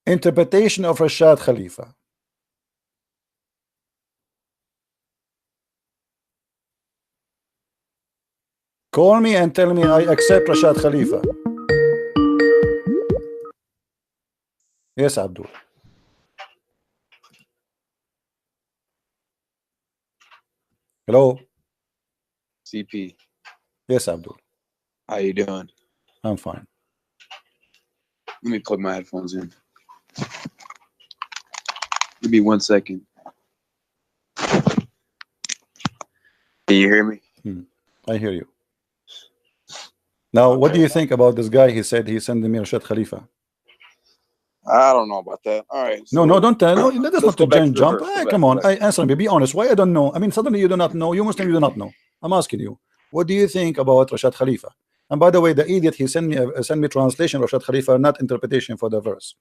Interpretation of Rashad Khalifa. Call me and tell me I accept Rashad Khalifa. Yes, Abdul. Hello. CP. Yes, Abdul. How you doing? I'm fine. Let me plug my headphones in. Give me 1 second. Can you hear me? I hear you. Now, okay. What do you think about this guy? He said he's sending me Rashad Khalifa. I don't know about that. All right. So no, don't tell. No, let us not to jump. Come on, answer me. Be honest. Why I don't know? I mean, suddenly you do not know. You Muslim, you do not know. I'm asking you. What do you think about Rashad Khalifa? And by the way, the idiot, he sent me translation of Rashad Khalifa, not interpretation for the verse.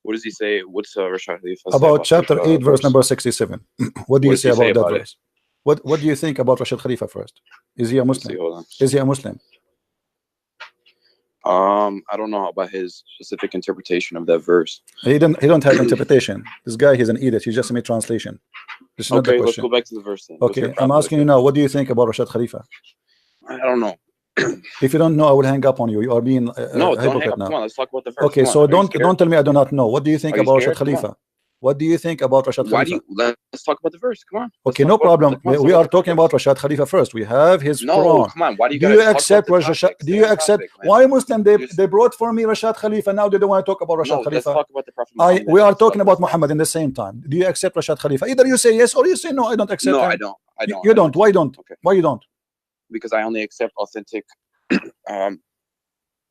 What does he say? What's Rashad Khalifa about chapter 8, verse number 67? What do you say about that verse? What do you think about Rashad Khalifa first? Is he a Muslim? Is he a Muslim? I don't know about his specific interpretation of that verse. He don't have interpretation. This guy, he's an idiot. He just made translation. This is not the question. Let's go back to the verse then. Okay, I'm asking you now, what do you think about Rashad Khalifa? I don't know. If you don't know, I will hang up on you. You are being no, don't hang up. Now. Come on, let's talk about the verse. Okay, so don't tell me I do not know. What do you think about Rashad Khalifa? What do you think about Rashad Khalifa? Let's talk about the verse. Come on. Okay, no problem. We are talking about Rashad Khalifa first. We have his Quran. Come on. Why do you accept Rashad? Do you accept? Why Muslim? They brought for me Rashad Khalifa. Now they don't want to talk about Rashad Khalifa. Let's talk about the Prophet. We are talking about Muhammad in the same time. Do you accept Rashad Khalifa? Either you say yes or you say no. I don't accept. No, I don't. You don't. Why don't? Okay. Why you don't? Because I only accept authentic.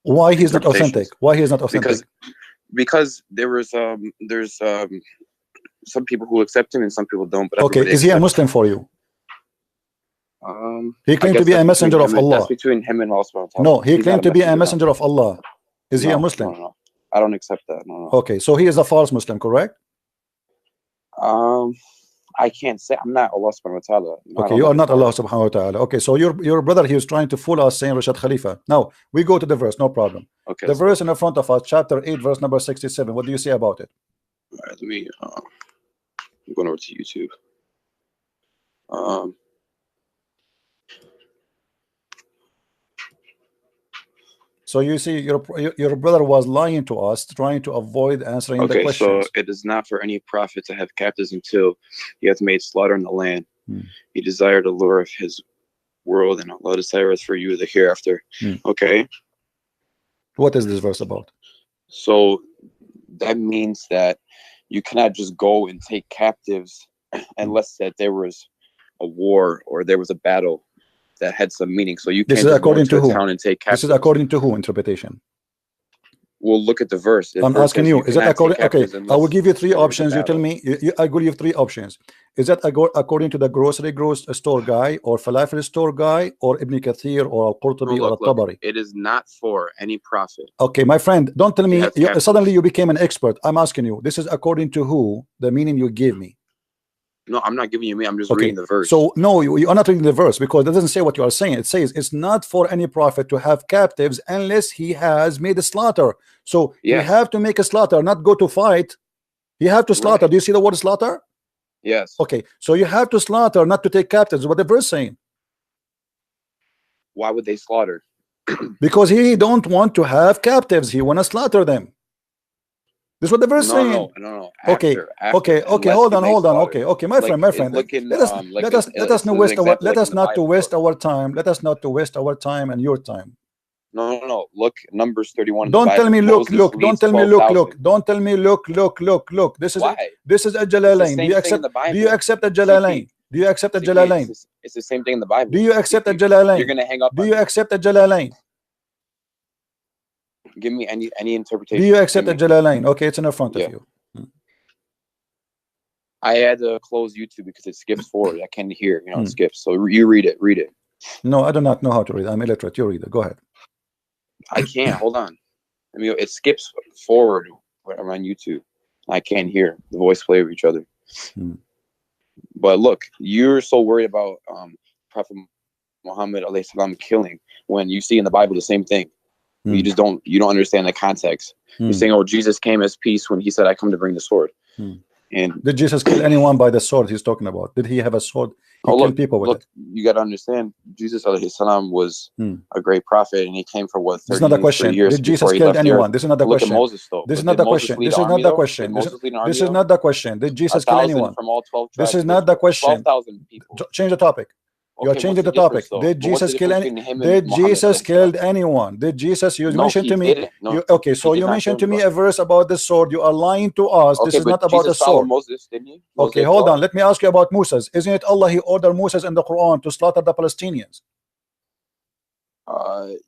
Why he's not authentic? Why he's not authentic? Because there's some people who accept him and some people don't. But okay, is he a Muslim for you? He claimed to be a messenger of Allah. That's between him and Allah. No, he claimed to be a messenger of Allah. Is he a Muslim? No, I don't accept that. No. Okay, so he is a false Muslim, correct? I can't say. I'm not Allah subhanahu wa ta'ala. Okay, you are not Allah subhanahu wa ta'ala. Okay, so your brother, he was trying to fool us saying Rashad Khalifa. Now, we go to the verse, no problem. Okay. The verse in the front of us, chapter 8, verse number 67. What do you say about it? All right, let me, I'm going over to YouTube. So you see, your brother was lying to us, trying to avoid answering the questions. Okay, so it is not for any prophet to have captives until he hath made slaughter in the land. He desired the lure of his world, and Allah desireth for you the hereafter. Okay. What is this verse about? So that means that you cannot just go and take captives unless that there was a war or there was a battle that had some meaning. So you can't just go to a town and take captives. This is according to who interpretation? We'll look at the verse. I'm asking you, is that according? Okay, I will give you three options. You tell me. I will give you three options. Is that according to the grocery store guy, or falafel store guy, or Ibn Kathir, or Al-Qurtubi, or Al-Tabari? It is not for any prophet. Okay, my friend, don't tell me. Suddenly you became an expert. I'm asking you. This is according to who? The meaning you give me. No, I'm not giving you me. I'm just reading the verse. So no, you are not reading the verse because it doesn't say what you are saying. It says it's not for any prophet to have captives unless he has made a slaughter. So you have to make a slaughter, not go to fight. You have to slaughter. Right. Do you see the word slaughter? Yes. Okay, so you have to slaughter, not to take captives. What the verse saying? Why would they slaughter? Because he don't want to have captives. He want to slaughter them. This is what the verse saying. No. Okay. Hold on. Okay, my friend. Let us not waste our time. Let us not to waste our time and your time. No. Look, Numbers 31. Don't tell me look. Don't tell me look. Don't tell me look. This is a Jalalain. Do you accept a Jalalain? Do you accept a Jalalain? It's the same thing in the Bible. Do you accept a Jalalain? You're gonna hang up. Do you accept a Jalalain? Give me any interpretation. Do you accept a Jalalain? Okay, it's in the front of you. I had to close YouTube because it skips forward. I can't hear, it skips. So you read it. No, I do not know how to read. I'm illiterate. You read it. Go ahead. I can't. Hold on. I mean, it skips forward when I'm on YouTube. I can't hear the voice play of each other. But look, you're so worried about Prophet Muhammad alayhi salam killing when you see in the Bible the same thing. You just don't understand the context. You're saying, oh, Jesus came as peace when he said, I come to bring the sword. And did Jesus kill anyone by the sword he's talking about? Did he have a sword? He killed people with it. You got to understand, Jesus alayhi salam was a great prophet, and he came for what? 30 this is not the question. Years did Jesus kill anyone? This is not the question. Look at Moses, though. This is not the question. This is not the question. This is not the question. Did Jesus kill anyone? From all 12 tribes, this is not the question. 12,000 people. Change the topic. You are changing the topic. Did Jesus kill any? Did Jesus killed anyone? Did Jesus? You mentioned to me. Okay, so you mentioned to me a verse about the sword. You are lying to us. This is not about the sword. Moses, didn't he? Okay, hold on. Let me ask you about Moses. Isn't it Allah? He ordered Moses in the Quran to slaughter the Palestinians.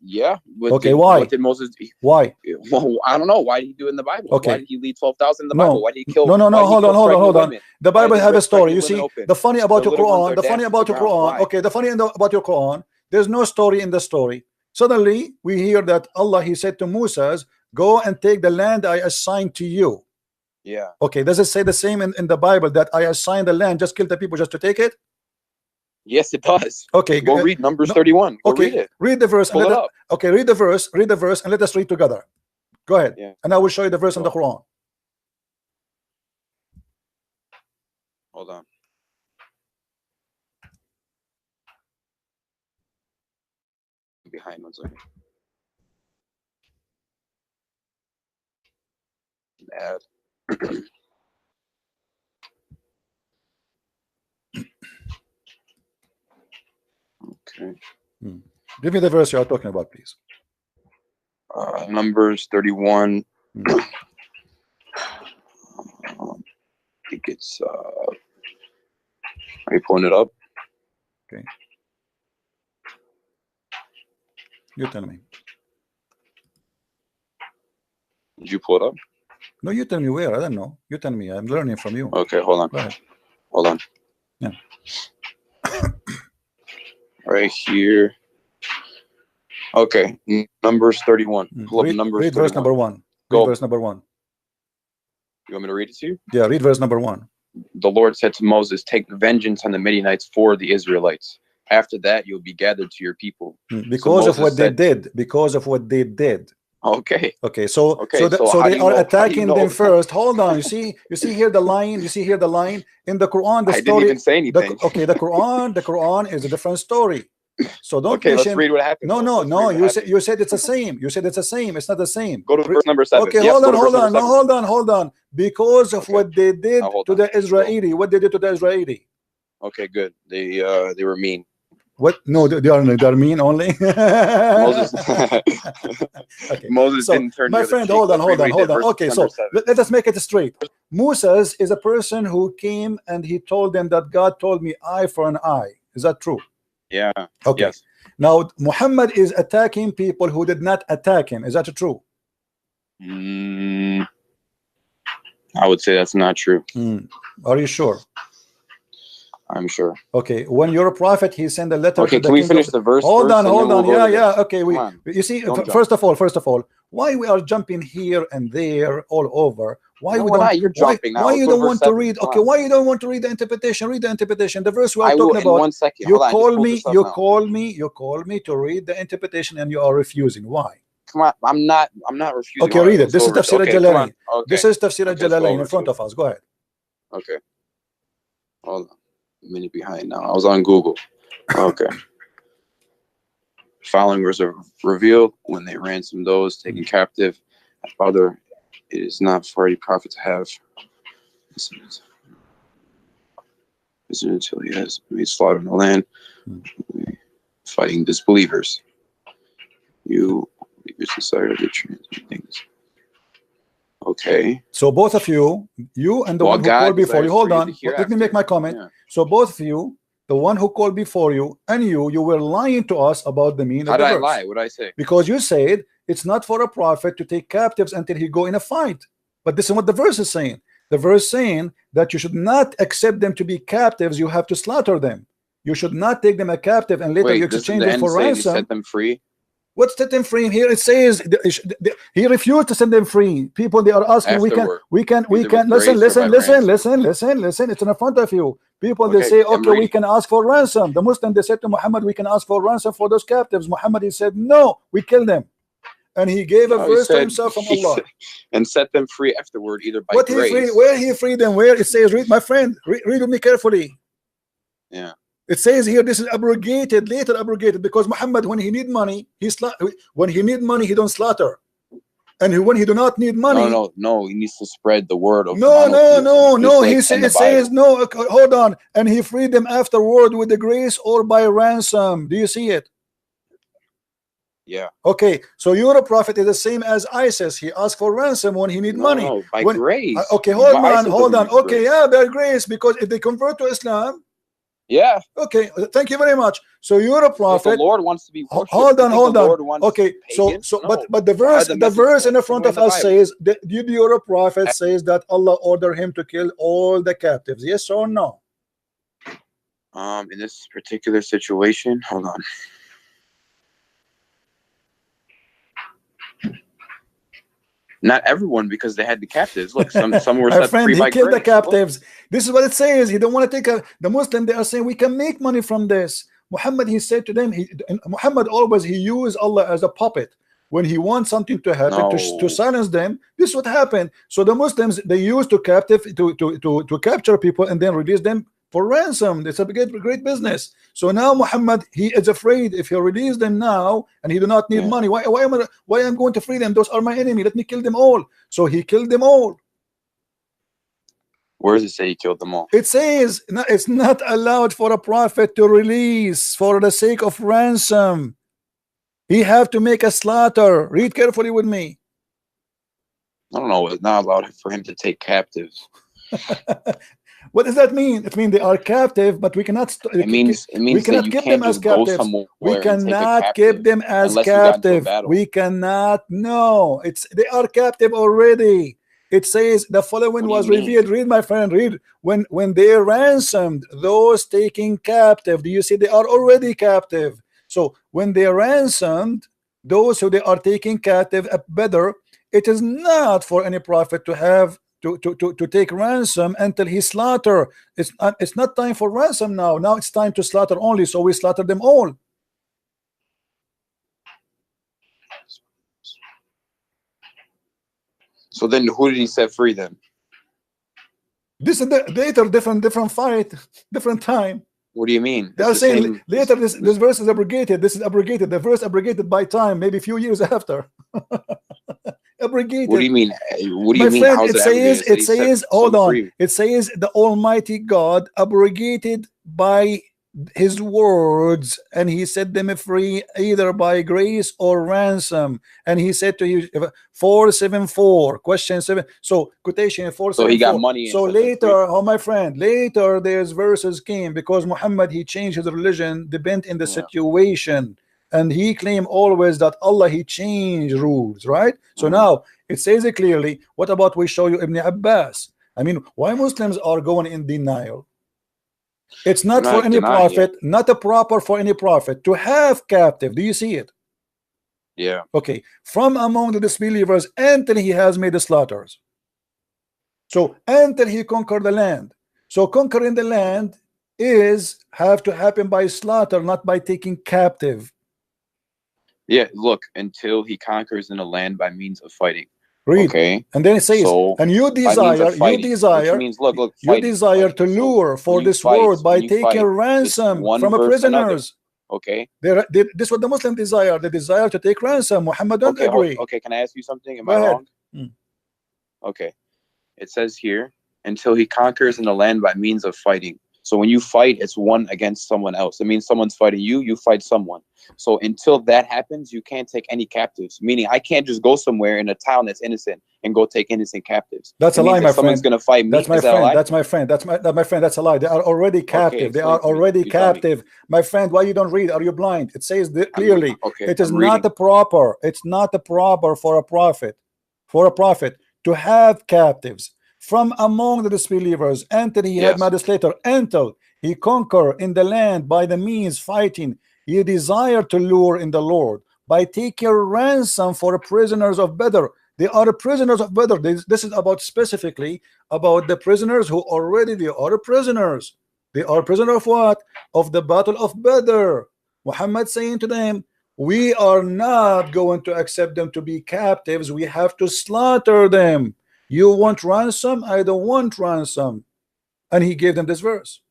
Yeah. Okay, why? What did Moses do? Why? Well, I don't know. Why did he do it in the Bible? Okay. Why did he lead 12,000 in the Bible? Why did he kill? No. Hold on. The Bible have a story. You see, open? the funny about your Quran. The funny dancing about your around. Quran. Why? Okay, the funny about your Quran. There's no story in the story. Suddenly, we hear that Allah, He said to Moses, "Go and take the land I assigned to you." Yeah. Okay. Does it say the same in the Bible that I assigned the land, just kill the people just to take it? Yes, it does. Okay. Go read Numbers 31. Go Okay. read it. Read the verse. Pull it up. Okay. Read the verse, and let us read together. Go ahead. Yeah. And I will show you the verse in the Quran. Hold on. Behind 1 second. Add. Okay. Give me the verse you are talking about, please. Numbers 31. I think it's are you pulling it up? Okay. You tell me. Did you pull it up? No, you tell me where. I don't know. You tell me. I'm learning from you. Okay, hold on. Go ahead. Hold on. Yeah. Right here. Okay, Numbers 31. Pull up Numbers read 31. verse number 1. Go. Read verse number 1. You want me to read it to you? Yeah, read verse number 1. The Lord said to Moses, take vengeance on the Midianites for the Israelites. After that, you'll be gathered to your people. Because of what they did. Because of what they did. Okay. Okay. So they are attacking them first. Hold on. You see here the line. You see here the line in the Quran. The story. I didn't even say anything. The Quran is a different story. So don't okay, mention. Let's read what happened. No. You said it's the same. You said it's the same. It's not the same. Go to verse number 7. Okay, yes, hold on. Because of what they did to the Israeli. What they did to the Israeli. Okay, good. They were mean. What? No, they are mean only. Moses. Okay. Moses didn't turn. My friend, hold on. Okay, so let us make it straight. Moses is a person who came and he told them that God told me eye for an eye. Is that true? Yeah. Okay. Yes. Now Muhammad is attacking people who did not attack him. Is that true? I would say that's not true. Are you sure? I'm sure. Okay, when you're a prophet, he sent a letter. Okay, can we finish the verse? Hold on. We'll yeah. Okay, you see, first of all, why we are jumping here and there all over? Why we don't? You're jumping now. Why you don't want to read? Okay, why you don't want to read the interpretation? Read the interpretation. The verse we are talking about. 1 second. You call me to read the interpretation, and you are refusing. Why? Come on, I'm not refusing. Okay, read it. This is Tafsir al-Jalalain. This is Tafsir al-Jalalain in front of us. Go ahead. Okay. Hold on. A minute behind now. I was on Google. Okay. Following was revealed when they ransomed those taken captive. Father, it is not for a prophet to have until he has made slaughter in the land, fighting disbelievers. You desire to transmit things. Okay. So both of you and the one who called before you. Hold on. Let me make my comment. Yeah. So both of you, the one who called before you and you were lying to us about the meaning of the verse. How did I lie? What did I say? Because you said it's not for a prophet to take captives until he go in a fight. But this is what the verse is saying. The verse saying that you should not accept them to be captives. You have to slaughter them. You should not take them a captive and later you exchange them for ransom. Set them free. What's set them free here? It says he refused to set them free. People, they are asking, we can listen. It's in front of you. People, they say, okay, we can ask for ransom. The Muslim, they said to Muhammad, we can ask for ransom for those captives. Muhammad, he said, no, we kill them. and he gave a No, he verse to said- himself from he Allah. said- and set them free afterward, either by What grace. he free? Where he freed them? Where it says, read, my friend, read with me carefully. Yeah. It says here, this is abrogated, later abrogated, because Muhammad, when he need money, when he need money, he don't slaughter, and when he do not need money, No. He needs to spread the word of no. monotheism, just like He in the says Bible. no. Hold on, and he freed them afterward with the grace or by ransom. Do you see it? Yeah. Okay, so your prophet is the same as ISIS. He asked for ransom when he need money. No, by When- grace. Okay, hold Why on. is it the Okay, grace? yeah, by grace, because if they convert to Islam, Yeah. okay, thank you very much. So you're a If the prophet. Lord wants to be worshipped, Hold you on, think hold the on. Lord wants Okay, pagans? so No. but the So how verse, the the message verse in the goes front in of the us Bible? says that did your prophet says that Allah ordered him to kill all the captives? Yes or no? In this particular situation, hold on. Not everyone, because they had the captives. Look, some were My set friend, free he by killed the grace. captives. This is what it says. He don't want to take the Muslim. They are saying we can make money from this. Muhammad, he said to them, Muhammad always he used Allah as a puppet. When he wants something to happen to No. silence them, this is what happened. So the Muslims, they used to capture people and then release them for ransom. It's a great business. So now Muhammad, he is afraid if he release them now and he do not need Yeah. money. Why am I going to free them? Those are my enemy. Let me kill them all. So he killed them all. Where does it say he killed them all? It says it's not allowed for a prophet to release for the sake of ransom. He have to make a slaughter. Read carefully with me. I don't know. It's not allowed for him to take captives. What does that mean? It means they are captive, but we cannot. It means we that cannot you keep can't them as just go captives. somewhere We and take a cannot captive keep them as unless you got into a captive. battle. We cannot. No, they are captive already. It says the following What do you was mean? revealed. Read, my friend. Read. When they ransomed those taken captive. Do you see they are already captive? So when they ransomed those who they are taking captive at Badr, it is not for any prophet to have to take ransom until he slaughter. It's not time for ransom now. Now it's time to slaughter only. So we slaughter them all. So then, who did he set free then? This is the later different fight, different time. What do you mean? They It's are the saying same- later this verse is abrogated. This is abrogated. The verse abrogated by time, maybe a few years after. Abrogated. What do you mean? What do you My mean? friend, How's it it says, abrogated? it says, hold some on. free. It says the Almighty God abrogated by his words, and he set them free either by grace or ransom. And he said to you, 474, question 7. So quotation 474. So he got money and So set them free. later, oh my friend, later there's verses came because Muhammad he changed his religion, depend in the Yeah. situation. And he claimed always that Allah he changed rules, right? So Mhm. now it says it clearly. What about we show you Ibn Abbas? I mean, why Muslims are going in denial? It's not We're for not any denying prophet, not a proper for any prophet to have captive. Do you see it? Yeah. Okay, from among the disbelievers until he has made the slaughters. So until he conquered the land. So conquering the land is have to happen by slaughter, not by taking captive. Yeah. Look, until he conquers in the land by means of fighting. Read. Okay. And then it says, So, and you by means of desire, fighting, which means look, you fighting, desire to fighting. So lure for when you this fight- world by when you taking fight, ransom it's one from a versus another. prisoners. Okay. This is what the Muslim desire. They desire to take ransom. Muhammad don't Okay. agree. Okay. Can I ask you something? Am Go I ahead. wrong? Mm. Okay. It says here, until he conquers in the land by means of fighting. So when you fight, it's one against someone else. It means someone's fighting you, you fight someone. So until that happens, you can't take any captives. Meaning, I can't just go somewhere in a town that's innocent and go take innocent captives. That's It a means lie, if my someone's friend. going to fight me. That's my Is that a friend. lie? That's my friend. That's my friend. That's a lie. They are already captive. They explain are to me. already You tell me. captive. My friend, why you don't read? Are you blind? It says clearly. Okay. It is I'm not reading. a proper. It's not a proper for a prophet to have captives from among the disbelievers until he had Yes. made slater, until he conquer in the land by the means fighting. He desire to lure in the Lord by taking ransom for prisoners of Badr. They are prisoners of Badr. This is about specifically about the prisoners who already they are prisoners. They are prisoner of what? Of the battle of Badr. Muhammad saying to them, We are not going to accept them to be captives. We have to slaughter them. You want ransom? I don't want ransom. And he gave them this verse.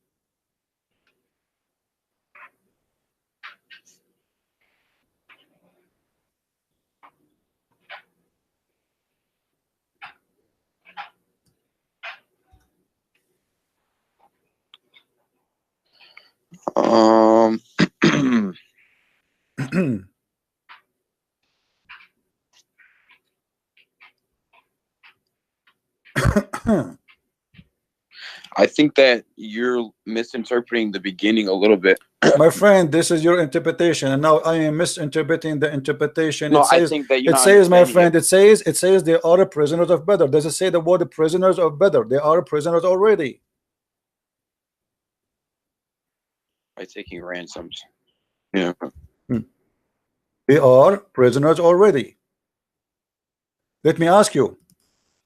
I think that you're misinterpreting the beginning a little bit. My friend, this is your interpretation, and now I am misinterpreting the interpretation. No, It says, I think that you're it not says, my friend, understanding it says they are prisoners of Badr. Does it say the word prisoners of Badr? They are prisoners already. by taking ransoms. Yeah. They are prisoners already. Let me ask you,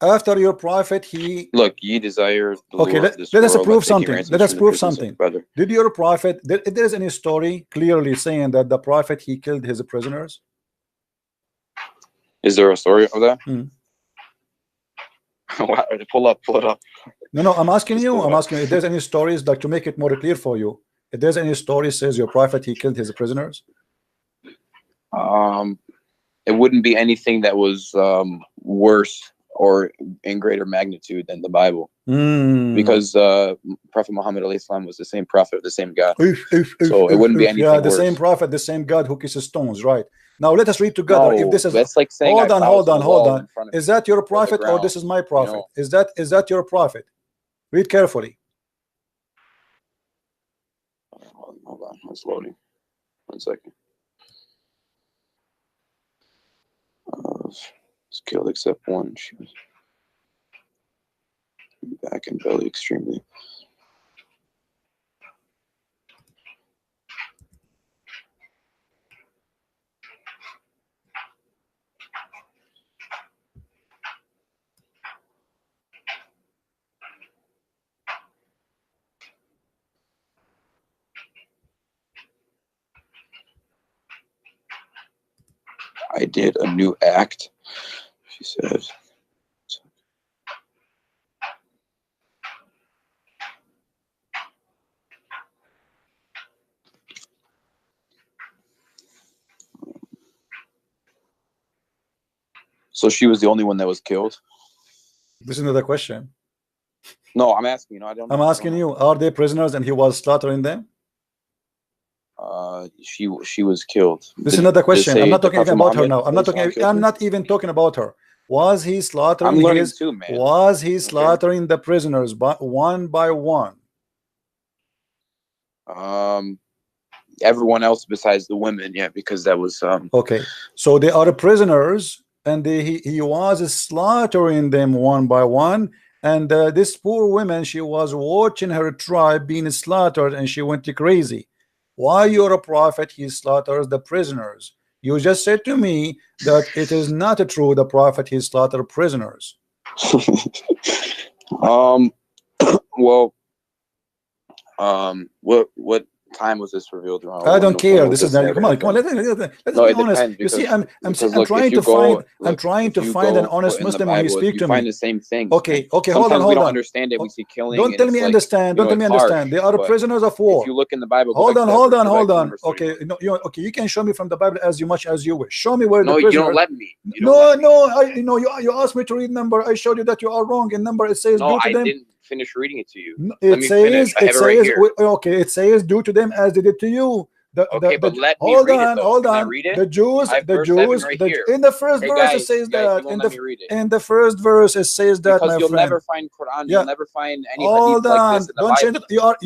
after your prophet, he Look, ye desire the okay, lure of this let us world by prove taking something. ransoms Let us from the prove prisons of something. brother. Did your prophet, there's any story clearly saying that the prophet, he killed his prisoners? Is there a story of that? Hmm. Pull it up. No, I'm asking Just you. pull it I'm up. asking you if there's any stories, like, to make it more clear for you. If there's any story says your prophet, he killed his prisoners. It wouldn't be anything that was worse or in greater magnitude than the Bible, because Prophet Muhammad alayhi salam was the same prophet, the same God. So it wouldn't be anything yeah, the worse. same prophet, the same God who kisses stones, right? Now let us read together. No, if this is that's like saying hold on. Is that your prophet or ground, this is my prophet? you know? Is that your prophet? Read carefully. Hold on, it's loading. 1 second. Was killed except one. She was back and belly extremely. I did a new act, she said. So she was the only one that was killed? This is another question. No, I'm asking you. I don't know. I'm asking you, are they prisoners and he was slaughtering them? She was killed. This is another question. I'm not talking even about her now. I'm not even talking about her. Was he slaughtering was he slaughtering the prisoners one by one? Everyone else besides the women, yeah, because that was okay. So they are prisoners, and he was slaughtering them one by one. And this poor woman, she was watching her tribe being slaughtered, and she went crazy. Why you're a prophet, he slaughters the prisoners? You just said to me that it is not true, the prophet, he slaughtered prisoners. Well, what time was this revealed around? I don't care. This is come on. Let's be honest. You see, I'm trying to find an honest Muslim when he speaks to me. Find the same thing. Okay, hold on. We don't understand it. We see killing. Don't tell me understand. Don't tell me understand. They are prisoners of war. If you look in the Bible, hold on. Okay, no, okay, you can show me from the Bible as much as you wish. Show me where the prisoners. No, you don't let me. You asked me to read number. I showed you that you are wrong. In number, it says no, I didn't finish reading it to you. It says do to them as they did to you. But let me read it, though. Hold on. Read it? The Jews, in the first verse it says that. In the first verse it says that. Because you'll never find Quran. You'll never find any hadith like this in the Bible. Don't change it. You are,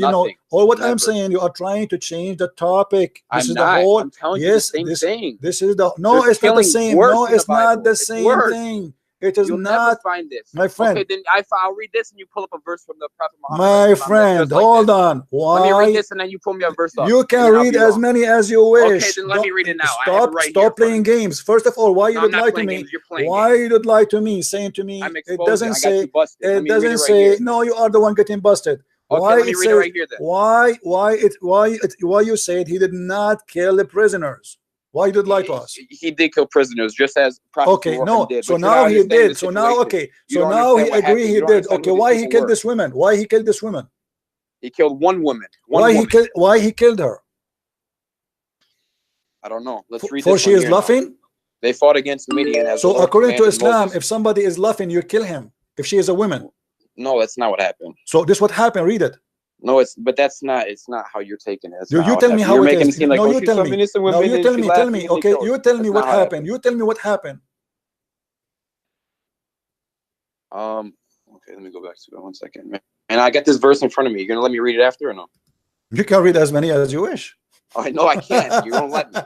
all what I'm saying. You are trying to change the topic. This is the whole. I'm telling you the same thing. This is the it's not the same. No, it's not the same thing. It is You'll not, never find this, my friend. Okay, then I'll read this, and you pull up a verse from the Prophet Muhammad. My friend, hold on. Why? Let me read this, and then you pull me a verse up. You can read as many as you wish. Okay, then let me read it now. Stop playing games. First of all, why you would lie to me? Why you would lie to me, saying to me it doesn't say. It doesn't say. No, you are the one getting busted. Okay, why let me read it right here then. Why you said he did not kill the prisoners? Why did lie to us? He did kill prisoners, just as Prophet Okay, Muhammad no. did. So But you now don't he understand the did. So now, situation. okay. You So don't now he understand what agree happened. he You don't did. understand Okay, who these why he people killed were. this woman? Why he killed this woman? He killed one woman. One Why woman. he killed? Why he killed her? I don't know. Let's read For this she one is here now. laughing. They fought against Midian as the So Lord according to commanded Islam, Moses. if somebody is laughing, you kill him. If she is a woman. No, that's not what happened. So this what happened. Read it. No, but that's not. It's not how you're taking it. That's not You tell me happened. how You're it making is. it seem like, No, oh, you she's tell some me. innocent No, woman you and tell she me. laughed Tell and me. then they Okay, killed her. you tell me That's what not how it happened. You tell me what happened. Okay, let me go back to it 1 second. And I got this verse in front of me. You're gonna let me read it after or no? You can read as many as you wish. I know I can't. You don't let me.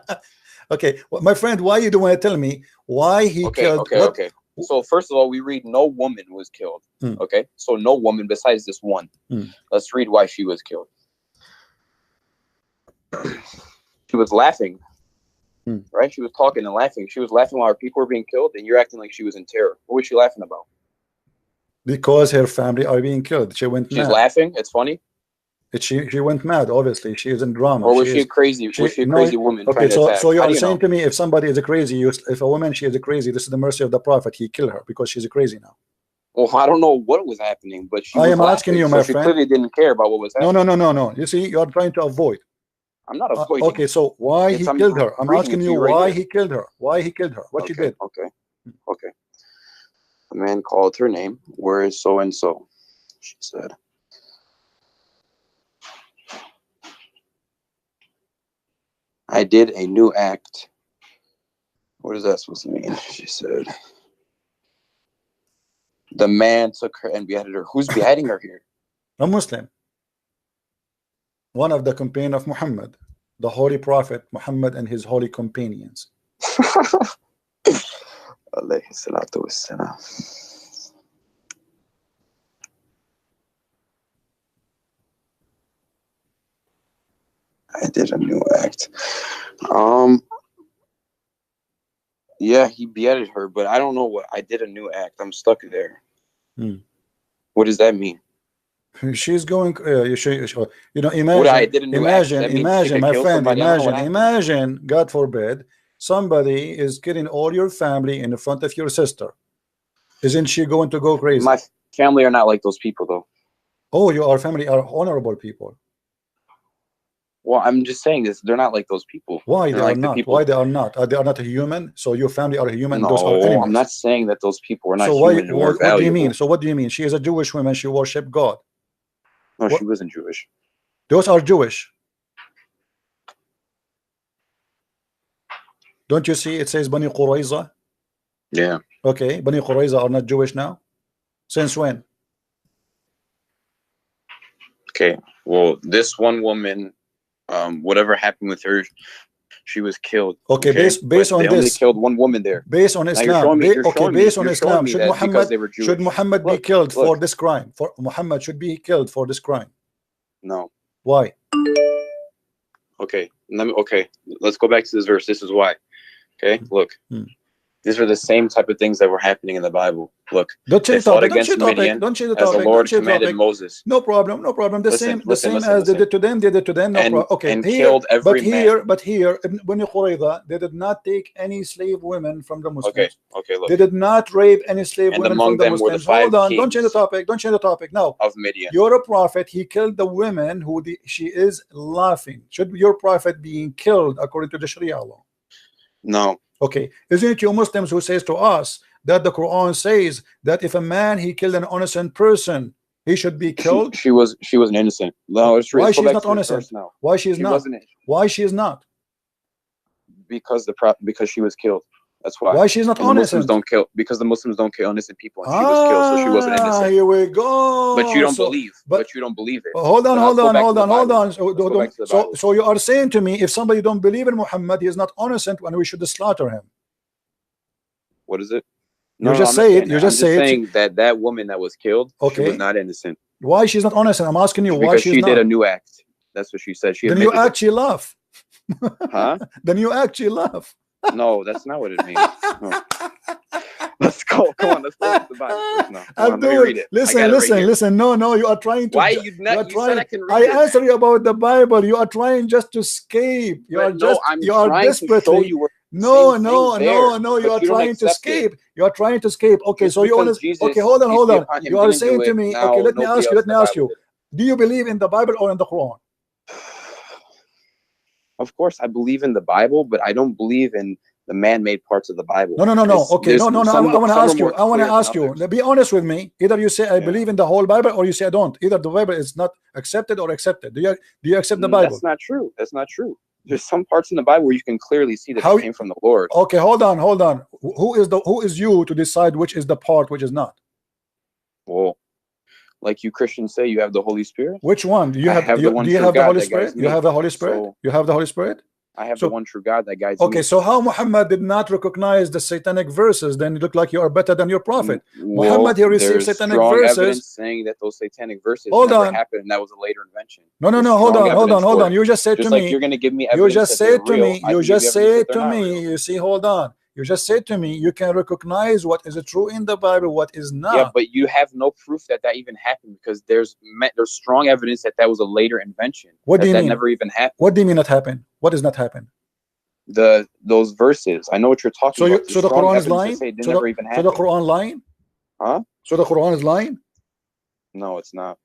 Okay, well, my friend, why you don't want to tell me why he killed? Okay. So first of all, we read no woman was killed. Okay, so no woman besides this one. Let's read why she was killed. She was laughing, right? She was talking and laughing. She was laughing while her people were being killed, and you're acting like she was in terror. What was she laughing about? Because her family are being killed. She went mad. She's laughing. It's funny. She went mad. Obviously, she is in drama. Or was she crazy? Was she a crazy woman? Okay, so you are saying know? to me, if somebody is a crazy, if a woman she is a crazy, this is the mercy of the Prophet. He killed her because she's a crazy now. Well, I don't know what was happening, but she I was am laughing, asking you, so my she friend. clearly didn't care about what was happening. No. You see, you are trying to avoid. I'm not avoiding. Okay, so why he killed her? I'm asking you why he killed her. Why he killed her? What she did? Okay. A man called her name. Where is so and so? She said. I did a new act. What is that supposed to mean? She said. The man took her and beheaded her. Who's beheading her here? A Muslim. One of the companions of Muhammad, the holy prophet Muhammad and his holy companions. Alayhi salatu wassalam. I did a new act. Yeah, he beheaded her, but I don't know what I did a new act. I'm stuck there. What does that mean? She's going. You know, imagine. What I did a new imagine, act. imagine, my friend. Imagine. God forbid, somebody is killing all your family in front of your sister. Isn't she going to go crazy? My family are not like those people, though. Oh, your family are honorable people. Well, I'm just saying this. They're not like those people. Why they are not? Why they are not? They are not a human. So your family are a human. No, those are animals. I'm not saying that those people are not so human. What do you mean? So what do you mean? She is a Jewish woman. She worship God. No, she wasn't Jewish. Those are Jewish. Don't you see? It says Bani Qurayza. Yeah. Okay, Bani Qurayza are not Jewish now. Since when? Okay. Well, this one woman, whatever happened with her, she was killed. Okay, based on they only killed one woman there. Based on Islam. Based on Islam, should Muhammad be killed for this crime? For Muhammad should be killed for this crime? No. Why? Okay. Let's go back to this verse. This is why. Okay, look. These are the same type of things that were happening in the Bible. Look, don't change the topic. Don't change the topic. As the Lord commanded Moses. No problem. The same as they did to them. They did to them. No problem. Okay, and killed every man. But here, Bani Qurayza, they did not take any slave women from the Muslims. Okay. Look. They did not rape any slave women from the Muslims. Hold on. Don't change the topic. Now, of Midian. You're a prophet. He killed the women who she is laughing. Should your prophet being killed according to the Sharia law? No. Okay, isn't it you Muslims who says to us that the Quran says that if a man he killed an innocent person, he should be killed? She was an innocent. No, why she's not innocent? Why she is not? Why she is not? Because she was killed. That's why. Why she's not innocent? Muslims don't kill because the Muslims don't kill innocent people, and she was killed, so she wasn't innocent. Here we go. But you don't believe. But you don't believe it. Hold on. So you are saying to me, if somebody don't believe in Muhammad, he is not innocent, and we should slaughter him. What is it? No, you just say it. I'm just saying that woman that was killed, she was not innocent. Why she's not innocent? I'm asking you why she's not. Because she did a new act. That's what she said. Then you actually laugh. Huh? Then you actually laugh. No, that's not what it means. No. Let's go. Come on, let's go to the Bible first now. Come on, let me Abdul, read it. I listen, got it right listen, here. listen. No, you are trying to. Why ju- you you not? are You trying. said I can read I it. answer you about the Bible. You are trying just to escape. You are But no, just. I'm You are trying to show desperately. you where No, same no, thing there, no, no. You but are you don't trying to accept it. escape. You are trying to escape. Okay, Just so you want because to. Jesus, Okay, hold on, peace hold be on. upon him, You are didn't saying do to it, me. now Okay, let me nobody ask you. else Let in me the ask Bible you. did. Do you believe in the Bible or in the Quran? Of course, I believe in the Bible, but I don't believe in the man-made parts of the Bible. No. Okay, There's no. I some want to are ask you. more I want to clear than ask you. others. Be honest with me. Either you say I Yeah. believe in the whole Bible, or you say I don't. Either the Bible is not accepted or accepted. Do you accept the Bible? That's not true. That's not true. There's some parts in the Bible where you can clearly see that How- it came from the Lord. Okay, hold on. Who is you to decide which is the part which is not? Well, like you Christians say, you have the Holy Spirit. Which one? Do you I have? have do the one you true have the God Holy that guides Spirit? You me. have the Holy Spirit. So You have the Holy Spirit. I have So- the one true God that guides Okay, me. so how Muhammad did not recognize the satanic verses? Then you look like you are better than your prophet. Well, Muhammad, he received there's satanic strong verses. evidence saying that those satanic verses Hold never on. happened, and that was a later invention. No. There's Hold strong on. evidence for it. You just said Just to like me. you're going to give me You evidence just that they're said to real, me. I You can give just you evidence said that they're to not me. real. You see, hold on. You just said to me. You can recognize what is true in the Bible, what is not. Yeah, but you have no proof that that even happened because there's strong evidence that that was a later invention. What do you that mean? Never even happened. What do you mean not happen? What does not happen? Those verses. I know what you're talking about. So the Strong Quran is evidence lying. to say it So never even the happened. Quran lying. Huh? So the Quran is lying. No, it's not.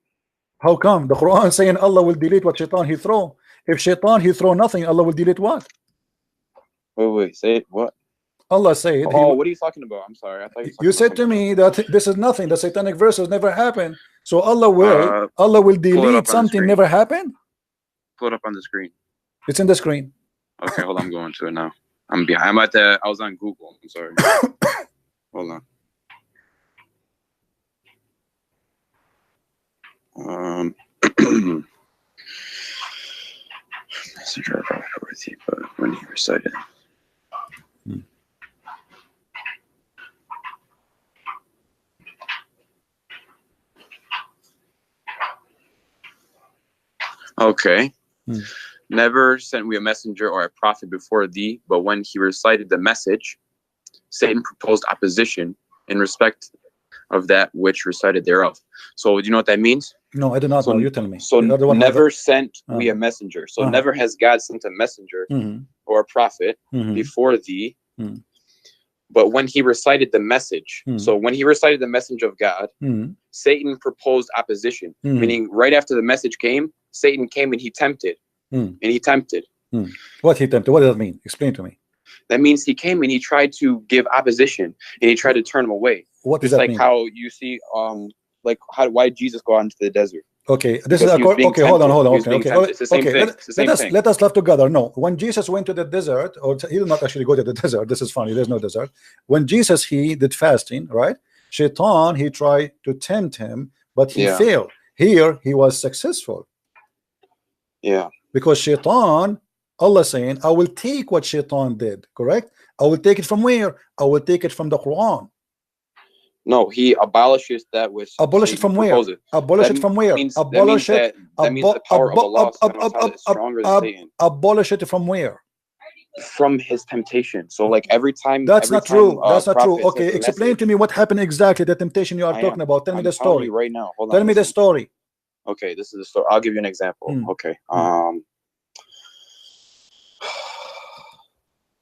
How come? The Quran is saying Allah will delete what shaitan he throw. If shaitan he throw nothing, Allah will delete what? Wait. Say it. What? Allah said. What are you talking about? I'm sorry. I thought You said to me that this is nothing. The satanic verses never happened. So Allah will delete something never happened. Pull it up on the screen. It's in the screen. Okay, hold on. I'm going to it now. I'm behind. I was on Google. I'm sorry. Hold on. Messenger of God with you, but when he recited. Okay. Never sent we a messenger or a prophet before thee, but when he recited the message, Satan proposed opposition in respect of that which recited thereof. So do you know what that means? No, I do not know. You tell me. So never sent we a messenger. So never has God sent a messenger or a prophet before thee. But when he recited the message, so when he recited the message of God, Satan proposed opposition, meaning right after the message came, Satan came and he tempted. And he tempted. What he tempted? What does that mean? Explain to me. That means he came and he tried to give opposition and he tried to turn him away. What does that mean? Just like how you see, why did Jesus go out into the desert? Okay, this is okay. Hold on. It's the same thing. Let us laugh together. No, when Jesus went to the desert, or he did not actually go to the desert. This is funny. There's no desert. When Jesus he did fasting, right? Shaitan he tried to tempt him, but he failed. Here he was successful. Yeah. Because Shaitan, Allah saying, I will take what Shaitan did. Correct? I will take it from where? I will take it from the Quran. No, he abolishes that which. Abolish it from where? Abolish it from where? Abolish it. That means the power of Allah is stronger than Satan. Abolish it from where? From his temptation. So, like every time. That's not true. That's not true. Okay, explain to me what happened exactly. The temptation you are talking about. Tell me the story right now. Hold on. Tell me the story. Okay, this is the story. I'll give you an example. Okay.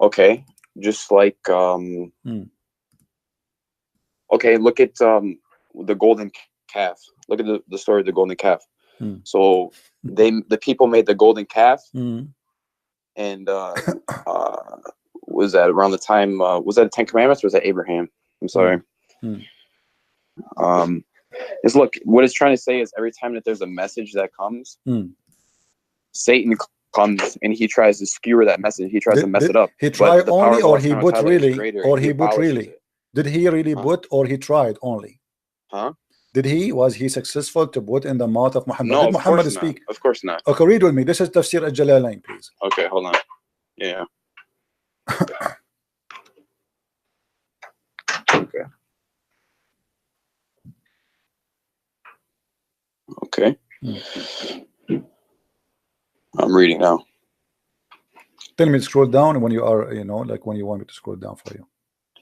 Okay, just like okay, look at the golden calf. Look at the story of the golden calf. So the people made the golden calf, and was that around the time? Was that 10 Commandments or was that Abraham? I'm sorry. Is look, what it's trying to say is every time that there's a message that comes, Satan comes and he tries to skewer that message. He tries to mess it up. He tried only, or he put really, or he put really. Did he really put, or he tried only? Huh? Was he successful to put in the mouth of Muhammad? No, Did Muhammad speak? Of course not. Okay, read with me. This is Tafsir al-Jalalain, please. Okay, hold on. Yeah. Okay. Okay. I'm reading now. Tell me to scroll down when you are, like when you want me to scroll down for you.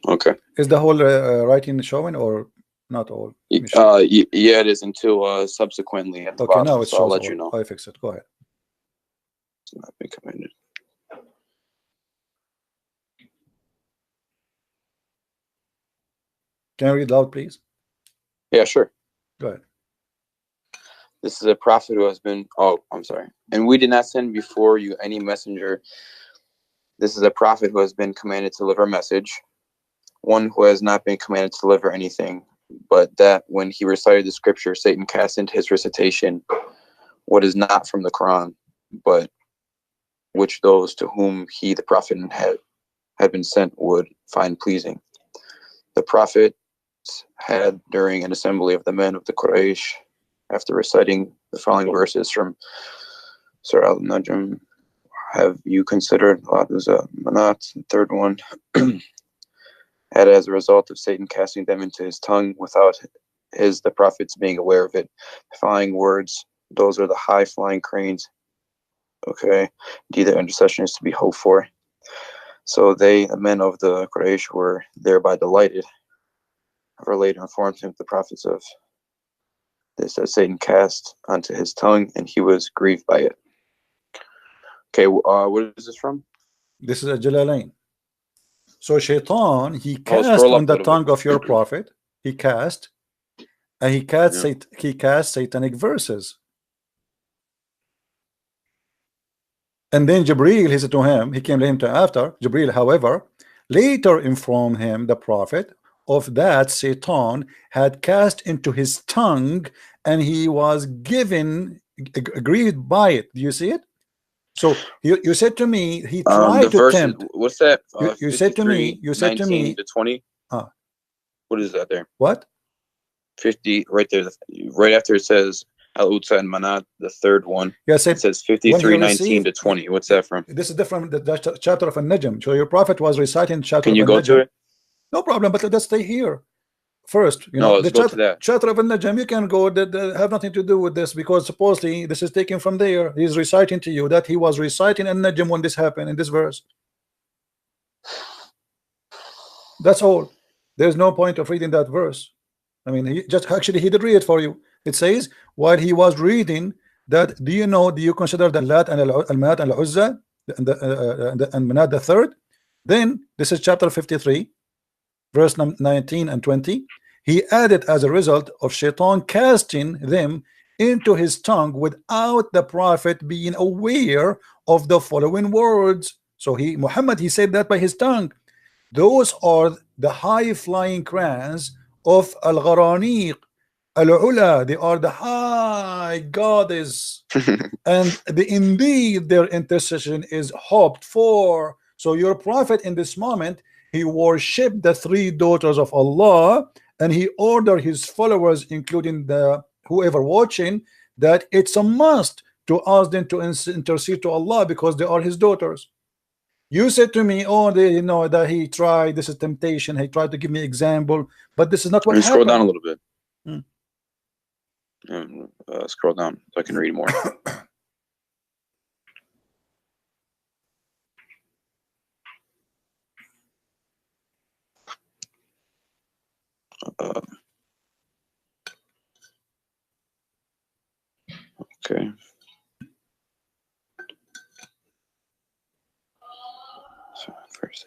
Okay. Is the whole writing showing or not all? Yeah, it is until subsequently at the Okay, bottom. now it So I'll shows let all. you know. I fix it. Go ahead. It's not been commended. Can you read loud, please? Yeah, sure. Go ahead. This is a prophet who has been. Oh, I'm sorry. And we did not send before you any messenger. This is a prophet who has been commanded to deliver a message. One who has not been commanded to deliver anything, but that when he recited the scripture, Satan cast into his recitation what is not from the Quran, but which those to whom he, the prophet, had been sent would find pleasing. The prophet had, during an assembly of the men of the Quraysh, after reciting the following verses from Surah Al-Najm, have you considered Manat, the third one, had as a result of Satan casting them into his tongue without the prophets being aware of it. The following words, those are the high-flying cranes. Okay, indeed their intercession is to be hoped for. So they, the men of the Quraysh, were thereby delighted. However, later informed him, the prophets of this, that Satan cast onto his tongue, and he was grieved by it. Okay, what is this from? This is a Jalalain. So Shaitan, he cast on the tongue of your prophet. He cast, and he cast satanic verses. And then Jibreel, he said to him, he came to him after. Jibreel, however, later informed him, the prophet, of that Satan had cast into his tongue, and he was grieved by it. Do you see it? So you said to me, he tried to tempt. What's that? You said to me, 19 to 20. What is that there? What? 50 right there, right after it says Al-Utsa and Manat, the third one. Yes, it says 53, 19 to 20. What's that from? This is different. The chapter of An-Najm. So your prophet was reciting chapter. Can you go to it? No problem, but let's stay here first. Let's go to that chapter of An-Najm. You can go. That have nothing to do with this, because supposedly this is taken from there. He's reciting to you that he was reciting An-Najm when this happened in this verse. That's all. There's no point of reading that verse. I mean, he did read it for you. It says, while he was reading that, do you consider the Lat and Al-Manat and Al-Uzza and Manat the third? Then this is chapter 53, verse 19 and 20. He added, as a result of Shaitan casting them into his tongue without the prophet being aware of the following words. So Muhammad, he said that by his tongue. Those are the high-flying crayons of Al-Gharaniq, Al-Ula. They are the high goddess, and indeed their intercession is hoped for. So your prophet in this moment, he worshipped the three daughters of Allah, and he ordered his followers, including the whoever watching, that it's a must to ask them to intercede to Allah because they are his daughters. You said to me, oh, that he tried, this is temptation, he tried to give me example, but this is not what happened. Scroll down a little bit. Scroll down so I can read more. Okay. So first,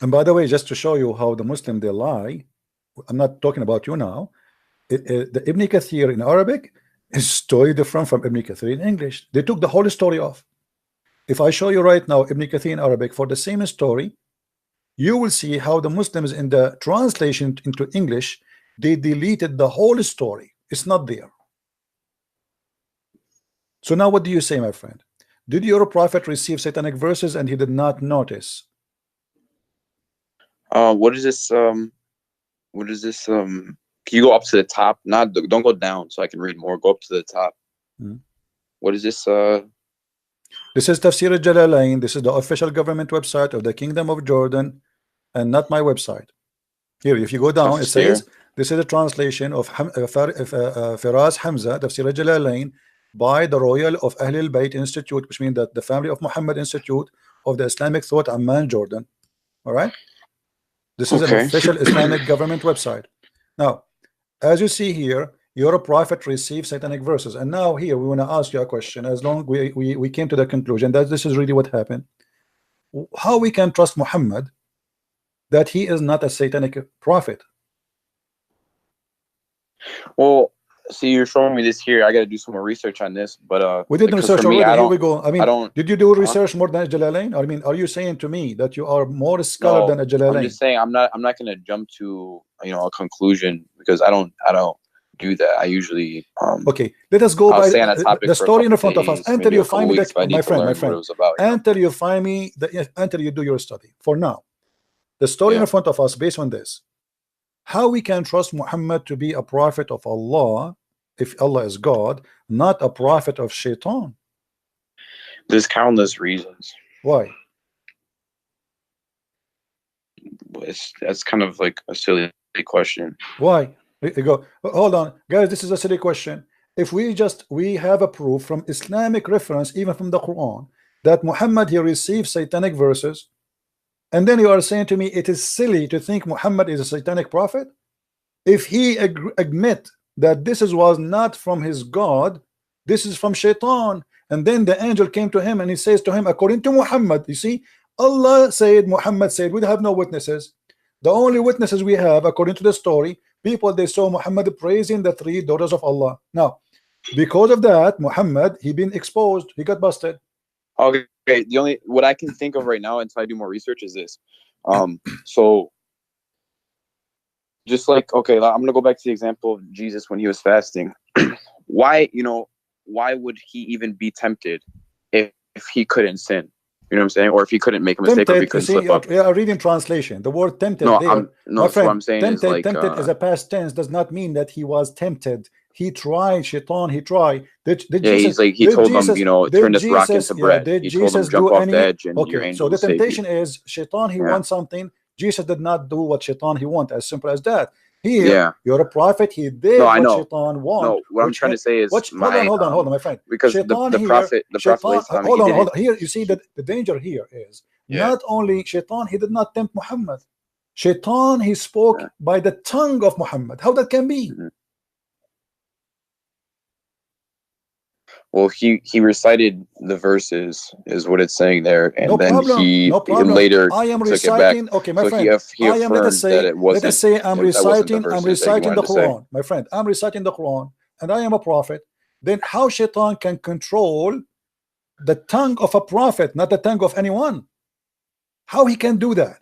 and by the way, just to show you how the Muslim they lie, I'm not talking about you now. The Ibn Kathir in Arabic is totally different from Ibn Kathir in English. They took the whole story off. If I show you right now Ibn Kathir in Arabic for the same story, you will see how the Muslims in the translation into English, they deleted the whole story. It's not there. So now what do you say, my friend? Did your prophet receive satanic verses and he did not notice? What is this? Can you go up to the top? Don't go down so I can read more. Go up to the top. What is this? This is Tafsir al-Jalalain. This is the official government website of the Kingdom of Jordan, and not my website. Here, if you go down, it says this is a translation of Firas Hamza, Tafsir al-Jalalain, by the Royal of Ahl al-Bayt Institute, which means that the Family of Muhammad Institute of the Islamic Thought, Amman, Jordan. All right, this is an official Islamic government website. Now, as you see here, your prophet received satanic verses, and now here we want to ask you a question. As long we came to the conclusion that this is really what happened, how we can trust Muhammad that he is not a satanic prophet? Well, see, you're showing me this here. I got to do some more research on this, but we did research already. Here we go. I mean, I don't, did you do research more than Jalalain? I mean, are you saying to me that you are more scholar than a Jalalain? I'm just saying I'm not going to jump to a conclusion, because I don't do that. I usually okay. Let us go by the story in front of us until you find me my friend. Until you find me until you do your study. For now, the story in front of us based on this. How we can trust Muhammad to be a prophet of Allah if Allah is God, not a prophet of Shaitan? There's countless reasons. Why? That's kind of like a silly question. Why? You go, hold on, guys. This is a silly question. If we have a proof from Islamic reference, even from the Quran, that Muhammad he received satanic verses, and then you are saying to me it is silly to think Muhammad is a satanic prophet? If he admit that this was not from his God, this is from Shaitan, and then the angel came to him and he says to him, according to Muhammad, you see, Allah said, Muhammad said, we have no witnesses. The only witnesses we have, according to the story, people they saw Muhammad praising the 3 daughters of Allah. Now, because of that, Muhammad he been exposed, he got busted. Okay, the only what I can think of right now until I do more research is this. So just like, okay, I'm gonna go back to the example of Jesus when he was fasting. Why would he even be tempted if he couldn't sin? You know what I'm saying? Or if he couldn't make a mistake, or if he couldn't slip up. Yeah, reading translation. The word tempted. No, there, my friend, what I'm saying tempted, is like tempted as a past tense does not mean that he was tempted. He tried, Shaitan, he tried. Jesus, he told them, turn this rock into bread. He told them, jump off the edge and your angel will save you. So the temptation is Shaitan, he wants something. Jesus did not do what Shaitan he want, as simple as that. Here, you're a prophet, he did what Shaitan want. No, what I'm trying to say is hold on, my friend. Because Shaitan the prophet hold on. Here, you see that the danger here is not only Shaitan, he did not tempt Muhammad. Shaitan, he spoke by the tongue of Muhammad. How that can be? Well, he recited the verses, is what it's saying there, and he later I am took reciting. it back. Okay, my friend. He affirmed that it wasn't. Let us say I'm reciting the Quran, my friend. I'm reciting the Quran, and I am a prophet. Then how Shaitan can control the tongue of a prophet, not the tongue of anyone? How he can do that?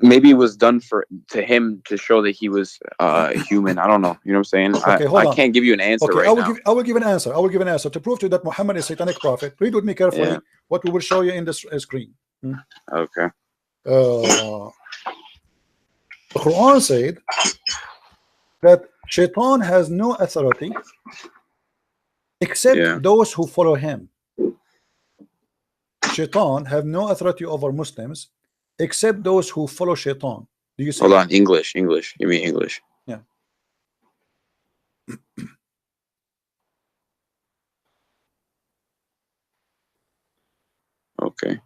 Maybe it was done to him to show that he was human. I don't know. You know what I'm saying? Okay, I can't give you an answer right now. I will give an answer. I will give an answer to prove to you that Muhammad is a satanic prophet. Read with me carefully what we will show you in the screen. Okay. The Quran said that Shaitan has no authority except those who follow him. Shaitan have no authority over Muslims except those who follow Shaitan. Do you see? Hold on, English. You mean English? Yeah. Okay.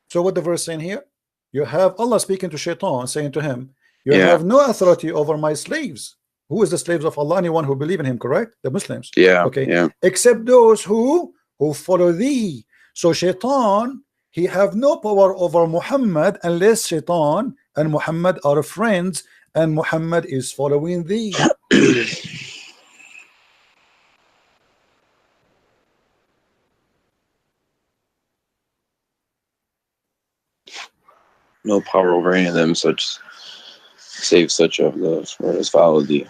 So what the verse saying here? You have Allah speaking to Shaitan, saying to him, you have no authority over my slaves. Who is the slaves of Allah? Anyone who believe in him, correct? The Muslims. Yeah. Okay. Yeah. Except those who follow thee. So Shaitan, he have no power over Muhammad unless Shaitan and Muhammad are friends and Muhammad is following thee. No power over any of them, save such of those who has followed thee.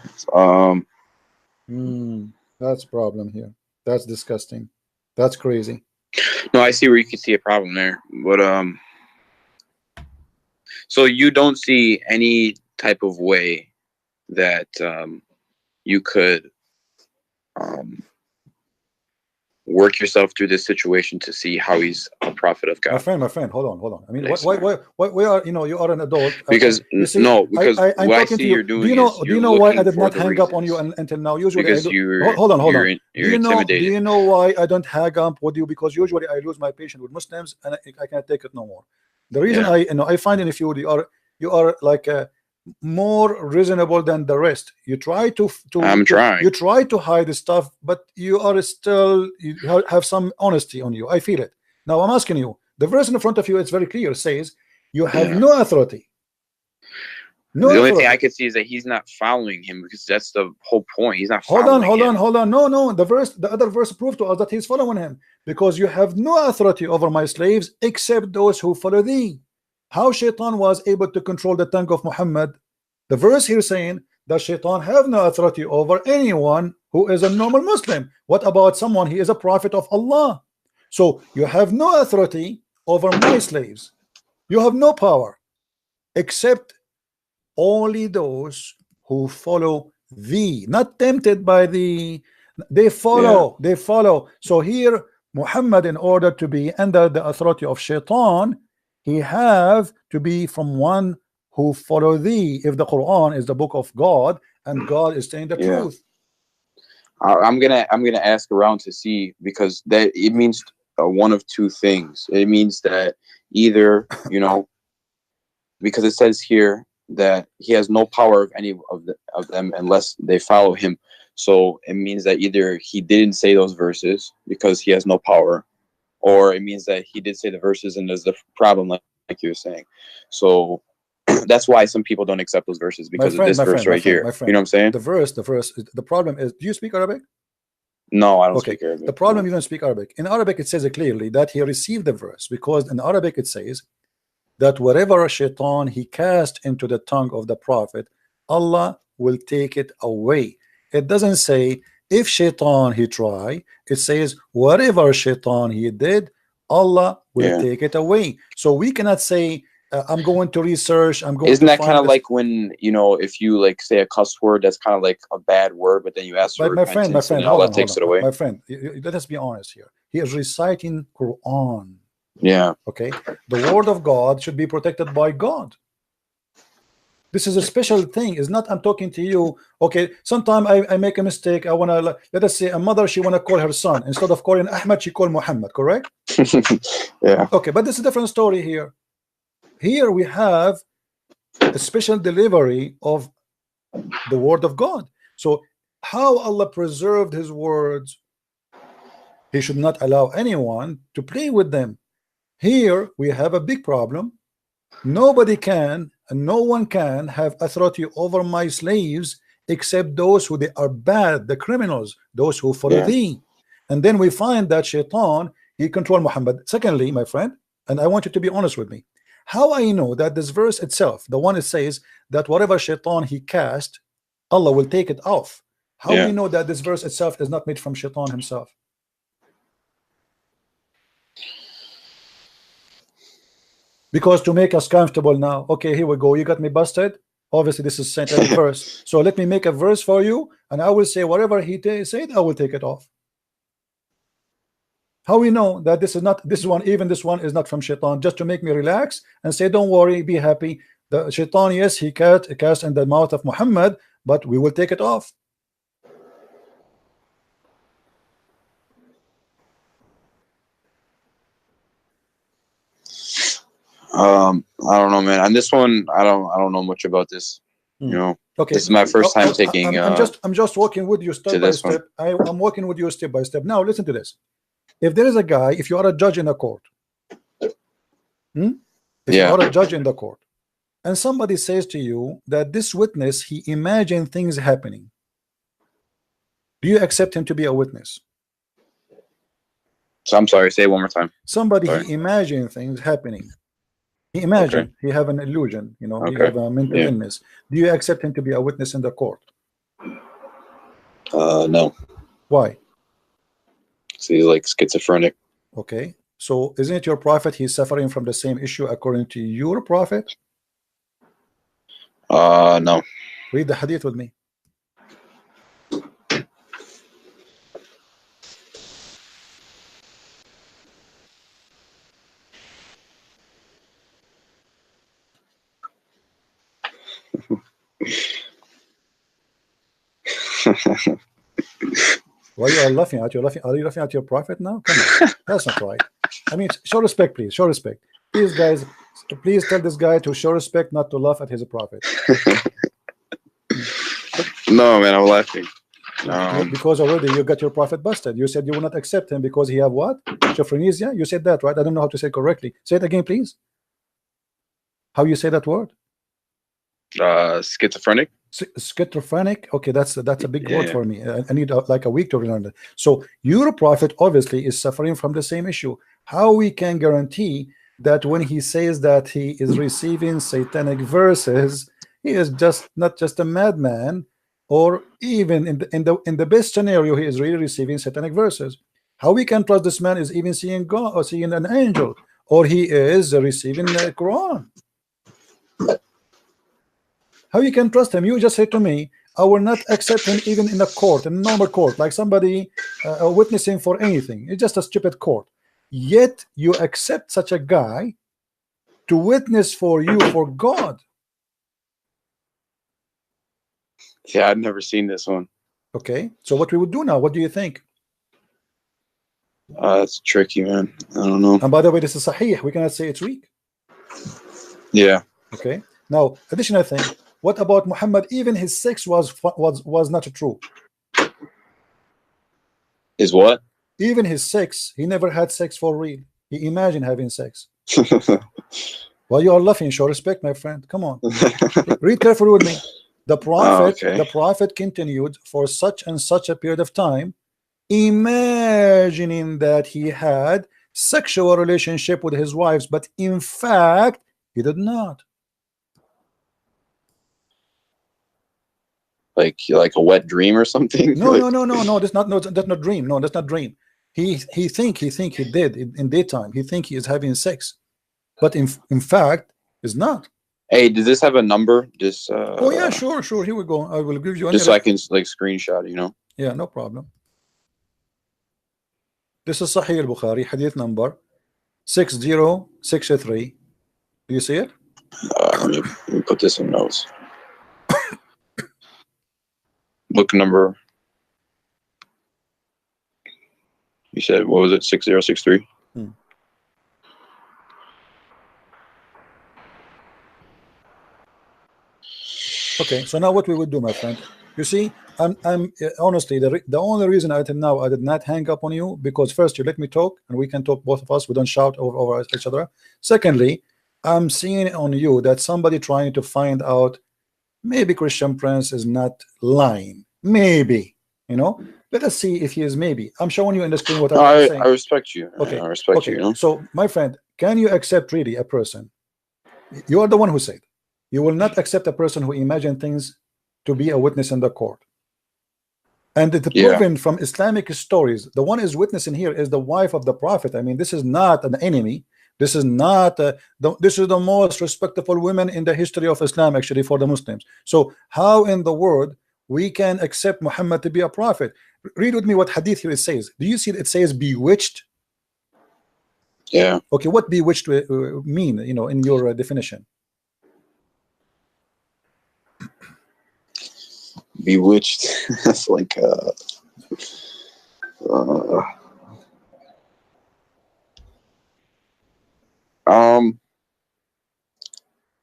That's problem here. That's disgusting. That's crazy. No, I see where you can see a problem there, but so you don't see any type of way that you could work yourself through this situation to see how he's a prophet of God. My friend, hold on. I mean, why are you are an adult? Because see, no, because I'm what I talking see to you. you're doing do you know? is Do you know why I did not hang reasons. up on you until now? Usually, because hold on. You're Do intimidated. you know why I don't hang up with you? Because usually I lose my patience with Muslims and I can't take it no more. The reason I find in if you are like more reasonable than the rest. You try to trying. You try to hide the stuff, but you are still have some honesty on you. I feel it. Now I'm asking you. The verse in front of you, it's very clear. It says you have no authority. The only thing I could see is that he's not following him, because that's the whole point. He's not following him. Hold on. No. The other verse proved to us that he's following him, because you have no authority over my slaves except those who follow thee. How Shaitan was able to control the tongue of Muhammad? The verse here saying that Shaitan have no authority over anyone who is a normal Muslim. What about someone he is a prophet of Allah? So you have no authority over my slaves. You have no power except only those who follow thee, not tempted by thee. They follow. So here Muhammad, in order to be under the authority of Shaitan, he have to be from one who follow thee. If the Quran is the book of God and God is saying the truth, I'm gonna ask around to see, because that it means one of two things. It means that either because it says here that he has no power of any of them unless they follow him. So it means that either he didn't say those verses because he has no power, or it means that he did say the verses and there's the problem, like you were saying. So that's why some people don't accept those verses, because of this verse right here. You know what I'm saying? The verse. The problem is, do you speak Arabic? No, I don't speak Arabic. The problem, you don't speak Arabic. In Arabic, it says clearly that he received the verse, because in Arabic it says that whatever Shaitan he cast into the tongue of the prophet, Allah will take it away. It doesn't say if Shaitan he try. It says whatever Shaitan he did, Allah will take it away. So we cannot say I'm going to research. Isn't that kind of like when if you like say a cuss word that's kind of like a bad word, but then you ask for repentance, and Allah takes it away? My friend, let us be honest here. He is reciting Quran. Yeah. Okay. The word of God should be protected by God. This is a special thing. It's not I'm talking to you. Okay. Sometimes I make a mistake. I want to, let us say a mother, she want to call her son. Instead of calling Ahmed, she called Muhammad, correct? Yeah. Okay. But this is a different story here. Here we have a special delivery of the word of God. So how Allah preserved his words, he should not allow anyone to play with them. Here we have a big problem. Nobody can and no one can have authority over my slaves except those who they are bad, the criminals, those who follow thee. And then we find that Shaitan, he controlled Muhammad. Secondly, my friend, and I want you to be honest with me, how I know that this verse itself, the one it says that whatever Shaitan he cast, Allah will take it off. How we know that this verse itself is not made from Shaitan himself? Because to make us comfortable now, okay, here we go. You got me busted. Obviously, this is Saint verse. So let me make a verse for you, and I will say whatever he said, I will take it off. How we know that this is not this one, even this one is not from Shaitan, just to make me relax and say, don't worry, be happy. The Shaitan, yes, he cast in the mouth of Muhammad, but we will take it off. I don't know, man. On this one, I don't know much about this. Okay. This is my first time taking. I'm just walking with you step by step. I'm walking with you step by step. Now listen to this. If there is a guy, if you are a judge in a court, if you are a judge in the court, and somebody says to you that this witness, he imagined things happening, do you accept him to be a witness? So I'm sorry, say it one more time. Somebody he imagined things happening. He imagined, he have an illusion, he have a mental illness. Do you accept him to be a witness in the court? No. Why? So he's like schizophrenic. Okay, so isn't it your prophet? He's suffering from the same issue according to your prophet? No. Read the hadith with me. Why you are laughing at? Are you laughing at your prophet now? Come on, that's not right. I mean, show respect, please. Show respect, please, guys. Please tell this guy to show respect, not to laugh at his prophet. No, man, I'm laughing. Because already you got your prophet busted. You said you will not accept him because he have what? Schizophrenia? You said that, right? I don't know how to say it correctly. Say it again, please. How you say that word? Schizophrenic. Schizophrenic. Okay, that's a big word for me. I need like a week to learn it. So your prophet obviously is suffering from the same issue. How we can guarantee that when he says that he is receiving satanic verses, he is not just a madman, or even in the best scenario, he is really receiving satanic verses? How we can trust this man is even seeing God or seeing an angel, or he is receiving the Quran? How you can trust him? You just said to me, I will not accept him even in a court, in a normal court, like somebody witnessing for anything. It's just a stupid court. Yet you accept such a guy to witness for you for God. Yeah, I've never seen this one. Okay, so what we would do now? What do you think? It's tricky, man. I don't know. And by the way, this is sahih. We cannot say it's weak. Yeah. Okay. Now, additional thing. What about Muhammad? Even his sex was not true. Is what? Even his sex, he never had sex for real. He imagined having sex. Well, you are laughing. Show respect, my friend. Come on. Read carefully with me. The prophet continued for such and such a period of time, imagining that he had sexual relationship with his wives, but in fact he did not. Like a wet dream or something? No, that's not dream. No, that's not dream. He think he did in daytime. He think he is having sex, but in fact is not. Hey, does this have a number? Just oh yeah, sure. Here we go. I will give you just so I can like screenshot it, you know? Yeah, no problem. This is Sahih al-Bukhari, hadith number 6063. Do you see it? Let me put this in notes. Book number. You said, what was it? 6063? Okay, so now what we would do, my friend? You see, I'm honestly the only reason until now I did not hang up on you, because first you let me talk and we can talk, both of us. We don't shout over each other. Secondly, I'm seeing on you that somebody trying to find out maybe Christian Prince is not lying. Maybe, you know. Let us see if he is. Maybe I'm showing you in the screen what I'm saying. I respect you. Okay, I respect you. You know? So, my friend, can you accept really a person? You are the one who said you will not accept a person who imagine things to be a witness in the court. And it's proven from Islamic stories. The one is witnessing here is the wife of the prophet. I mean, this is not an enemy. This is not this is the most respectable women in the history of Islam, actually, for the Muslims. So how in the world we can accept Muhammad to be a prophet? Read with me what hadith here it says. Do you see it says bewitched? Yeah. Okay, what bewitched mean, you know, in your definition? Bewitched. That's like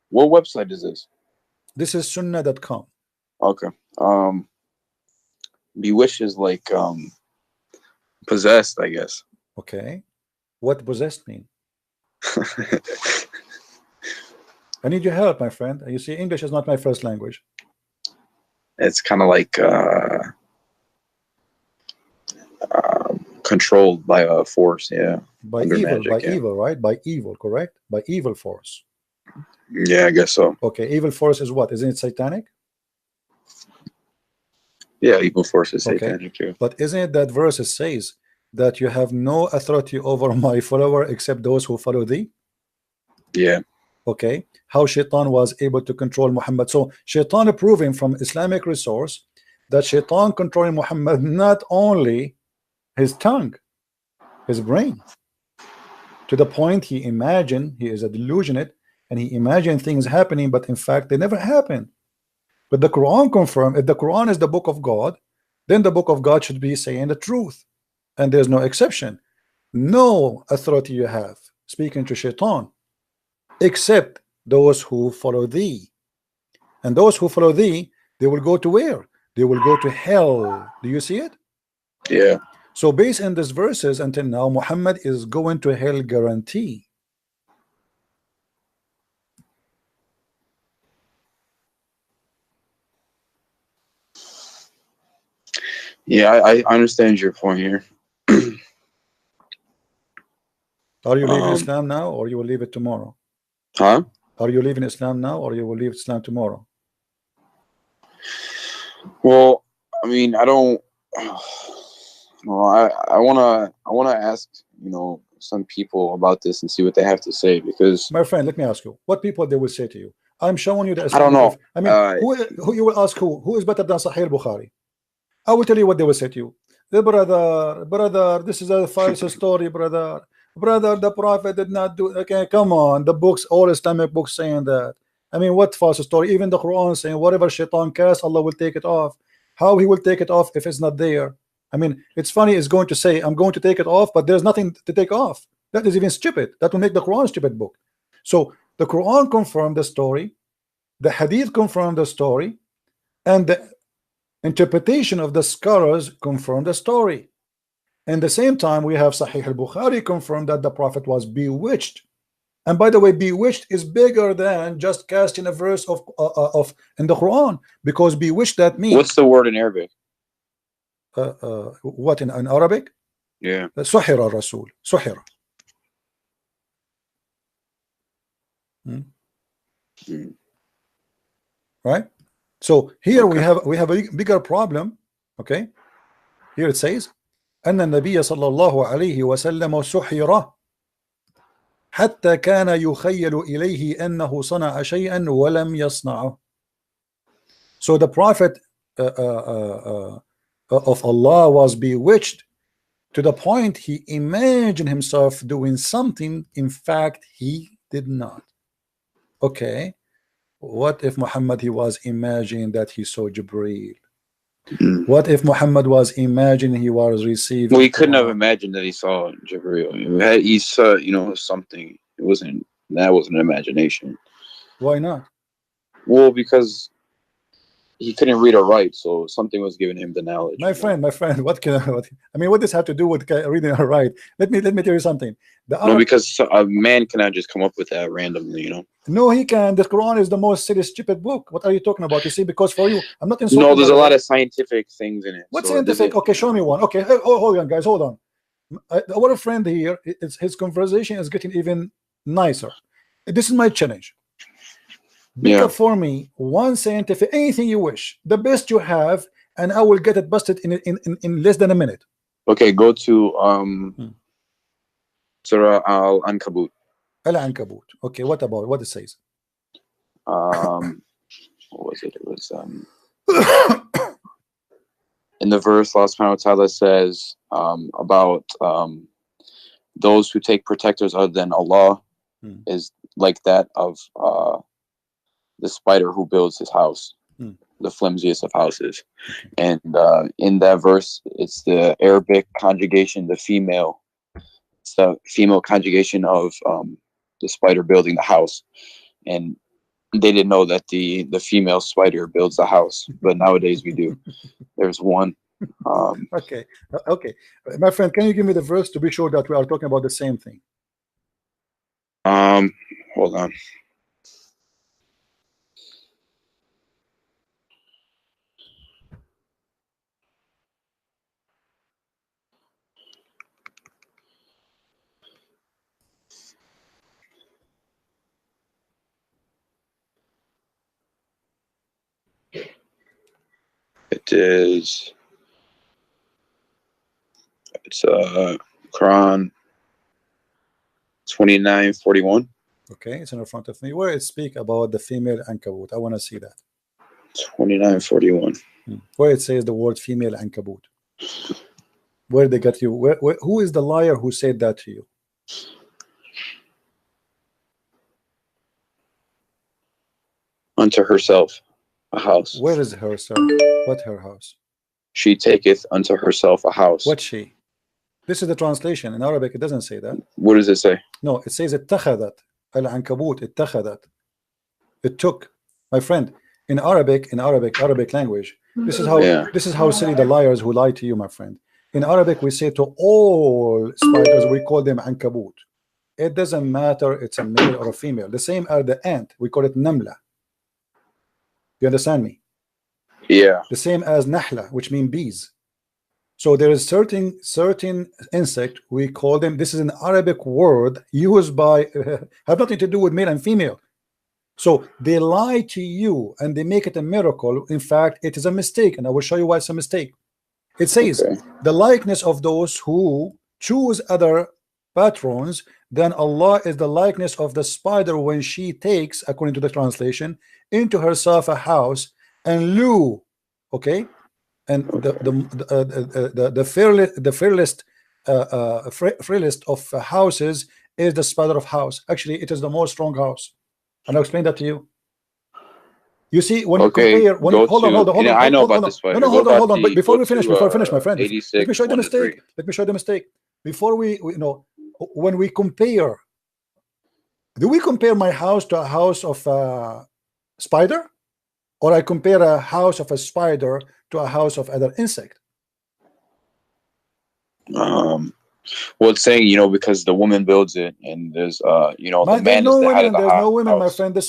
what website is this? This is sunnah.com. Okay. Bewitched is like possessed, I guess. Okay. What possessed mean? I need your help, my friend. You see, English is not my first language. It's kind of like controlled by a force, yeah. By evil, right? By evil, correct? By evil force. Yeah, I guess so. Okay, evil force is what? Isn't it satanic? Yeah, evil force is satanic too. But isn't it that verse says that you have no authority over my follower except those who follow thee? Yeah. Okay, how Shaitan was able to control Muhammad. So Shaitan proving from Islamic resource that Shaitan controlling Muhammad, not only his tongue, his brain, to the point he imagined, he is a delusionate, and he imagined things happening, but in fact they never happened. But the Quran confirmed, if the Quran is the book of God, then the book of God should be saying the truth, and there's no exception. No authority you have speaking to shaitan except those who follow thee, and those who follow thee, they will go to where? They will go to hell. Do you see it? Yeah. So based on these verses, until now Muhammad is going to hell guarantee. Yeah, I understand your point here. Are you leaving Islam now, or you will leave it tomorrow? Huh? Are you leaving Islam now, or you will leave Islam tomorrow? Well, I mean, I don't. Well, I wanna ask, you know, some people about this and see what they have to say, because my friend, let me ask you, what people they will say to you? I'm showing you the I don't know. I mean, who you will ask who is better than Sahih Bukhari? I will tell you what they will say to you. The brother, this is a false story, brother. The prophet did not do. Okay, come on, the books, all Islamic books saying that. I mean, what false story? Even the Quran saying whatever shaitan casts, Allah will take it off. How he will take it off if it's not there? I mean, it's funny. It's going to say I'm going to take it off, but there's nothing to take off. That is even stupid. That will make the Quran a stupid book. So the Quran confirmed the story, the Hadith confirmed the story, and the interpretation of the scholars confirm the story. And the same time, we have Sahih al-Bukhari confirmed that the Prophet was bewitched. And by the way, bewitched is bigger than just casting a verse of in the Quran, because bewitched, that means. What's the word in Arabic? What in Arabic? Yeah. Suhira Rasul. Suhira. Right? So here we have a bigger problem. Okay, here it says أن النبي صلى الله عليه وسلم سحر حتى كان يخيل إليه أنه صنع شيئا ولم يصنعه. So the prophet of Allah was bewitched to the point he imagined himself doing something, in fact he did not. Okay, what if Muhammad he was imagining that he saw Jibreel? What if Muhammad was imagining he was receiving? Well, he couldn't have imagined that he saw Jibreel. He saw, you know, something. That wasn't an imagination. Why not? Well, because he couldn't read or write, so something was giving him the knowledge. My friend, what I mean, what does have to do with reading or write? Let me tell you something. No, because a man cannot just come up with that randomly, you know. No, he can. The Quran is the most silly, stupid book. What are you talking about? You see, because for you, I'm not insulting. No, there's a lot of scientific things in it. What's scientific? Okay, show me one. Okay, hold on, guys, hold on. Our friend here, his conversation is getting even nicer. This is my challenge. Pick up for me one scientific, anything you wish, the best you have, and I will get it busted in less than a minute. Okay, go to Surah Al-Ankabut. Al-Ankabut. Okay, what it says? What was it? It was in the verse, Allah subhanahu wa ta'ala says about those who take protectors other than Allah is like that of the spider who builds his house, the flimsiest of houses. And in that verse, it's the Arabic conjugation, the female conjugation of the spider building the house. And they didn't know that the female spider builds the house, but nowadays we do. There's one. Okay, my friend, can you give me the verse to be sure that we are talking about the same thing? Hold on. It's Quran 29:41. Okay, it's in front of me. Where it speak about the female ankabut. I want to see that. 29:41. Where it says the word female ankabut. Where they got you? Who is the liar who said that to you? Unto herself a house. Where is herself? What her house? she taketh unto herself a house. What she? This is the translation. In Arabic, it doesn't say that. What does it say? No, it says اتخذت. Al-Ankabut, اتخذت. It took. My friend, in Arabic language, this is how silly the liars who lie to you, my friend. In Arabic, we say to all spiders, we call them Ankabut. It doesn't matter it's a male or a female. The same as the ant, we call it Namla. You understand me? Yeah. The same as Nahla, which mean bees. So there is certain insect, we call them, this is an Arabic word used by have nothing to do with male and female. So they lie to you and they make it a miracle. In fact, it is a mistake, and I will show you why it's a mistake. It says the likeness of those who choose other patrons, then Allah is the likeness of the spider when she takes, according to the translation, into herself a house, and Lu, okay, and the frailest of houses is the spider of house. Actually, it is the most strong house, and I'll explain that to you. You see, when you compare, when you, hold on. I know about this spider. No, hold on. But before we finish, my friend, 86, let me show you the mistake. Let me show you the mistake. Before we when we compare, do we compare my house to a house of a spider, or I compare a house of a spider to a house of other insect? Well, it's saying, because the woman builds it, and there's the man no is the head of women, the there's house. no women, my friend. The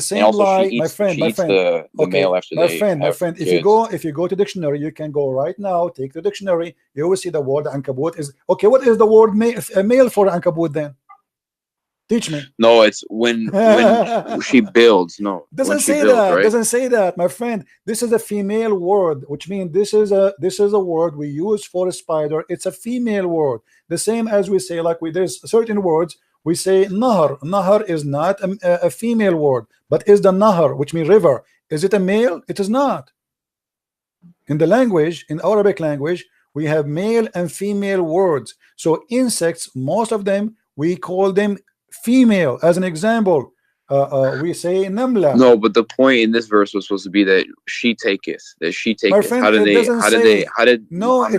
same lie, my friend. The male after my friend. If you go to dictionary, you can go right now. Take the dictionary. You will see the word Ankabut is okay. What is the word male for Ankabut then? Teach me. No, it's when she builds. No, doesn't say that. Right? Doesn't say that, my friend. This is a female word, which means this is a word we use for a spider. It's a female word. The same as we say, there's certain words we say nahar. Nahar is not a female word, but is the nahar, which means river. Is it a male? It is not. In the language, in Arabic language, we have male and female words. So insects, most of them, we call them female. As an example, we say namla. No, but the point in this verse was supposed to be that she taketh. My friend, it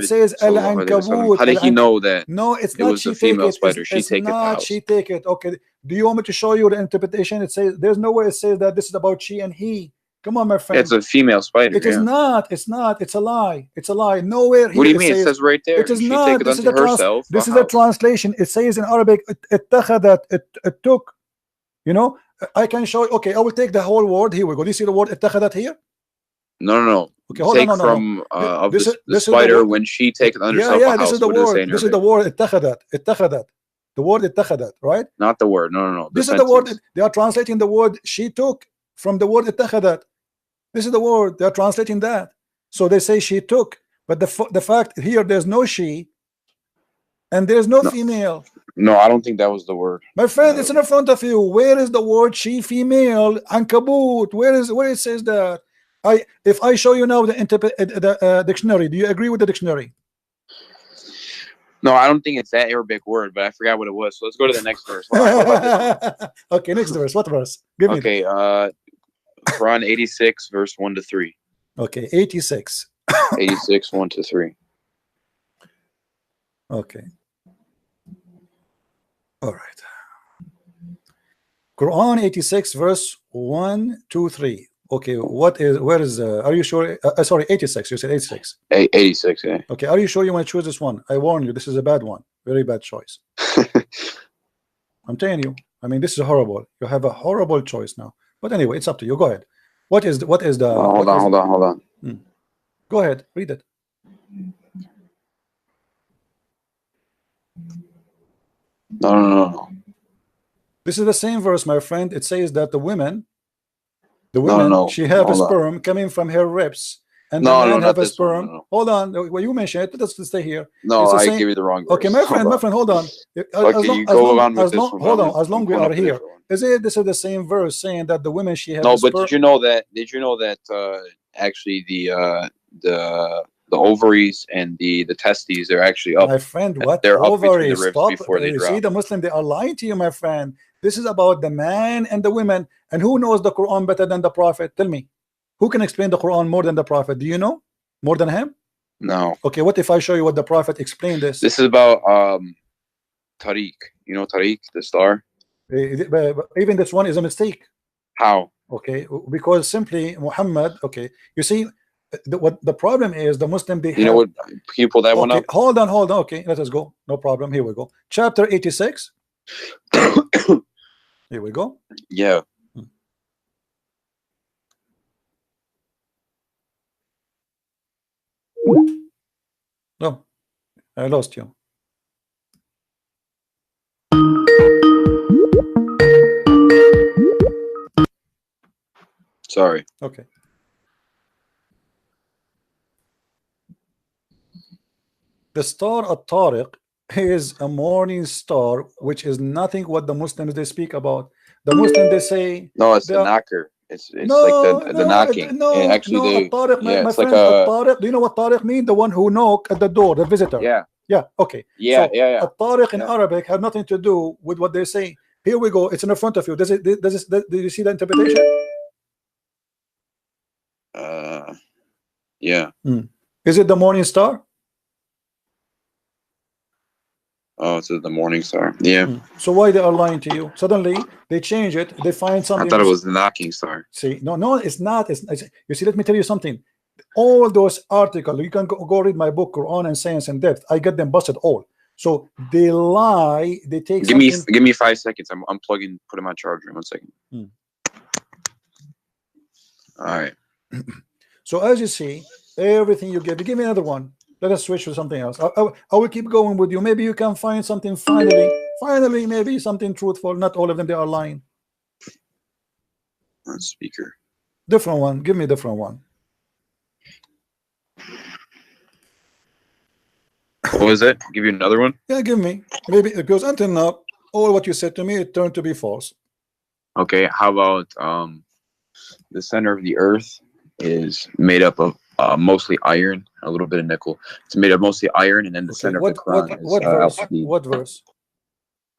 says al-ankabut. How did he know that? No, it's it not was she a female take spider. It. She take it. She take it. Okay. Do you want me to show you the interpretation? It says there's no way it says that this is about she and he. Come on, my friend. It's a female spider. It is not. It's not. It's a lie. It's a lie. Nowhere here. What do you mean? It says right there. It is not. This is a translation. It says in Arabic, it took. I can show. Okay, I will take the whole word. Here we go. Do you see the word اتخذت here? No. Okay, hold on. From the spider when she takes under herself a house. This is the word. This is the word اتخذت. The word اتخذت, right? Not the word. No. This is the word. They are translating the word she took from the word اتخذت. This is the word. They are translating that. So they say she took, but the fact here there's no she, and there's no female. No, I don't think that was the word. My friend, it's in front of you. Where is the word she female? Ankabut. Where it says that? If I show you now the dictionary, do you agree with the dictionary? No, I don't think it's that Arabic word, but I forgot what it was. So let's go to the next verse. Okay, next verse. What verse? Give me. Okay, Quran 86, verse 1 to 3. Okay, 86. 86, 1 to 3. Okay. All right. Quran 86, verse 1, 2, 3. Okay, where is, are you sure? Sorry, 86. You said 86. 86, yeah. Okay, are you sure you want to choose this one? I warn you, this is a bad one. Very bad choice. I'm telling you. I mean, this is horrible. You have a horrible choice now. But anyway, it's up to you. Go ahead. What is the? Hold on. Go ahead, read it. No. This is the same verse, my friend. It says that the women, she have a sperm coming from her ribs, and the man have a sperm. No. Hold on. Well, you mentioned it. Let's stay here. No, I give you the wrong verse. Okay, my friend, hold on. As long we are here, this is the same verse saying that the women she has. No, but did you know that actually the ovaries and the testes are actually up? My friend, what? They're ovaries? up between the ribs before they you drop. See, the Muslim, they are lying to you, my friend. This is about the man and the women. And who knows the Quran better than the Prophet? Tell me. Who can explain the Quran more than the Prophet? Do you know? More than him? No. Okay, what if I show you what the Prophet explained this? This is about Tariq. You know Tariq, the star? But even this one is a mistake. How? Okay, because simply Muhammad, okay, you see, what the problem is, the Muslim, they You know what? Can you pull that one okay, up? hold on, okay, let us go, no problem, here we go, chapter 86. Here we go. Yeah. No, I lost you. Sorry. Okay. The star at-Tariq is a morning star, which is nothing what the Muslims they speak about. The Muslims they say no, it's the knocker. It's like the knocking. No, actually, At-Tariq, yeah, my it's friend, like a At-Tariq. Do you know what Tariq mean? The one who knock at the door, the visitor. yeah. Yeah. Okay. Yeah. So yeah. At-Tariq in Arabic have nothing to do with what they say. Here we go. It's in front of you. Do you see the interpretation? Yeah. Is it the morning star? Oh, it's the morning star. Yeah. So why they are lying to you? Suddenly they change it. They find something. I thought it was the knocking star. See, no, it's not. It's you see. Let me tell you something. All those articles, you can go read my book, Quran and Science in Depth. I get them busted all. So they lie. They take. Give me 5 seconds. I'm unplugging, putting my charger. 1 second. All right. So as you see, everything you give me another one. Let us switch to something else. I will keep going with you. Maybe you can find something finally, maybe something truthful. Not all of them, they are lying. On speaker. Different one. Give me a different one. What was it? Give you another one? Yeah, give me. Maybe because until now, all what you said to me, it turned to be false. Okay, how about the center of the earth is made up of mostly iron, a little bit of nickel. It's made of mostly iron, and then the center of the Quran is verse? Al-Hadid. What verse?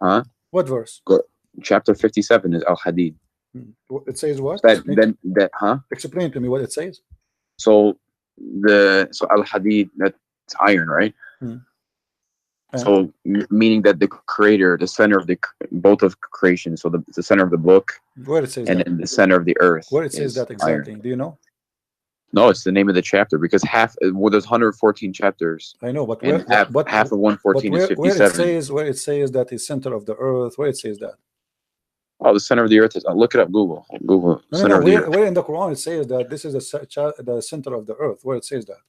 Huh? What verse? Chapter 57 is Al-Hadid. It says what? Explain to me what it says. So Al-Hadid, that's iron, right? So meaning that the creator, the center of both of creation, so the center of the book, where it says and that? then the center of the earth, where it says that exactly, iron. Do you know? No, it's the name of the chapter, because there's 114 chapters. I know, but half of 114 is 57. Where it says that is center of the earth, where it says that? Oh, the center of the earth is. Look it up. Google. Where in the Quran it says that this is the center of the earth? Where it says that?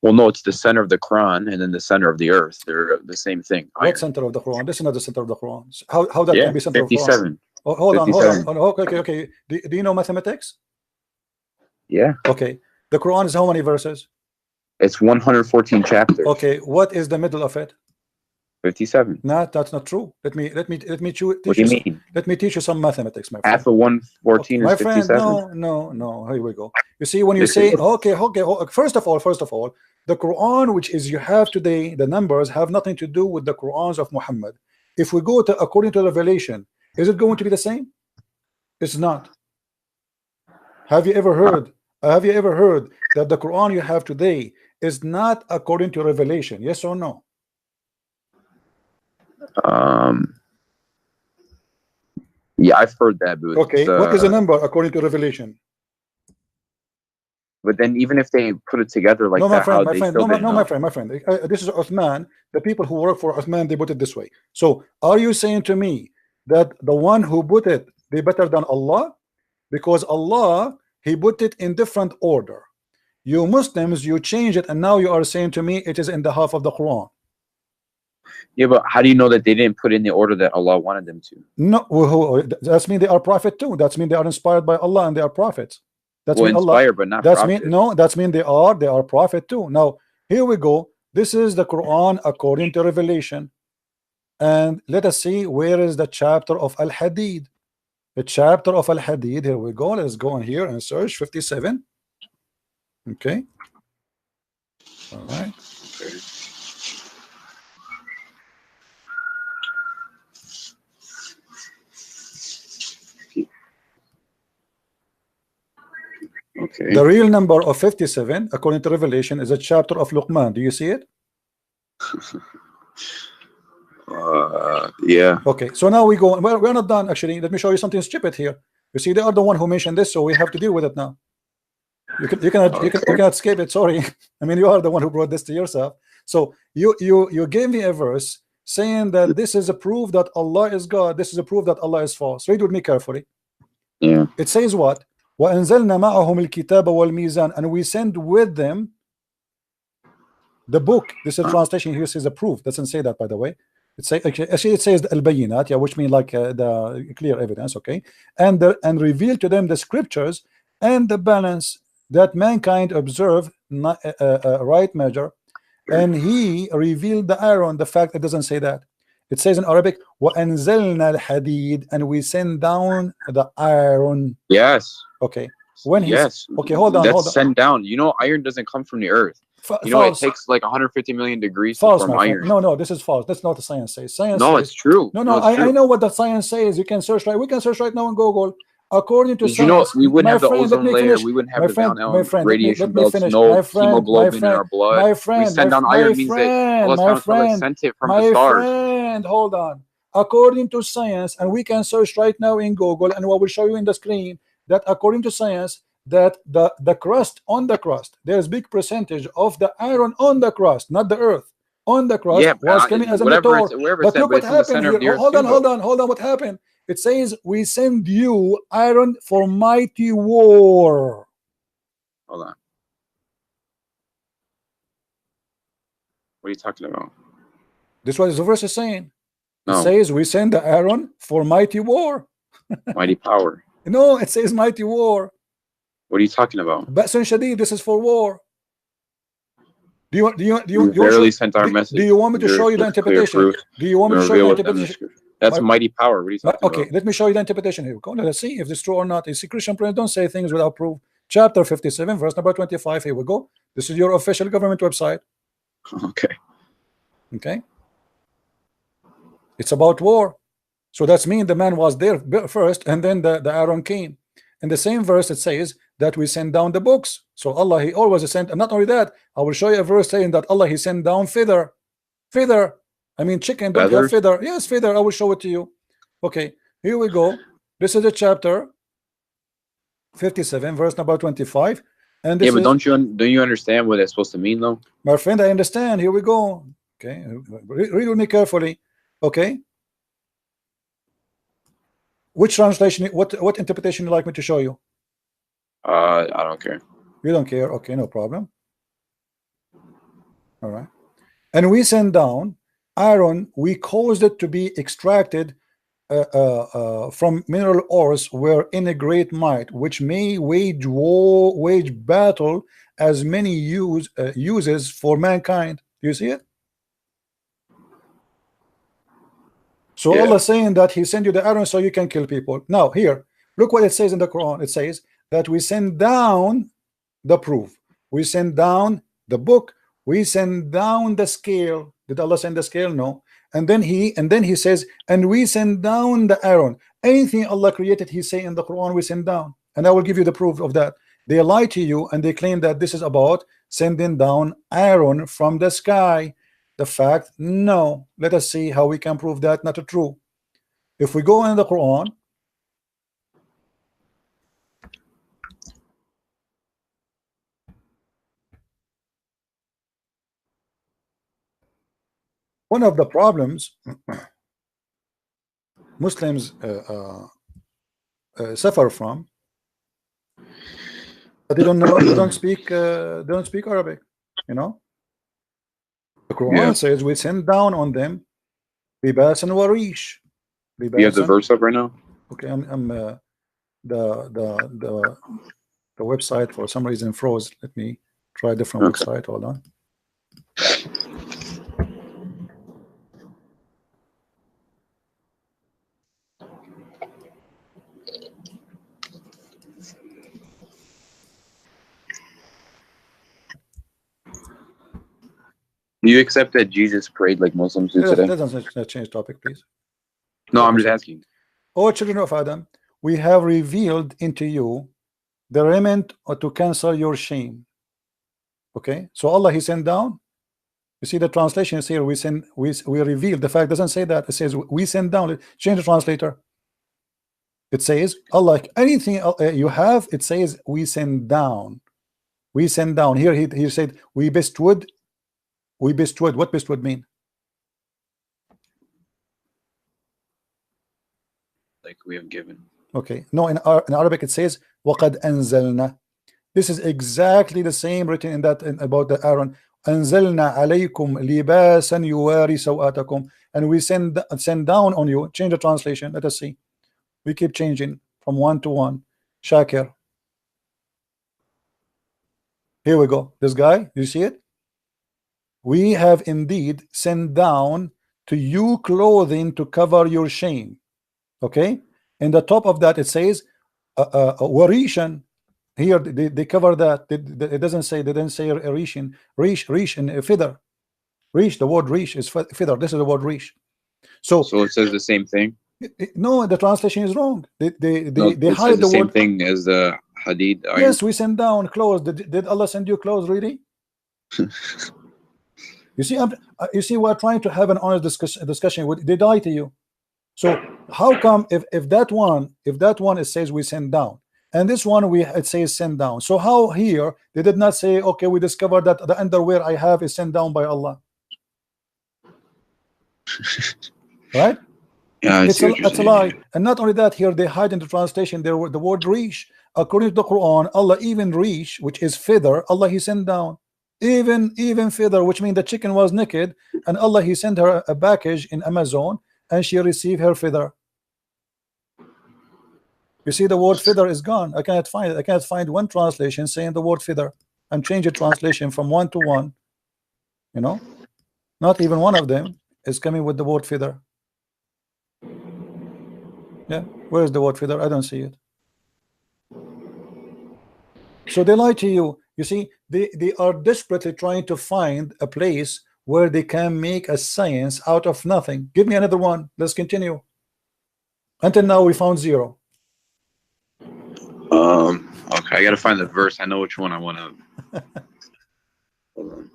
Well, no, it's the center of the Quran and then the center of the earth. They're the same thing. What center of the Quran? This is not the center of the Quran. How that can be center 57. of the Quran? Oh, hold on. Okay. Do you know mathematics? Yeah. Okay. The Quran is how many verses? It's 114 chapters. Okay. What is the middle of it? 57. No, that's not true. Let me teach you. What do you mean? Let me teach you some mathematics, my friend. Half of 114 is 57. No. Here we go. You see, when you say okay. First of all, the Quran, which is you have today, the numbers have nothing to do with the Qurans of Muhammad. If we go to according to Revelation, is it going to be the same? It's not. Have you ever heard that the Quran you have today is not according to Revelation? Yes or no? Yeah, I've heard that. But okay, what is the number according to Revelation? But then, even if they put it together like my friend. This is Uthman. The people who work for Uthman, they put it this way. So, are you saying to me that the one who put it, they better than Allah? Because Allah, He put it in different order. You Muslims, you change it, and now you are saying to me it is in the half of the Quran. Yeah, but how do you know that they didn't put in the order that Allah wanted them to? No, that's mean they are prophet too. That's mean they are inspired by Allah and they are prophets. That's mean inspired, but not prophet. That's mean they are prophet too. Now here we go. This is the Quran according to Revelation, and let us see where is the chapter of Al-Hadid. The chapter of Al-Hadid. Here we go. Let's go in here and search 57. Okay. All right. Okay. The real number of 57, according to Revelation, is a chapter of Luqman. Do you see it? Yeah. Okay, so now we go. We're not done actually. Let me show you something stupid here. You see, they are the one who mentioned this, so we have to deal with it now. You cannot escape it. Sorry, I mean you are the one who brought this to yourself. So you gave me a verse saying that this is a proof that Allah is God. This is a proof that Allah is false. Read with me carefully. Yeah. It says what? وَأَنزَلْنَا مَعَهُمُ الْكِتَابَ وَالْمِيزَانَ, and we send with them the book. This is a translation here says a proof. Doesn't say that, by the way. It say actually it says al-bayinat, yeah, which means like the clear evidence. Okay, and reveal to them the scriptures and the balance that mankind observe right measure. And he revealed the iron. The fact it doesn't say that. It says in Arabic وَأَنزَلْنَا الْحَدِيدَ, and we send down the iron. Yes. Okay. When he's yes. Okay, hold on. That's sent down. You know, iron doesn't come from the earth. You know, false. it takes like 150 million degrees False, to form iron. No, this is false. That's not what the science says. Science no, says, it's true. No, I know what the science says. You can search right. We can search right now on Google. According to Did science, you know we wouldn't have the ozone layer, finish. we wouldn't have My the friend, Van my Allen friend, radiation let me belts, finish. no My friend, hemoglobin in our blood. My friend, we send down iron means that Allah subhanahu wa ta'ala sent it from the stars. My friend, hold on. According to science, and we can search right now in Google, and I will show you in the screen that according to science, that the crust on the crust, there's big percentage of the iron on the crust, not the earth. On the crust was coming as a meteor. But look what happened here. Hold on. What happened? It says we send you iron for mighty war. Hold on. What are you talking about? This is what the verse is saying. No. It says we send the iron for mighty war. Mighty power. No, it says mighty war. What are you talking about? Ba'sun Shadid, this is for war. Do you barely sent our message. Do you want me to show you the interpretation? Do you want me to show you the interpretation? That's mighty power. What are you talking about? Okay, let me show you the interpretation here. Go, let's see if it's true or not. You see, Christian Prince don't say things without proof. Chapter 57, verse number 25. Here we go. This is your official government website. Okay. Okay. It's about war. So that's mean the man was there first, and then the iron came. In the same verse, it says that we send down the books. So Allah, He always sent, and not only that, I will show you a verse saying that Allah, He sent down feather. I mean chicken, don't have feather. Yes, feather. I will show it to you. Okay, here we go. This is a chapter 57, verse number 25. And this but don't you understand what it's supposed to mean though? My friend, I understand. Here we go. Okay, read with me carefully. Okay. Which translation, what interpretation you like me to show you? I don't care. You don't care? Okay, no problem. All right. And we send down iron, we caused it to be extracted from mineral ores where in a great might, which may wage battle as many uses for mankind. Do you see it? So yeah. Allah saying that He sent you the iron so you can kill people. Now here, look what it says in the Quran. It says that we send down the proof, we send down the book, we send down the scale. Did Allah send the scale? No. And then he says, and we send down the iron. Anything Allah created, He say in the Quran, we send down. And I will give you the proof of that. They lie to you and they claim that this is about sending down iron from the sky. The fact, no. Let us see how we can prove that not true. If we go in the Quran, one of the problems Muslims suffer from, but they don't know, they don't speak Arabic. You know, the Quran says we send down on them libas and warish. You have the verse up right now? Okay, I'm the website for some reason froze. Let me try a different website. Hold on. Do you accept that Jesus prayed like Muslims do today? Let's change topic, please. No, I'm just asking. O children of Adam, we have revealed into you the remnant or to cancel your shame. Okay, so Allah He sent down. You see the translation is here. We send, we reveal. The fact doesn't say that. It says we send down. Change the translator. It says Allah, anything you have, it says we send down. We send down. Here he said we bestowed. We bestowed. What bestowed mean? Like we have given. Okay, no, in Arabic it says وَقَدْ أَنزَلْنَا. This is exactly the same written in that about the Aaron. أَنزَلْنَا عَلَيْكُمْ لِبَاسًا يُوَارِي سَوْآتَكُمْ. And we send down on you. Change the translation. Let us see. We keep changing from one to one. Shakir. Here we go. This guy, you see it? We have indeed sent down to you clothing to cover your shame. Okay? In the top of that it says warishan. Here they cover that. It doesn't say, they didn't say rishin. Rish and feather. Rish, the word rish is feather. This is the word rish. So it says the same thing. No, the translation is wrong. They hide the same word. Thing as the hadid. Yes, we send down clothes. Did Allah send you clothes really? You see, we're trying to have an honest discussion. They lie to you. So how come if that one it says we send down, and this one it says send down? So how here they did not say, okay, we discovered that the underwear I have is sent down by Allah, right? Yeah, it's a lie. And not only that, here they hide in the translation there the word rish. According to the Quran, Allah even rish, which is feather, Allah He sent down. Even feather, which means the chicken was naked, and Allah He sent her a package in Amazon, and she received her feather. You see, the word feather is gone. I cannot find it. I cannot find one translation saying the word feather. And change the translation from one to one. You know, not even one of them is coming with the word feather. Yeah, where is the word feather? I don't see it. So they lie to you. You see, they are desperately trying to find a place where they can make a science out of nothing. Give me another one. Let's continue. Until now we found zero. Okay, I gotta find the verse. I know which one I want to. Hold on.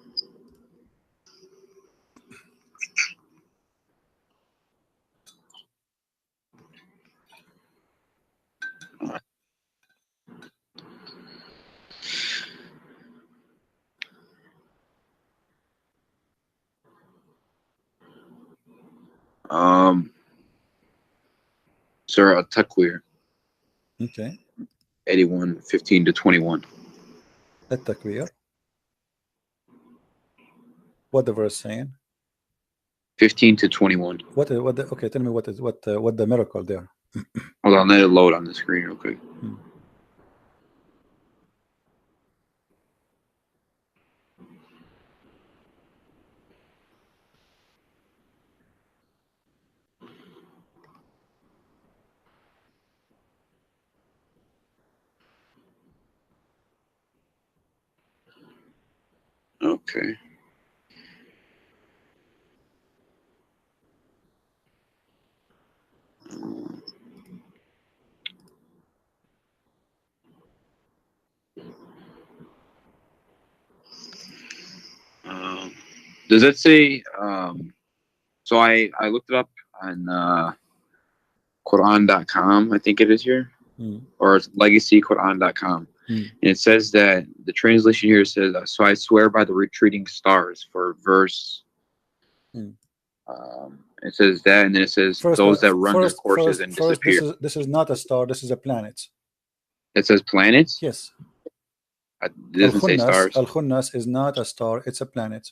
Surah At-Takwir. Okay. 81, 15 to 21. At-Takwir. What the verse saying? 15 to 21. Okay, tell me what the miracle there. Hold on, let it load on the screen real quick. Okay. Does it say? So I looked it up on Quran.com. I think it is here, or it's legacyquran.com. And it says that the translation here says, "So I swear by the retreating stars," for verse. It says that, and then it says those that run their courses and disappear. This is not a star. This is a planet. It says planets. Yes. It doesn't say stars. Al-Khunnas is not a star. It's a planet.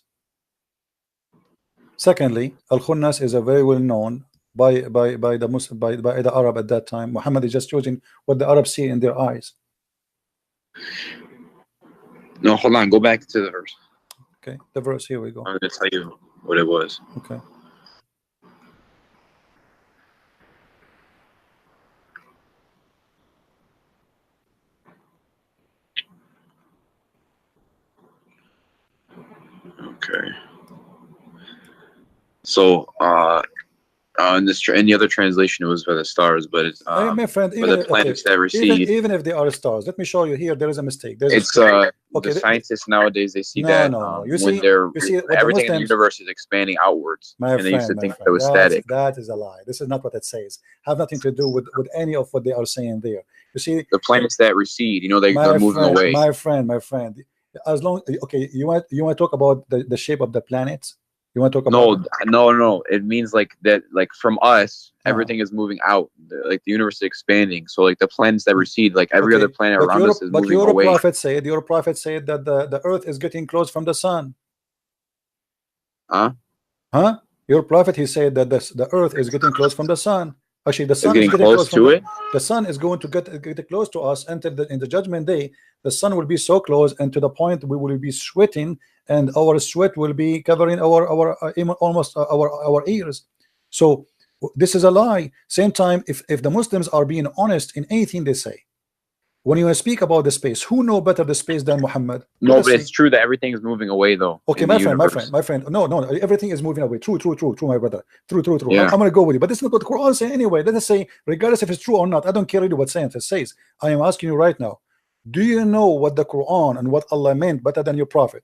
Secondly, Al-Khunnas is a very well known by the Arab at that time. Muhammad is just using what the Arabs see in their eyes. No, hold on. Go back to the verse. Okay, the verse. Here we go. I'm going to tell you what it was. Okay. Okay. So, In the other translation, it was for the stars, but it's my friend, for the planets that recede. Even if they are stars, let me show you here. There is a mistake. It's okay, the scientists nowadays, they see no, that no. You when see, they're everything in the Muslims, universe is expanding outwards, and they used to think it was static. That is a lie. This is not what it says. Have nothing to do with any of what they are saying there. You see, the planets that recede, you know, they're moving away. My friend. As long, okay, you want to talk about the shape of the planets? You want to talk about no. It means like that, like from us, everything is moving out. Like the universe is expanding. So like the planets that recede, like every other planet around us is moving away. Your prophet said that the earth is getting close from the sun. Huh? Your prophet, he said that the earth is getting close from the sun. Actually, the sun is getting close to it. The sun is going to get close to us until in the judgment day. The sun will be so close, and to the point we will be sweating, and our sweat will be covering our almost our ears. So this is a lie. Same time, if the Muslims are being honest in anything they say, when you speak about the space, who know better the space than Muhammad? No, but it's true that everything is moving away, though. Okay, my friend. No, everything is moving away. True, my brother. True. Yeah. I'm gonna go with you, but this is not what the Quran says anyway. Let us say, regardless if it's true or not, I don't care really what science says. I am asking you right now. Do you know what the Quran and what Allah meant better than your prophet?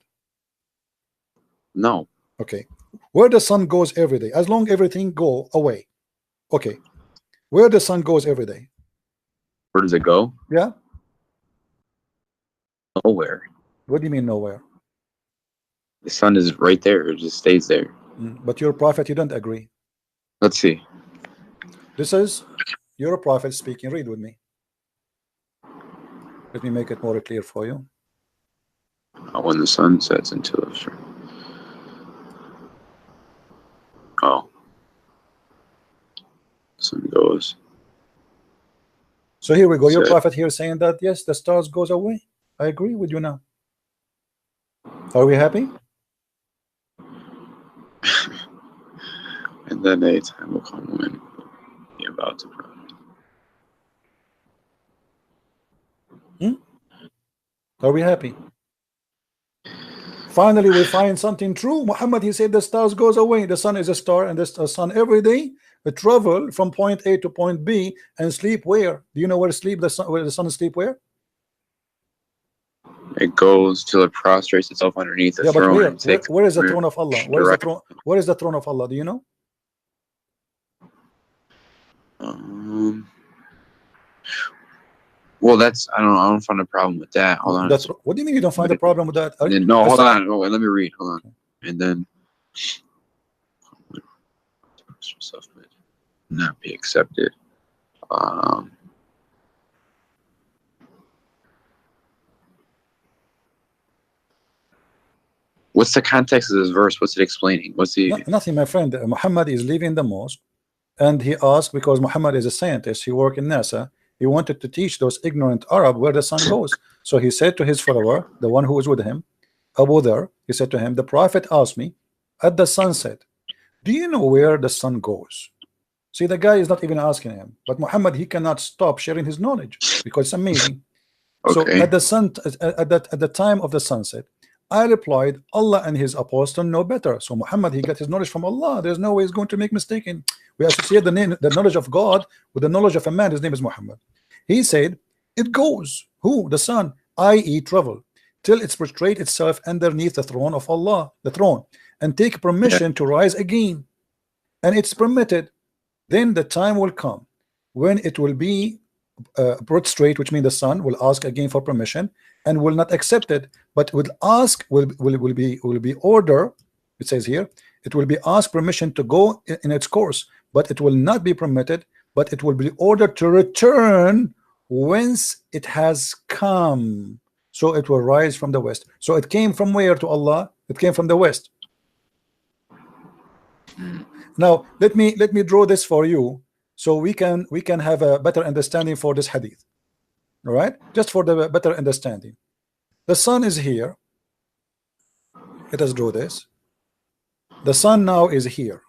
No. Okay. Where the sun goes every day, as long everything go away. Okay. Where the sun goes every day. Where does it go? Yeah. Nowhere. What do you mean nowhere? The sun is right there. It just stays there. But your prophet, you don't agree. Let's see. This is your prophet speaking. Read with me. Let me make it more clear for you. When the sun sets into the sun goes. So here we go. Your prophet here saying that yes, the stars goes away. I agree with you now. Are we happy? And then a time will come when you're about to pray. Are we happy? Finally, we find something true. Muhammad, he said the stars goes away. The sun is a star, and the sun every day travel from point A to point B and sleep where? Do you know where where the sun sleep where? It goes till it prostrates itself underneath the throne. Where is the throne of Allah? Where is the throne of Allah? Do you know? Well, that's I don't find a problem with that. Hold on. What do you mean you don't find a problem with that? No, hold on. Oh, let me read. Hold on. And then yourself would not be accepted. What's the context of this verse? What's it explaining? Nothing, my friend. Muhammad is leaving the mosque, and he asked, because Muhammad is a scientist, he worked in NASA. He wanted to teach those ignorant Arab where the sun goes. So he said to his follower, the one who was with him, Abu Dhar, he said to him, the prophet asked me at the sunset, do you know where the sun goes? See, the guy is not even asking him, but Muhammad, he cannot stop sharing his knowledge because it's amazing. Okay. So at the time of the sunset, I replied, Allah and his apostle know better. So Muhammad, he got his knowledge from Allah. There's no way he's going to make mistaken. We associate the knowledge of God with the knowledge of a man. His name is Muhammad. He said, it goes, who? The sun, i.e. travel, till it's prostrate itself underneath the throne of Allah, the throne, and take permission to rise again. And it's permitted. Then the time will come when it will be prostrate, which means the sun will ask again for permission and will not accept it, but will ask, will be order. It says here, it will be asked permission to go in its course, but it will not be permitted, but it will be ordered to return whence it has come. So it will rise from the west. So it came from where to Allah? It came from the west. Now let me draw this for you, so we can have a better understanding for this hadith. All right, just for the better understanding. The sun is here. Let us draw this. The sun now is here.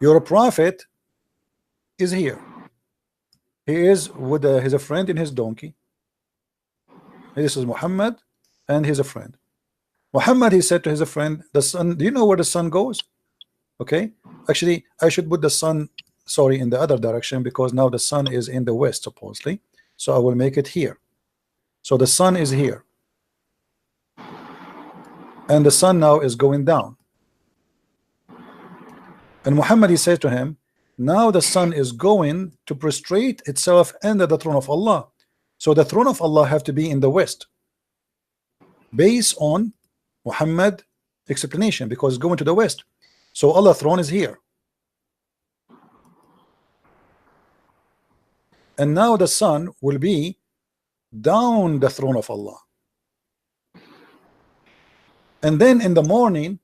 Your prophet is here. He is with his friend in his donkey. This is Muhammad, and he's a friend. Muhammad, he said to his friend, the sun, do you know where the sun goes? Okay, actually I should put the sun, sorry, in the other direction, because now the sun is in the west supposedly, so I will make it here. So the sun is here, and the sun now is going down, and Muhammad, he said to him, now the sun is going to prostrate itself under the throne of Allah, so the throne of Allah have to be in the west based on Muhammad explanation, because it's going to the west, so Allah's throne is here. And now the sun will be down the throne of Allah. And then in the morning,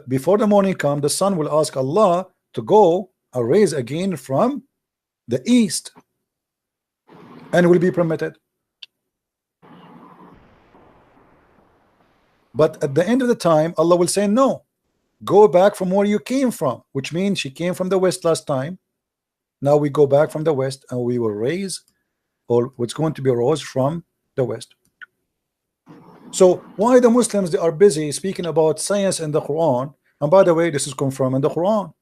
before the morning come, the sun will ask Allah to go and raise again from the east, and will be permitted. But at the end of the time, Allah will say, no, go back from where you came from, which means she came from the west last time. Now we go back from the west, and we will raise, or what's going to be rose from the west. So why the Muslims, they are busy speaking about science in the Quran? And by the way, this is confirmed in the Quran.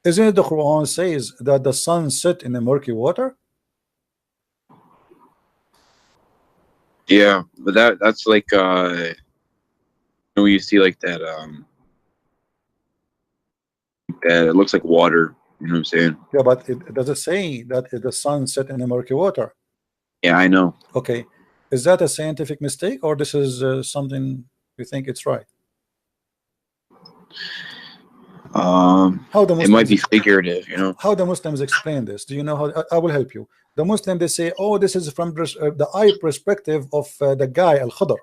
Isn't it the Quran says that the sun set in the murky water? Yeah, but that's like when you see like that it looks like water, you know what I'm saying? Yeah, but it does it say that the sun set in the murky water? Yeah, I know. Okay, is that a scientific mistake, or this is something you think it's right? How the Muslims, it might be figurative, you know. How the Muslims explain this? Do you know how? I will help you. The Muslim, they say, oh, this is from the eye perspective of the guy Al-Khadr.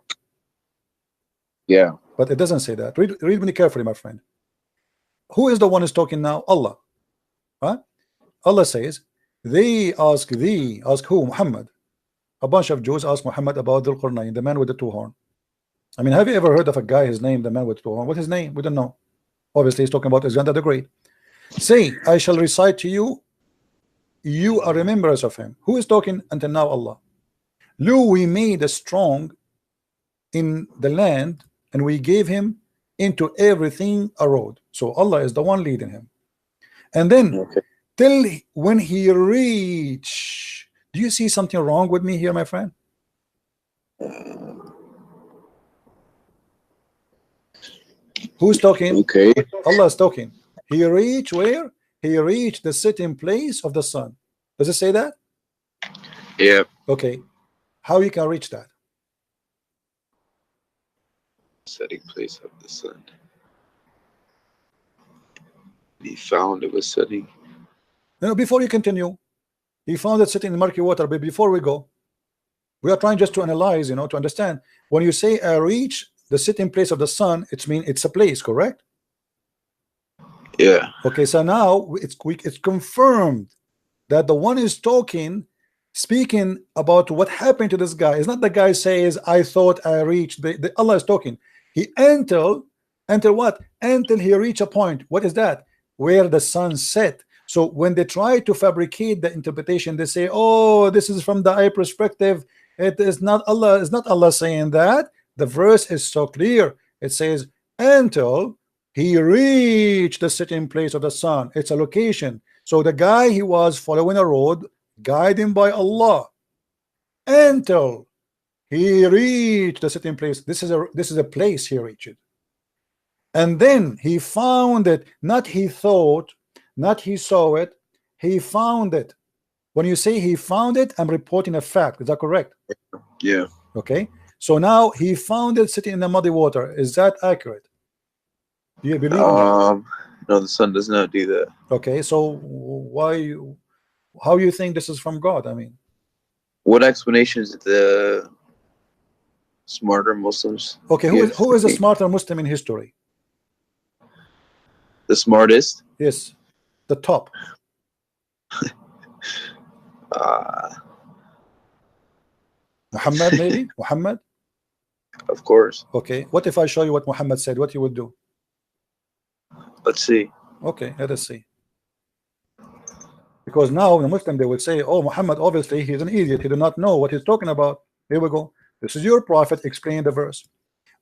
Yeah, but it doesn't say that. Read me carefully, my friend. Who is the one who's talking now? Allah. Huh? Allah says, they ask thee, ask who? Muhammad. A bunch of Jews ask Muhammad about Dhul Qarnayn, the man with the two horn. I mean, have you ever heard of a guy, his name, the man with the two horn? What's his name? We don't know. Obviously, he's talking about Alexander the Great. Say, I shall recite to you, you are remembrance of him. Who is talking until now? Allah. Lo, we made a strong in the land, and we gave him into everything a road. So Allah is the one leading him. And then till when he reach, do you see something wrong with me here, my friend? Who's talking? Okay. Allah is talking. He reached where? He reached the sitting place of the sun. Does it say that? Yeah. Okay. How you can reach that? Setting place of the sun. He found it was setting. No, before you continue, he found it sitting in murky water. But before we go, we are trying just to analyze, you know, to understand. When you say I reach the sitting place of the sun, it means it's a place, correct? Yeah. Okay, so now it's confirmed that the one is talking, speaking about what happened to this guy. It's not the guy says, I thought I reached. Allah is talking. He until what? Until he reached a point. What is that? Where the sun set. So when they try to fabricate the interpretation, they say, oh, this is from the eye perspective. It is not Allah. It's not Allah saying that. The verse is so clear. It says, until he reached the sitting place of the sun. It's a location. So the guy, he was following a road guided by Allah until he reached the sitting place. This is a place he reached. And then he found it. Not he thought, not he saw it. He found it. When you say he found it, I'm reporting a fact. Is that correct? Yeah. Okay. So now he found it sitting in the muddy water. Is that accurate? Do you believe No, the sun does not do that. Okay, so how you think this is from God? I mean, what explanations did the smarter Muslims? Okay, who is a smarter Muslim in history? The smartest? Yes, the top. Muhammad, maybe? Muhammad? Of course. Okay, what if I show you what Muhammad said? What you would do? Let's see. Okay, let us see. Because now the Muslim, they will say, oh, Muhammad, obviously he's an idiot, he do not know what he's talking about. Here we go. This is your prophet explaining the verse.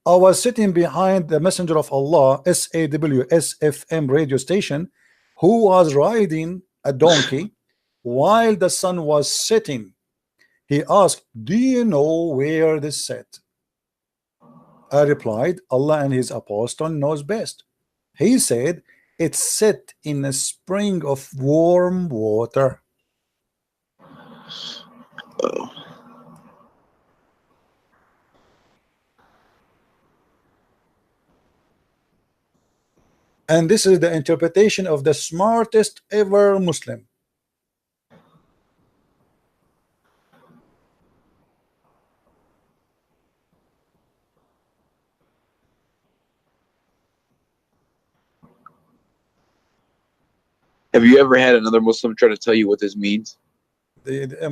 I was sitting behind the Messenger of Allah, SAWSFM radio station, who was riding a donkey while the sun was setting. He asked, do you know where this set? I replied, Allah and his apostle knows best. He said, it's set in a spring of warm water. Oh. And this is the interpretation of the smartest ever Muslim. Have you ever had another Muslim try to tell you what this means?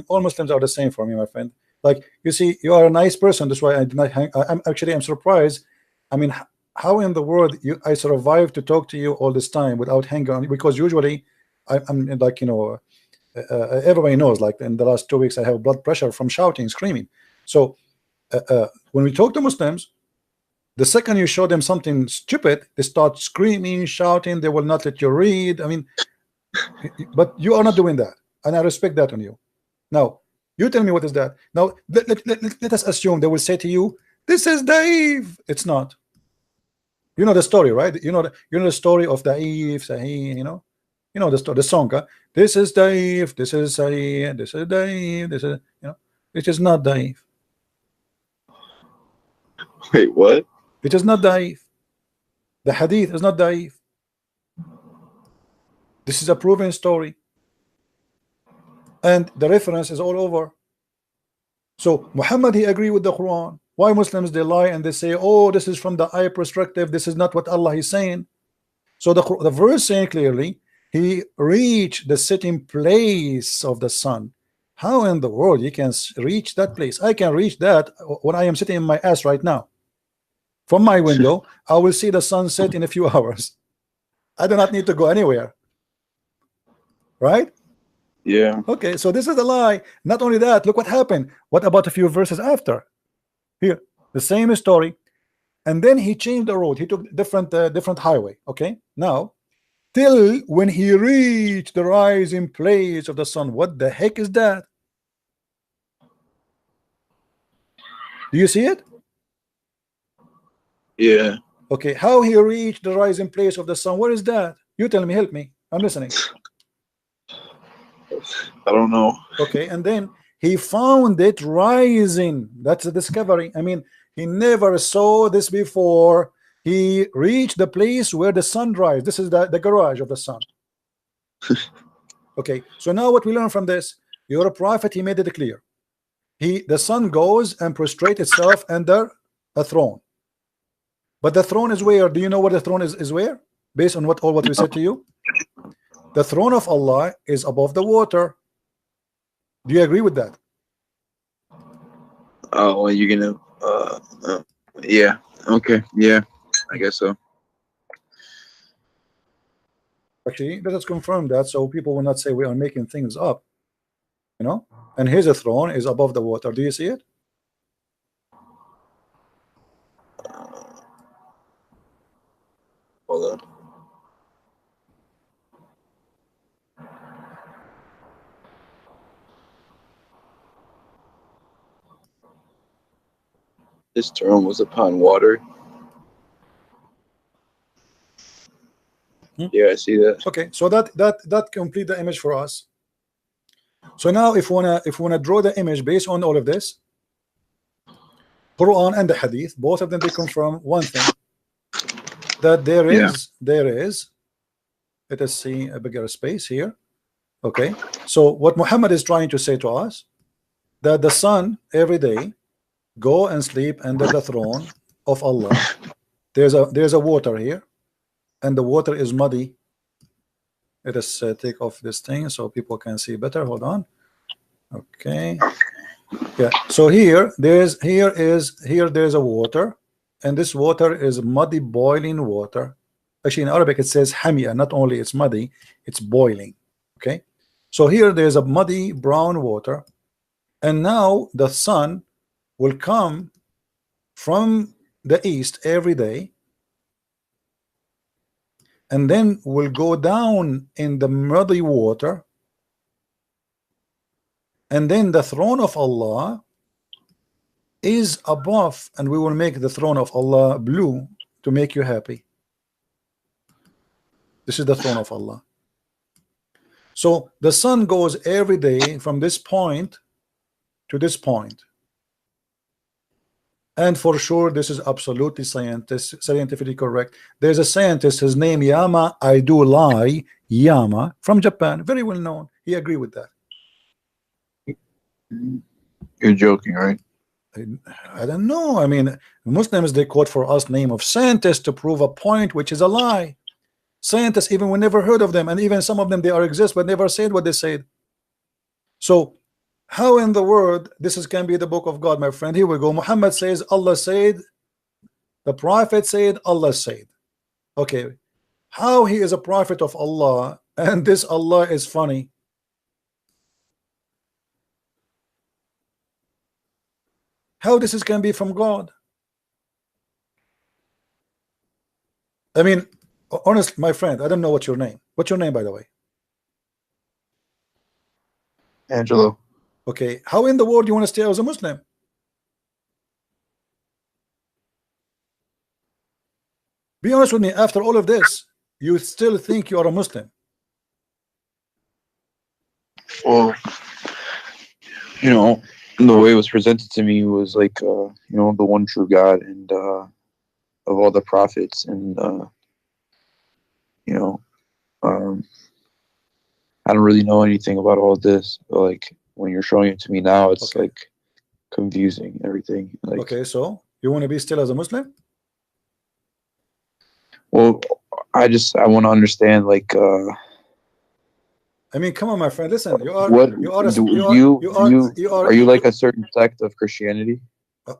All Muslims are the same for me, my friend. Like, you see, you are a nice person. That's why I did not hang. I'm surprised. I mean, how in the world I survived to talk to you all this time without hanging on? Because usually I'm like, you know, everybody knows, like in the last 2 weeks I have blood pressure from shouting, screaming. So when we talk to Muslims, the second you show them something stupid, they start screaming, shouting. They will not let you read. I mean, but you are not doing that, and I respect that on you. Now you tell me, what is that? Now let us assume they will say to you, this is Dave. It's not. You know the story, right? You know the story of Dave, Sahih, you know the story, the song. This is Dave, this is Sahih, this is Dave, this is, you know, it is not Dave. Wait, what? It is not Dave. The hadith is not Dave. This is a proven story, and the reference is all over. So Muhammad, he agreed with the Quran. Why Muslims, they lie and they say, oh, this is from the ayah perspective, this is not what Allah is saying. So the verse saying clearly, he reached the sitting place of the sun. How in the world you can reach that place? I can reach that when I am sitting in my ass right now. From my window, I will see the sunset in a few hours. I do not need to go anywhere. Right? Yeah. Okay, so this is a lie. Not only that, look what happened. What about a few verses after? Here, the same story, and then he changed the road. He took different highway. Okay, now till when he reached the rising place of the sun. What the heck is that? Do you see it? Yeah. Okay, how he reached the rising place of the sun? Where is that? You tell me, help me. I'm listening. I don't know. Okay, and then he found it rising. That's a discovery. I mean, he never saw this before. He reached the place where the sun rises. This is the garage of the sun. Okay, so now what we learn from this, your prophet, he made it clear. The sun goes and prostrates itself under a throne. But the throne is where? Do you know where the throne is where? Based on what we said to you? The throne of Allah is above the water. Do you agree with that? Oh, well, you're gonna yeah, okay, yeah, I guess so. Actually, let us confirm that, so people will not say we are making things up, you know. And his throne is above the water. Do you see it? Hold on. This throne was upon water. Yeah, I see that. Okay, so that complete the image for us. So now if we wanna draw the image based on all of this, Quran and the Hadith, both of them, they confirm one thing, that there is let us see a bigger space here. Okay, so what Muhammad is trying to say to us, that the sun every day go and sleep under the throne of Allah. There's a water here, and the water is muddy. Let us take off this thing so people can see better. Hold on. Okay. Yeah. So here there's a water, and this water is muddy, boiling water. Actually, in Arabic it says hamia. Not only it's muddy, it's boiling. Okay. So here there's a muddy brown water, and now the sun will come from the east every day, and then will go down in the muddy water, and then the throne of Allah is above, and we will make the throne of Allah blue to make you happy. This is the throne of Allah. So the sun goes every day from this point to this point. And for sure, this is absolutely scientifically correct. There's a scientist, his name Yama Aidulai Yama from Japan, very well known. He agreed with that. You're joking, right? I don't know. I mean, Muslims, they quote for us name of scientists to prove a point which is a lie. Scientists, even we never heard of them, and even some of them, they are exist but never said what they said. So how in the world this can be the book of God, my friend? Here we go. Muhammad says Allah said, the prophet said, Allah said. Okay, how he is a prophet of Allah and this Allah is funny? How this can be from God? I mean, honestly, my friend, I don't know what's your name. What's your name, by the way? Angelo. Okay, how in the world do you want to stay as a Muslim? Be honest with me, after all of this, you still think you are a Muslim? Well, you know, the way it was presented to me was like, you know, the one true God and of all the prophets, and you know, I don't really know anything about all this, but like when you're showing it to me now, it's okay, like confusing everything. Like, okay, so you want to be still as a Muslim? well, I want to understand, like, I mean, come on, my friend. Listen, you are what you are a, do you are are you like a certain sect of Christianity?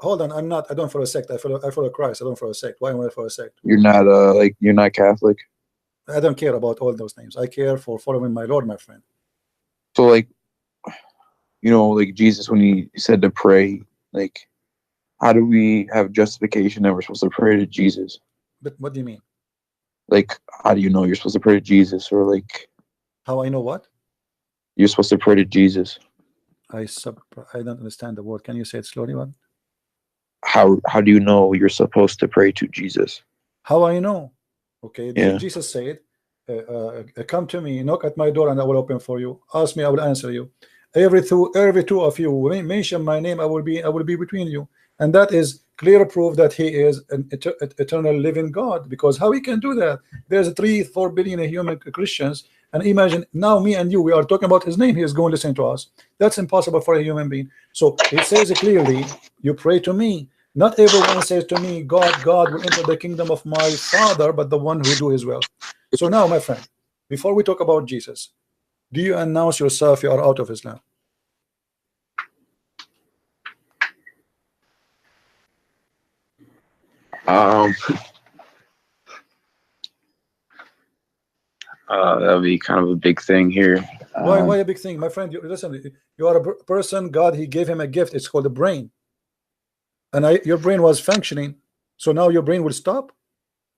hold on, I'm not. I don't follow a sect. I follow Christ. I don't follow a sect. Why am I follow a sect? You're not like, you're not Catholic. I don't care about all those names. I care for following my Lord, my friend. So like, you know, like Jesus, when he said to pray, like, how do we have justification that we're supposed to pray to Jesus? But what do you mean? Like, how do you know you're supposed to pray to Jesus? Or like, How I know what? you're supposed to pray to Jesus? I don't understand the word. Can you say it slowly? What? How do you know you're supposed to pray to Jesus? How I know? Okay, Yeah. Jesus said, come to me, knock at my door and I will open for you. Ask me, I will answer you. Every two of you mention my name, I will be between you. And that is clear proof that he is an eternal living God, because how he can do that? There's 3-4 billion human Christians, and imagine now me and you, we are talking about his name, he is going to listen to us. That's impossible for a human being. So it says clearly, you pray to me. Not everyone says to me, God will enter the kingdom of my Father, but the one who do his will. So now, my friend, before we talk about Jesus, do you announce yourself you are out of Islam? That'll be kind of a big thing here. Why a big thing, my friend? Listen, you are a person. God, he gave him a gift. It's called a brain, and your brain was functioning. So now your brain will stop.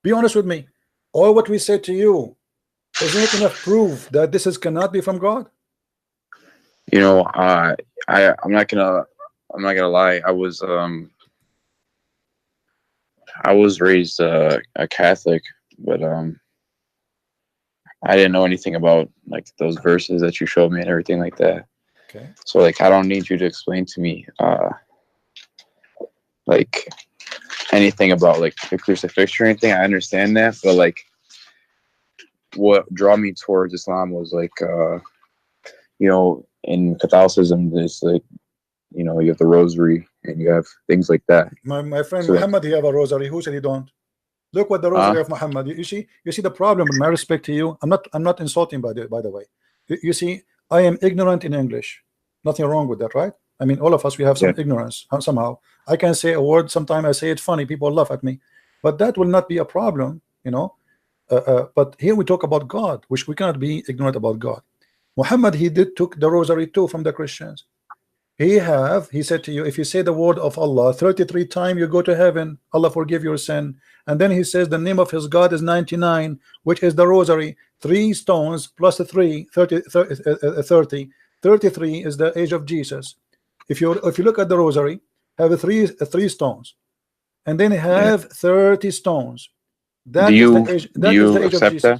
Be honest with me. All what we said to you, isn't it enough proof that this cannot be from God? You know, I'm not gonna lie. I was raised a Catholic, but I didn't know anything about like those verses that you showed me and everything like that. Okay. So like, I don't need you to explain to me like anything about like the crucifixion or anything. I understand that, but like, what drew me towards Islam was like, you know, in Catholicism, there's like, you know, you have the rosary and you have things like that. My friend, So Muhammad, he have a rosary. Who said he don't? Look what the rosary of Muhammad. You see the problem. With my respect to you, I'm not insulting by the way. You see, I am ignorant in English. Nothing wrong with that, right? I mean, all of us, we have some ignorance somehow. I can say a word. Sometimes I say it funny. People laugh at me, but that will not be a problem, you know. But here we talk about God, which we cannot be ignorant about God. Muhammad, he took the rosary too from the Christians. He said to you, if you say the word of Allah 33 times, you go to heaven, Allah forgive your sin. And then he says the name of his God is 99, which is the rosary. 3 stones plus 3, 30, 33 is the age of Jesus. If you look at the rosary, have three stones, and then have 30 stones. That is the age. That is the age of Jesus.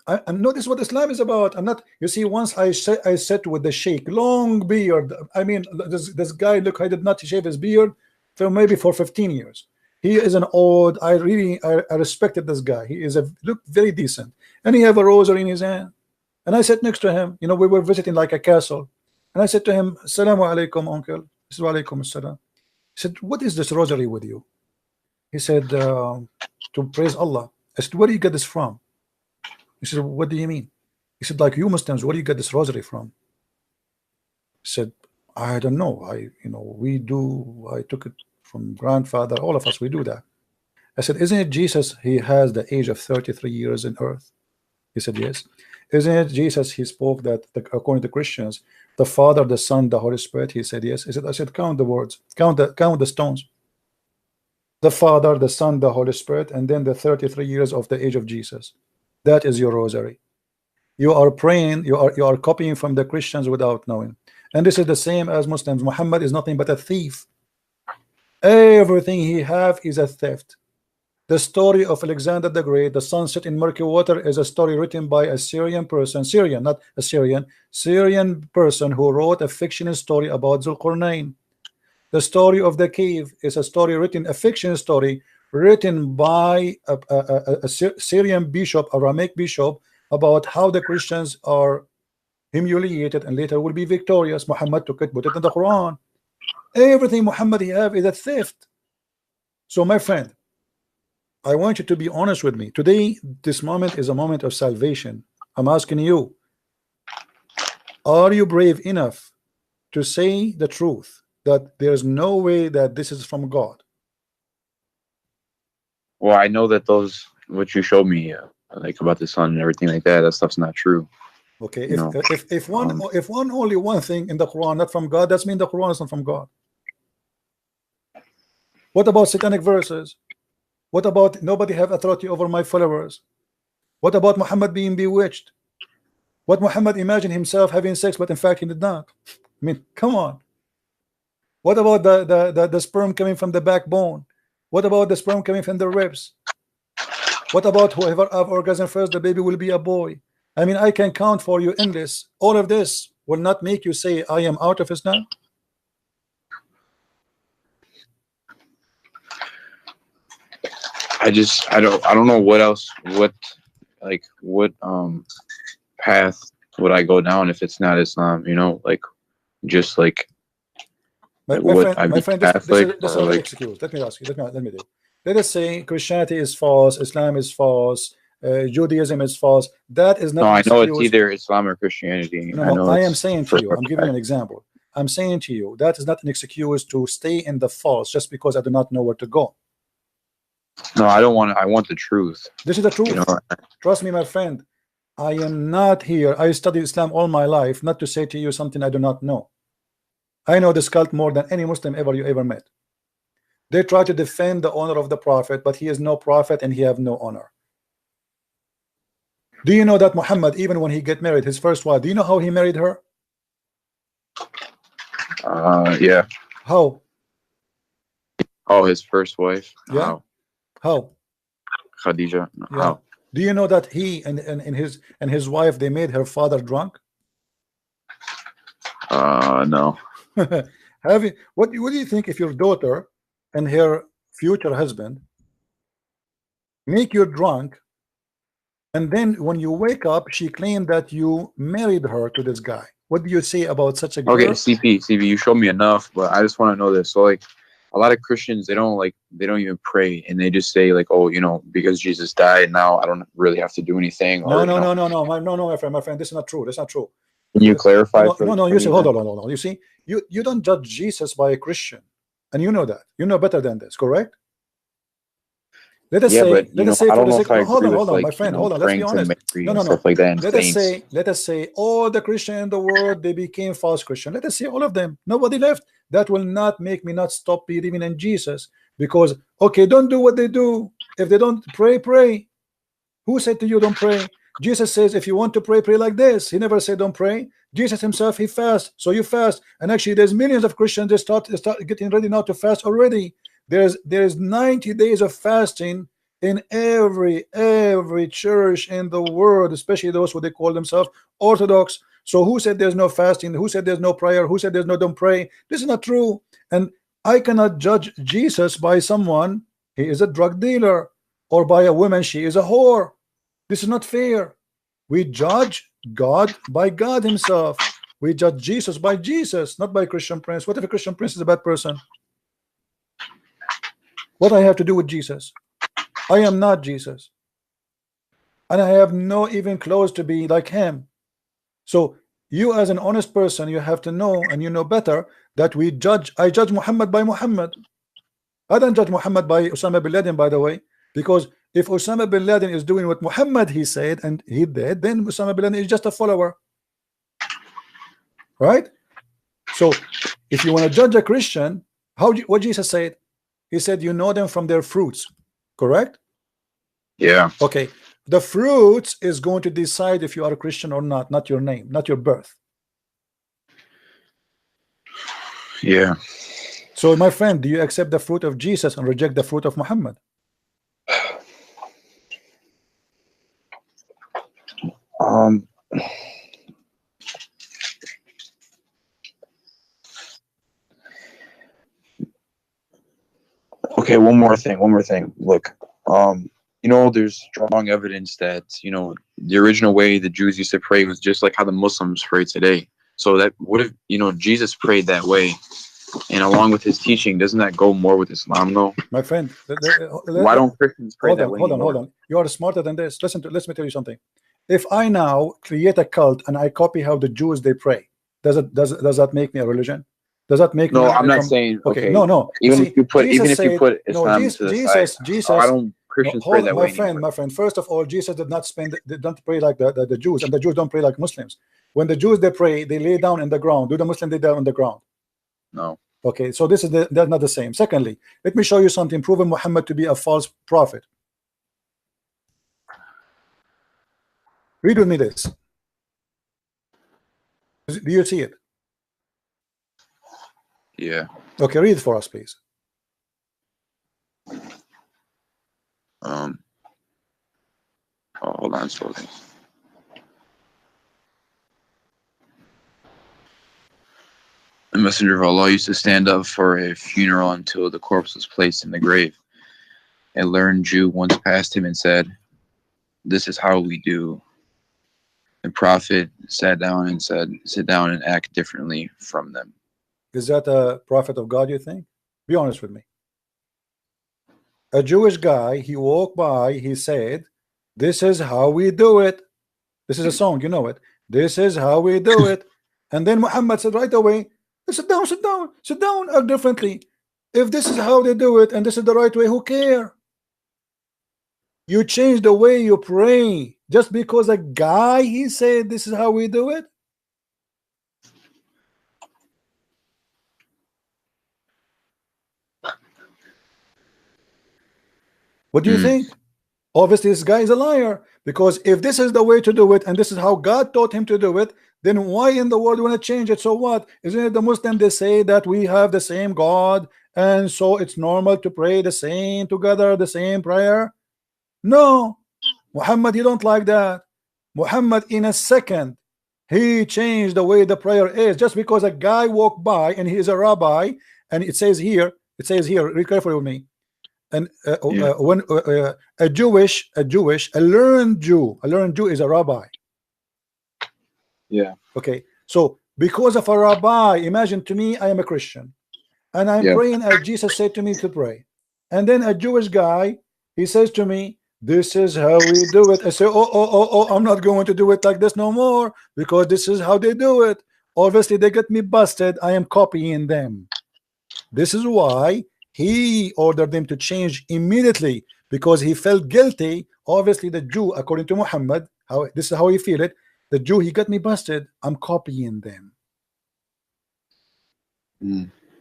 I'm not. This is what Islam is about. I'm not. You see, once I sat with the sheikh, long beard. I mean, this guy, look, I did not shave his beard for maybe 15 years. He is an old. I respected this guy. He is look very decent, and he have a rosary in his hand. And I sat next to him. You know, we were visiting like a castle, and I said to him, "Assalamu alaikum, uncle." He said, "Wa alaikum assalam." He said, "What is this rosary with you?" He said, "To praise Allah." I said, "Where do you get this from?" He said, "What do you mean?" He said, "Like you Muslims, where do you get this rosary from?" He said, "I don't know. We do. I took it from grandfather. All of us, we do that." I said, "Isn't it Jesus? He has the age of 33 years in earth." He said, "Yes." "Isn't it Jesus? He spoke that according to Christians, the Father, the Son, the Holy Spirit." He said, "Yes." I said, "Count the words. Count the stones. The Father, the Son, the Holy Spirit, and then the 33 years of the age of Jesus. That is your rosary. You are praying, you are copying from the Christians without knowing. And this is the same as Muslims. Muhammad is nothing but a thief. Everything he have is a theft. The story of Alexander the Great, the sunset in murky water, is a story written by a Syrian person, Syrian, not Assyrian, Syrian person who wrote a fictional story about Zulqarnain. The story of the cave is a story written, a fiction story written by a Syrian bishop, Aramaic bishop, about how the Christians are humiliated and later will be victorious. Muhammad took it, put it in the Quran. Everything Muhammad he have is a theft. So my friend, I want you to be honest with me. Today, this moment is a moment of salvation. I'm asking you, are you brave enough to say the truth, that there's no way that this is from God? Well, I know that those, what you showed me, like about the sun and everything like that stuff's not true. Okay, if only one thing in the Quran not from God, that's mean the Quran is not from God. What about satanic verses? What about nobody have authority over my followers? What about Muhammad being bewitched? What Muhammad imagined himself having sex, but in fact he did not? I mean, come on. What about the sperm coming from the backbone? What about the sperm coming from the ribs? What about whoever have orgasm first, the baby will be a boy? I mean, I can count for you endless. All of this will not make you say I am out of Islam. I don't know what else, what path would I go down if it's not Islam, like just like my friend, this is not an excuse. Let me ask you, let me do. Let us say Christianity is false, Islam is false, Judaism is false. That is not. No, I know it's either Islam or Christianity. No, I am saying to you, I'm giving you an example. I'm saying to you, that is not an excuse to stay in the false just because I do not know where to go. No, I don't want. I want the truth. This is the truth. Trust me, my friend. I am not here. I studied Islam all my life, not to say to you something I do not know. I know this cult more than any Muslim you ever met. They try to defend the honor of the Prophet, but he is no prophet and he have no honor. Do you know that Muhammad, even when he get married, his first wife, do you know how he married her? Yeah. How? Oh, his first wife. Yeah. How? Khadija. Yeah. How? Do you know that he and his wife, they made her father drunk? No. What do you think if your daughter and her future husband make you drunk, and then when you wake up, she claimed that you married her to this guy? What do you say about such a girl? Okay, CP, you showed me enough, but I just want to know this. So, like, a lot of Christians, they don't even pray, and they just say like, oh, because Jesus died, now I don't really have to do anything. No, my friend, this is not true. That's not true. Can you clarify? No. You say, hold on. You see, you don't judge Jesus by a Christian, and you know that. You know better than this, correct? Let us Yeah, say, but let you us know, say I for don't the know sake. if I Hold agree on, with my like, friend. you know, Hold on. Let's be praying to honest. Mary No, and no, no. stuff like that and saints. Let us say all the Christians in the world they became false Christian. Let us say all of them. Nobody left. That will not make me not stop believing in Jesus, because okay, don't do what they do. If they don't pray, pray. Who said to you don't pray? Jesus says if you want to pray, pray like this. He never said don't pray. Jesus himself, he fasts, so you fast. And actually there's millions of Christians, they start getting ready now to fast already. There's 90 days of fasting in every church in the world, especially those who they call themselves Orthodox. So who said there's no fasting? Who said there's no prayer? Who said there's no don't pray? This is not true. And I cannot judge Jesus by someone, he is a drug dealer, or by a woman, she is a whore. This is not fair. We judge God by God himself. We judge Jesus by Jesus, not by Christian Prince. What if a Christian Prince is a bad person? What I have to do with Jesus? I am not Jesus, and I have no even close to be like him. So you as an honest person, you have to know, and you know better, that we judge. I judge Muhammad by Muhammad. I don't judge Muhammad by Osama bin Laden, by the way, because if Osama bin Laden is doing what Muhammad he said and he did, then Osama bin Laden is just a follower, right? So if you want to judge a Christian, what Jesus said, he said you know them from their fruits, correct? Yeah. Okay, the fruits is going to decide if you are a Christian or not your name, not your birth. Yeah. So my friend, do you accept the fruit of Jesus and reject the fruit of Muhammad? Okay, one more thing. Look, you know, there's strong evidence that, you know, the original way the Jews used to pray was just like how the Muslims pray today. So that would have, you know, Jesus prayed that way, and along with his teaching, doesn't that go more with Islam though? My friend, Why don't Christians pray that way anymore? Hold on. You are smarter than this. Let me tell you something. If I now create a cult and I copy how the Jews they pray, does that make me a religion? Does that make No, me I'm not saying okay. No. Even if you put Islam to the side, why don't Christians pray that way anymore? My friend. First of all, Jesus did not they don't pray like the Jews, and the Jews don't pray like Muslims. When the Jews they pray, they lay down in the ground. Do the Muslims lay down on the ground? No. Okay, so this is that's not the same. Secondly, let me show you something proving Muhammad to be a false prophet. Read with me this. Do you see it? Yeah. Okay, read it for us, please. Oh, hold on, slowly. The messenger of Allah used to stand up for a funeral until the corpse was placed in the grave. A learned Jew once passed him and said, "This is how we do." The Prophet sat down and said, "Sit down and act differently from them." Is that a prophet of God, you think? Be honest with me. A Jewish guy, he walked by, he said, "This is how we do it." This is a song, you know it. This is how we do it. And then Muhammad said right away, sit down, act differently. If this is how they do it and this is the right way, who care? You change the way you pray just because a guy he said this is how we do it. What do you think? Obviously this guy is a liar, because if this is the way to do it and this is how God taught him to do it, then why in the world do you want to change it? So what? Isn't it the Muslim they say that we have the same God and so it's normal to pray the same together, the same prayer? No, Muhammad, you don't like that. Muhammad in a second he changed the way the prayer is, just because a guy walked by and he is a rabbi, and it says here, read carefully with me. And when a learned Jew is a rabbi. Yeah. Okay, so because of a rabbi, imagine to me I am a Christian and I'm praying as Jesus said to me to pray, and then a Jewish guy he says to me, "This is how we do it." I say, oh, I'm not going to do it like this no more, because this is how they do it. Obviously they get me busted. I am copying them. This is why he ordered them to change immediately because he felt guilty. Obviously, the Jew, according to Muhammad, how this is how he feel it. The Jew, he got me busted. I'm copying them.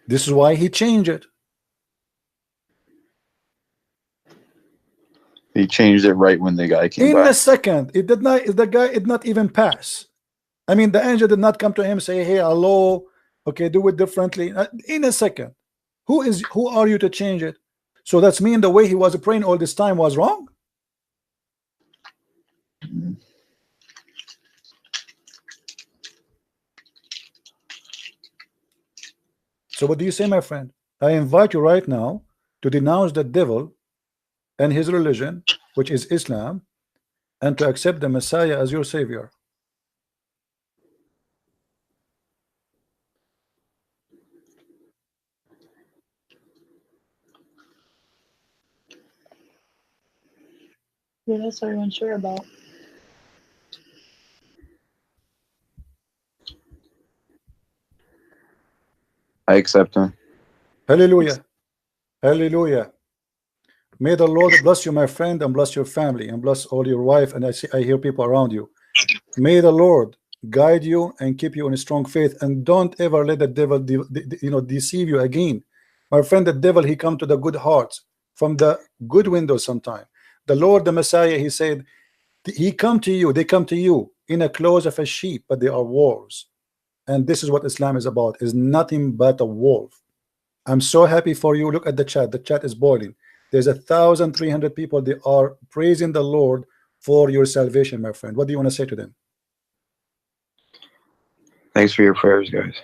This is why he changed it. He changed it right when the guy came In by. a second. It did not. The guy did not even pass. I mean, the angel did not come to him say, "Hey, hello, okay, do it differently." In a second. Who are you to change it? So that's mean the way he was praying all this time was wrong. So what do you say, my friend? I invite you right now to denounce the devil and his religion, which is Islam, and to accept the Messiah as your savior. Yeah, that's what everyone's sure about. I accept him. Hallelujah. Hallelujah. May the Lord bless you, my friend, and bless your family, and bless all your wife. And I hear people around you. May the Lord guide you and keep you in a strong faith, and don't ever let the devil deceive you again. My friend, the devil, he come to the good hearts from the good window sometime. The Lord, the Messiah, he said, he come to you, they come to you in a clothes of a sheep, but they are wolves. And this is what Islam is about, is nothing but a wolf. I'm so happy for you. Look at the chat. The chat is boiling. There's 1,300 people. They are praising the Lord for your salvation, my friend. What do you want to say to them? Thanks for your prayers, guys.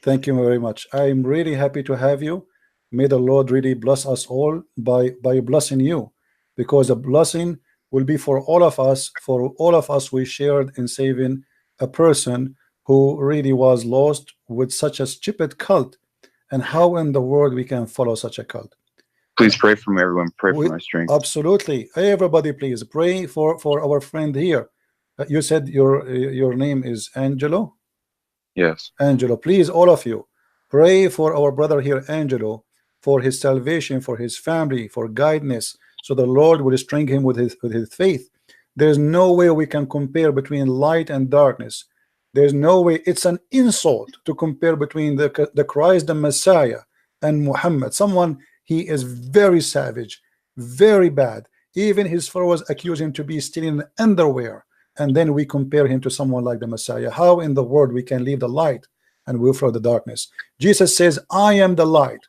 Thank you very much. I'm really happy to have you. May the Lord really bless us all by blessing you, because a blessing will be for all of us. For all of us, we shared in saving a person who really was lost with such a stupid cult. And how in the world we can follow such a cult? Please pray for me, everyone. Pray for my strength. Absolutely. Everybody, please pray for our friend here. You said your name is Angelo? Yes. Angelo, please, all of you, pray for our brother here, Angelo, for his salvation, for his family, for guidance, so the Lord will strengthen him with his faith. There's no way we can compare between light and darkness. There's no way. It's an insult to compare between the Christ, the Messiah, and Muhammad. Someone, he is very savage, very bad. Even his followers accuse him to be stealing underwear, and then we compare him to someone like the Messiah. How in the world we can leave the light and will follow the darkness? Jesus says, I am the light,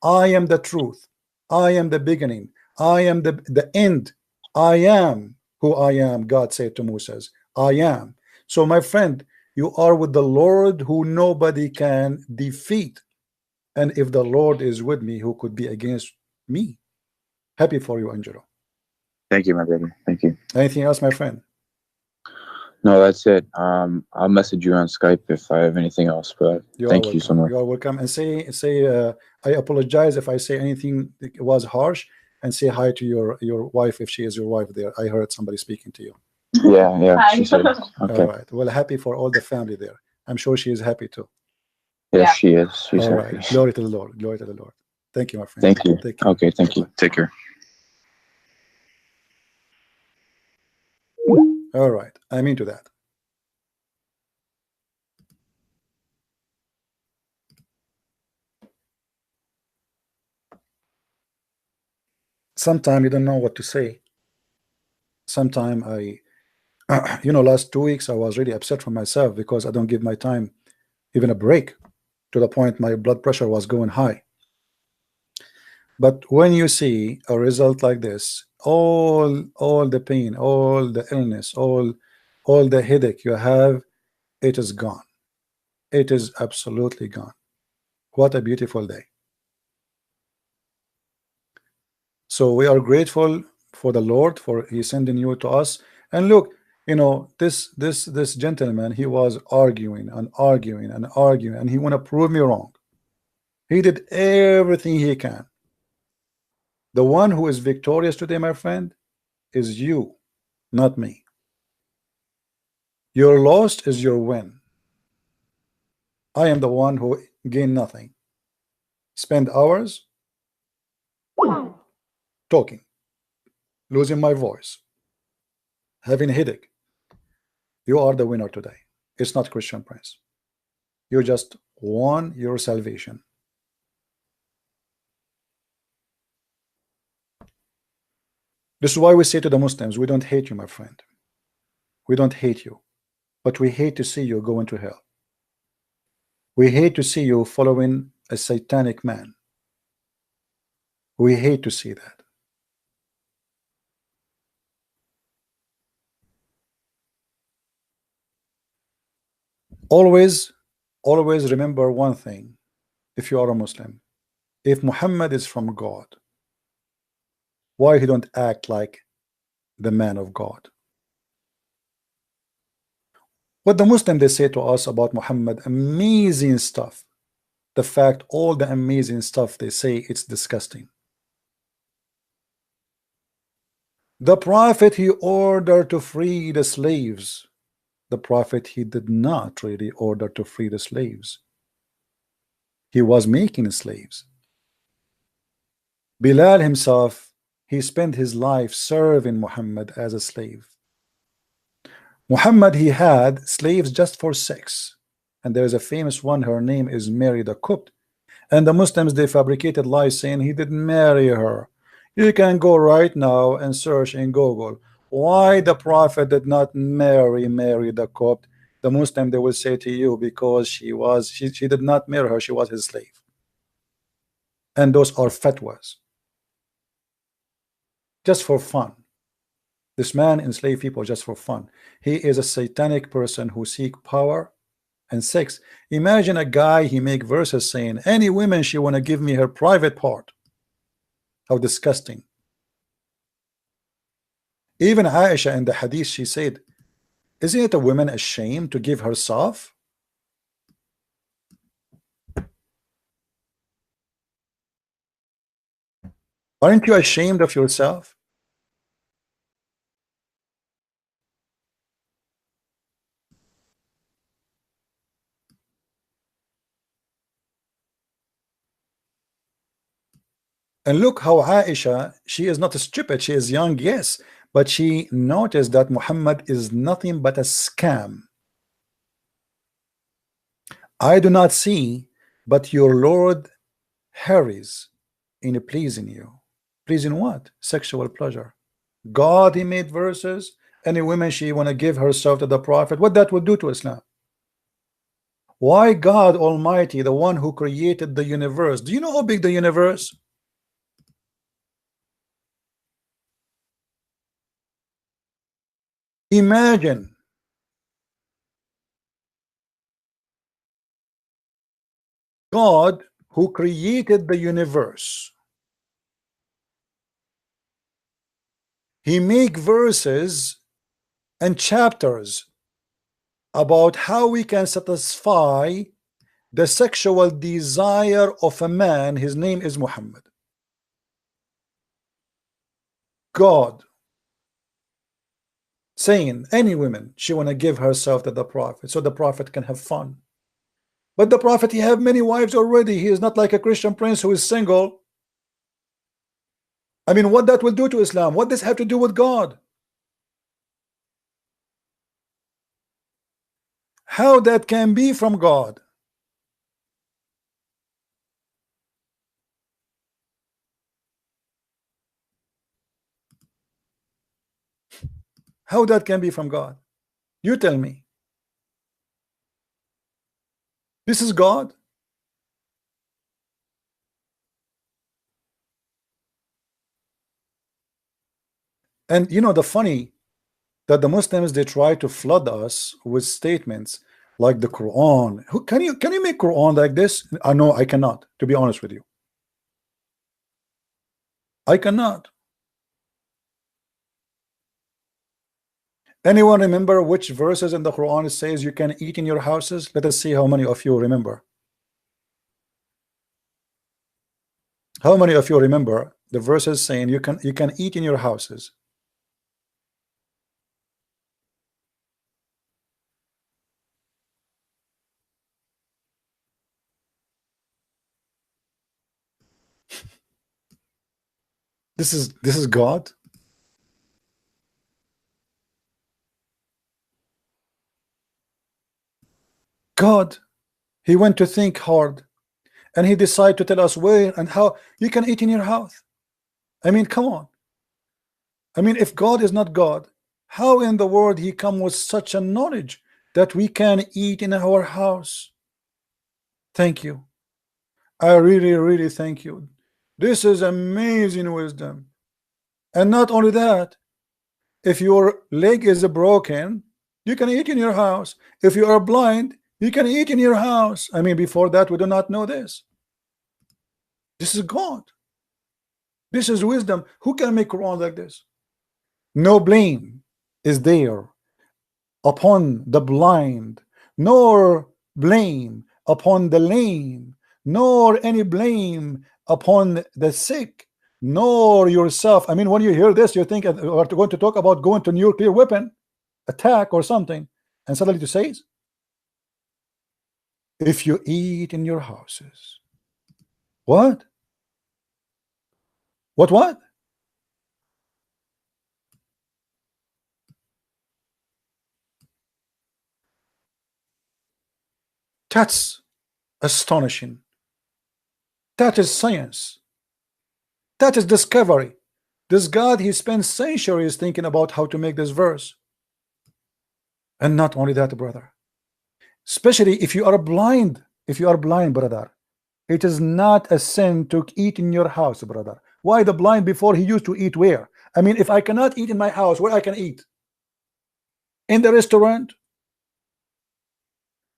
I am the truth, I am the beginning, I am the end, I am who I am. God said to Moses, I am. So my friend, you are with the Lord who nobody can defeat. And if the Lord is with me, who could be against me? Happy for you, Angelo. Thank you, my brother. Thank you. Anything else, my friend? No, that's it. I'll message you on Skype if I have anything else, but thank you so much. You are welcome. And say I apologize if I say anything that was harsh, and say hi to your wife if she is your wife there. I heard somebody speaking to you. Yeah, Hi. she said. Okay. All right. Well, happy for all the family there. I'm sure she is happy too. Yes, she is. She's All happy. right. Glory to the Lord. Glory to the Lord. Thank you, my friend. Thank you. Take care. Okay, thank you. Take care. All right. I'm into that. Sometimes you don't know what to say. Sometimes last 2 weeks I was really upset for myself because I don't give my time even a break, to the point my blood pressure was going high. But when you see a result like this, all the pain, all the illness, all the headache you have, it is gone. It is absolutely gone. What a beautiful day. So we are grateful for the Lord for he sending you to us. And look, this gentleman, he was arguing and arguing and arguing, and he want to prove me wrong. He did everything he can. The one who is victorious today, my friend, is you, not me. Your loss is your win. I am the one who gained nothing. Spend hours talking. losing my voice, having a headache. You are the winner today. It's not Christian Prince. You just won your salvation. This is why we say to the Muslims, we don't hate you, my friend. We don't hate you, but we hate to see you going to hell. We hate to see you following a satanic man. We hate to see that. Always remember one thing. If you are a Muslim, if Muhammad is from God, why he don't act like the man of God? What the Muslim they say to us about Muhammad, amazing stuff. The fact, all the amazing stuff they say, it's disgusting. The Prophet, he ordered to free the slaves. The Prophet, he did not really order to free the slaves. He was making slaves. Bilal himself, he spent his life serving Muhammad as a slave. Muhammad, he had slaves just for sex, and there is a famous one, her name is Mary the Copt, and the Muslims they fabricated lies saying he didn't marry her. You can go right now and search in Google why the Prophet did not marry Mary the Copt. The Muslim they will say to you, because she did not marry her, she was his slave. And those are fatwas, just for fun. This man enslaved people just for fun. He is a satanic person who seek power and sex. Imagine a guy, he make verses saying any woman she want to give me her private part. How disgusting. Even Aisha in the hadith, she said, isn't it a woman ashamed to give herself? Aren't you ashamed of yourself? And look how Aisha, she is not stupid, she is young, yes, but she noticed that Muhammad is nothing but a scam. I do not see, but your Lord hurries in pleasing you. Pleasing what? Sexual pleasure. God, he made verses. Any woman she want to give herself to the Prophet, what that would do to Islam? Why God Almighty, the one who created the universe? Do you know how big the universe? Imagine God who created the universe. He make verses and chapters about how we can satisfy the sexual desire of a man. His name is Muhammad. God saying any woman she want to give herself to the Prophet so the Prophet can have fun. But the Prophet, he have many wives already. He is not like a Christian prince who is single. I mean, what that will do to Islam? What does have to do with God? How that can be from God? How that can be from God? You tell me. This is God? And you know the funny that the Muslims they try to flood us with statements like the Quran. Who can you make Quran like this? I know I cannot, to be honest with you. I cannot. Anyone remember which verses in the Quran it says you can eat in your houses? Let us see how many of you remember. How many of you remember the verses saying you can eat in your houses? This is God. God, he went to think hard, and he decided to tell us where and how you can eat in your house. I mean, come on. I mean, if God is not God, how in the world he come with such a knowledge that we can eat in our house? Thank you. I really thank you. This is amazing wisdom. And not only that, if your leg is broken, you can eat in your house. If you are blind, you can eat in your house. I mean, before that, we do not know this. This is God. This is wisdom. Who can make Quran like this? No blame is there upon the blind, nor blame upon the lame, nor any blame upon the sick, nor yourself. I mean, when you hear this, you think we're going to talk about going to nuclear weapon attack or something, and suddenly it says, if you eat in your houses. What? What? That's astonishing. That is science. That is discovery. This God, he spent centuries thinking about how to make this verse. And not only that, brother, especially if you are blind, brother, it is not a sin to eat in your house, brother. Why the blind before he used to eat where? I mean, if I cannot eat in my house, where I can eat? In the restaurant?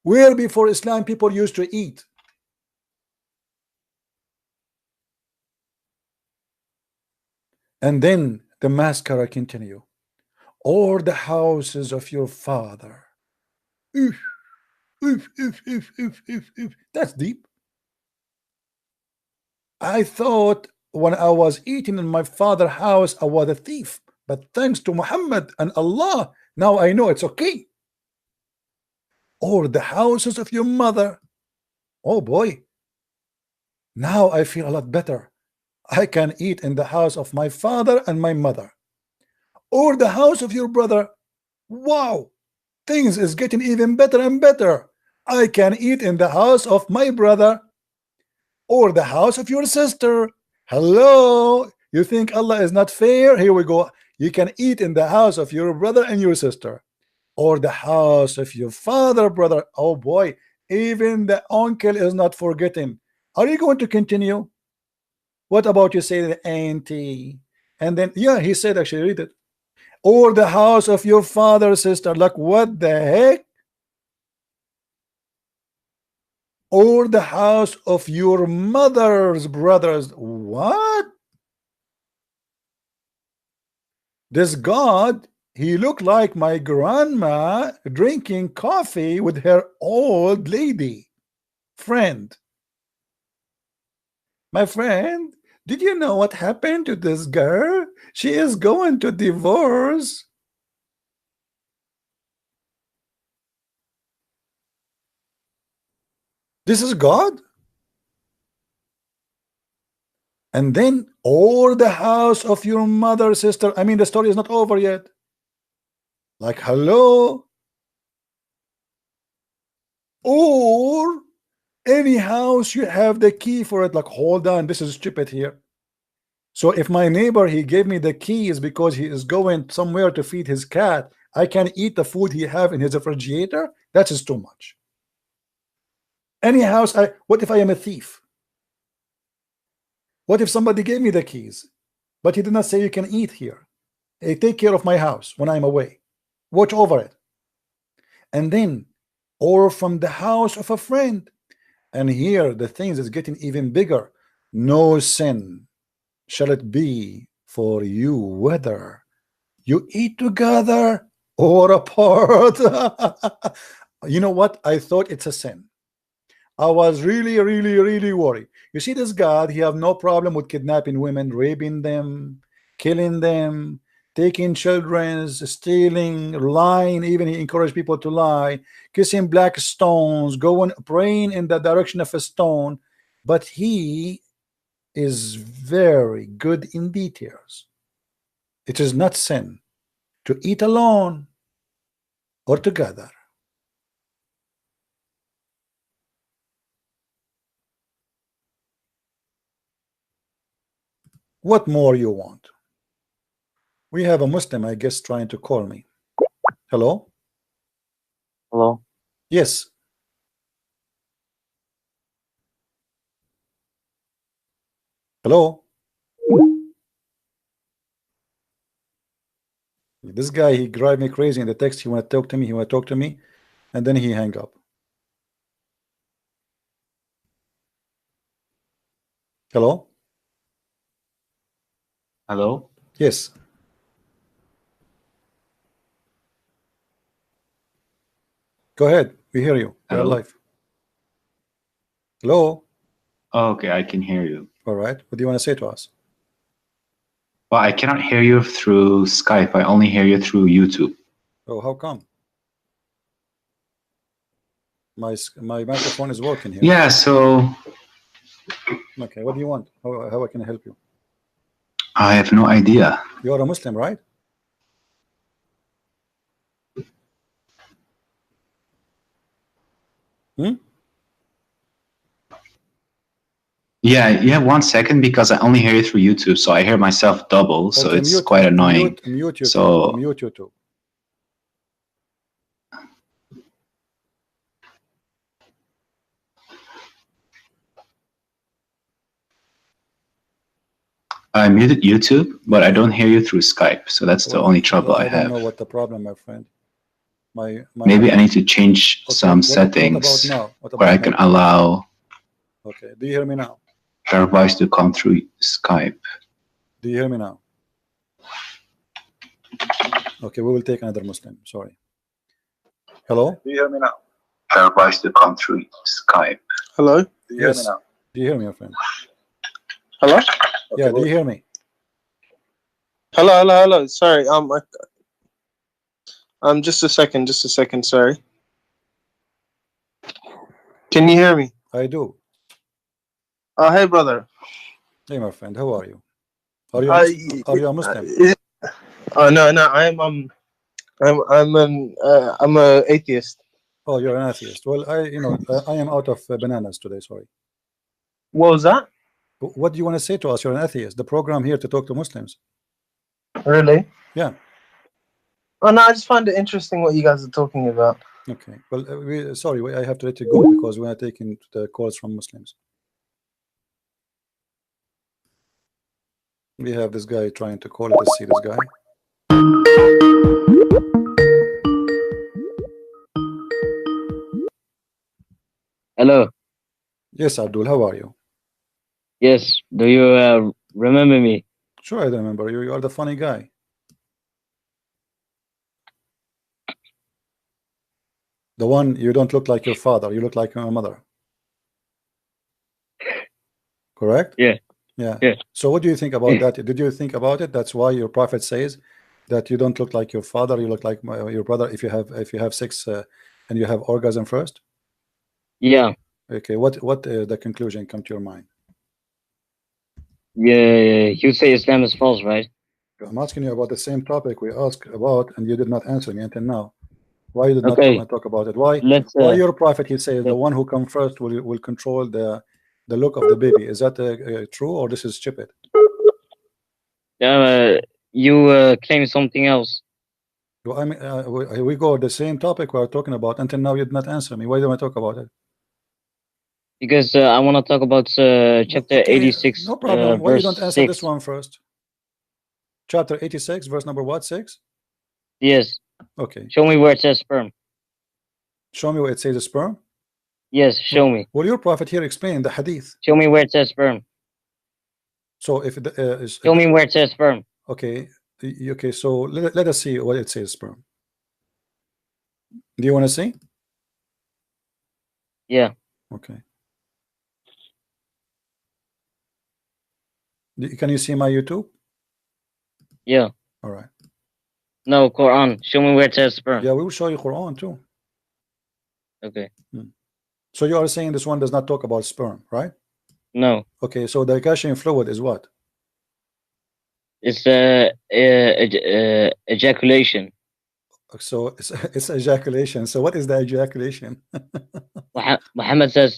Where before Islam people used to eat? And then the mascara continue. Or the houses of your father. Oof, oof, oof, oof, oof, oof, oof. That's deep. I thought when I was eating in my father's house, I was a thief. But thanks to Muhammad and Allah, now I know it's okay. Or the houses of your mother. Oh boy. Now I feel a lot better. I can eat in the house of my father and my mother. Or the house of your brother. Wow. Things is getting even better and better. I can eat in the house of my brother. Or the house of your sister. Hello. You think Allah is not fair? Here we go. You can eat in the house of your brother and your sister. Or the house of your father, brother. Oh boy. Even the uncle is not forgetting. Are you going to continue? What about you say the auntie? And then, yeah, he said, actually, read it. Or the house of your father, sister. Like, what the heck? Or the house of your mother's brothers. What? This God, he looked like my grandma drinking coffee with her old lady friend. My friend, did you know what happened to this girl? She is going to divorce. This is God. And then, or the house of your mother, sister. I mean, the story is not over yet. Like, hello. Or any house you have the key for it. Like, hold on, this is stupid here. So if my neighbor, he gave me the keys because he is going somewhere to feed his cat, I can eat the food he have in his refrigerator. That is too much. Any house, what if I am a thief? What if somebody gave me the keys, but he did not say you can eat here? Hey, take care of my house when I'm away. Watch over it. And then, or from the house of a friend. And here the things is getting even bigger. No sin shall it be for you whether you eat together or apart. You know what? I thought it's a sin. I was really worried. You see, this God, he have no problem with kidnapping women, raping them, killing them, taking children, stealing, lying. Even he encouraged people to lie, kissing black stones, going praying in the direction of a stone. But he is very good in details. It is not sin to eat alone or together. What more you want? We have a Muslim, I guess, trying to call me. Hello? Hello? Yes. Hello? This guy, he drive me crazy in the text. He want to talk to me. He want to talk to me. And then he hang up. Hello? Hello? Yes. Go ahead. We hear you. You're Hello? live. Hello? Oh, okay, I can hear you. All right. What do you want to say to us? Well, I cannot hear you through Skype. I only hear you through YouTube. Oh, how come? My microphone is working here. Yeah, so Okay. What do you want? How I can help you? I have no idea. You are a Muslim, right? Hmm? Yeah, 1 second, because I only hear you through YouTube, so I hear myself double, so Okay, it's quite annoying. Mute YouTube. So- Mute YouTube. I muted YouTube, but I don't hear you through Skype, so that's the Well, only trouble I I don't have. know what the problem, my friend. My Maybe I need to change Okay, some what settings about now? What where I about can now? allow Okay. Do you hear me now? your voice to come through Skype. Do you hear me now? Okay, we will take another Muslim. Sorry. Hello? Do you hear me now? Your voice to come through Skype. Hello? Do you hear me Yes. now? Do you hear me, my friend? Hello? Yeah, do you hear me? Hello. Sorry, just a second, sorry. Can you hear me? I do. Oh, hey, brother. Hey, my friend, how are you? Are you a Muslim? Oh, no, I'm a atheist. Oh, you're an atheist. Well, I am out of bananas today. Sorry. What was that? What do you want to say to us? You're an atheist. The program here to talk to Muslims. Really? Yeah. Oh, no, I just find it interesting what you guys are talking about. Okay. Well, sorry, I have to let you go because we are taking the calls from Muslims. We have this guy trying to call. Let's see this guy. Hello. Yes, Abdul. How are you? Yes. Do you remember me? Sure, I remember you. You are the funny guy. The one you don't look like your father. You look like your mother. Correct? Yeah. Yeah. Yeah. So what do you think about that? Did you think about it? That's why your prophet says that you don't look like your father. You look like your brother if you have sex and you have orgasm first. Yeah. Okay. What the conclusion come to your mind? Yeah. You say Islam is false, right? I'm asking you about the same topic we asked about, and you did not answer me until now. Why you did not Okay. talk about it? Why? Let's. Why your prophet? He says the one who come first will control the look of the baby. Is that true or this is stupid? You claim something else. Well, I mean, we go the same topic we are talking about. Until now, you did not answer me. Why do I talk about it? Because I want to talk about chapter Okay, 86. no problem. Why you verse don't answer 6. this one first? Chapter 86, verse number what? 6? Yes. Okay. Show me where it says sperm. Show me where it says sperm. Yes. Show me. Well, your prophet here explained the hadith. Show me where it says sperm. So if it, Show me where it says sperm. okay, okay. So let us see what it says sperm. Do you want to see? Yeah. Okay. Can you see my YouTube? Yeah. All right. No, Quran. Show me where it says sperm. Yeah, we will show you Quran too. Okay. So you are saying this one does not talk about sperm, right? No. Okay. So the gushing fluid is what? It's ejaculation. So it's ejaculation. So what is the ejaculation? Muhammad says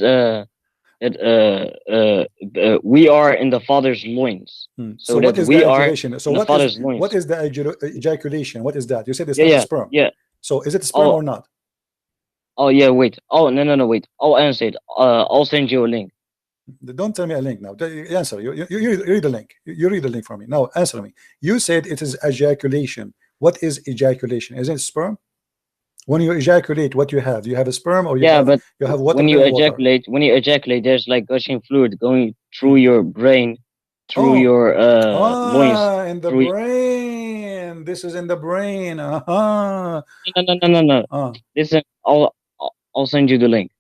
that we are in the father's loins. So that what is we the are ejaculation? So in the what father's is loins. what is the ejaculation? What is that? You said it's Yeah, not yeah, sperm. yeah. So is it sperm Oh, or not? oh yeah, wait. Oh no, wait. I'll answer it. I'll send you a link. Don't tell me a link now. Answer. You read the link. You read the link for me. No, answer me. You said it is ejaculation. What is ejaculation? Is it sperm? When you ejaculate, what you have? Do you have a sperm or you Yeah, have but water? when you Water. ejaculate, there's like gushing fluid going through your brain, through your loins. In the Through brain. This is in the brain. no. Listen, I'll send you the link.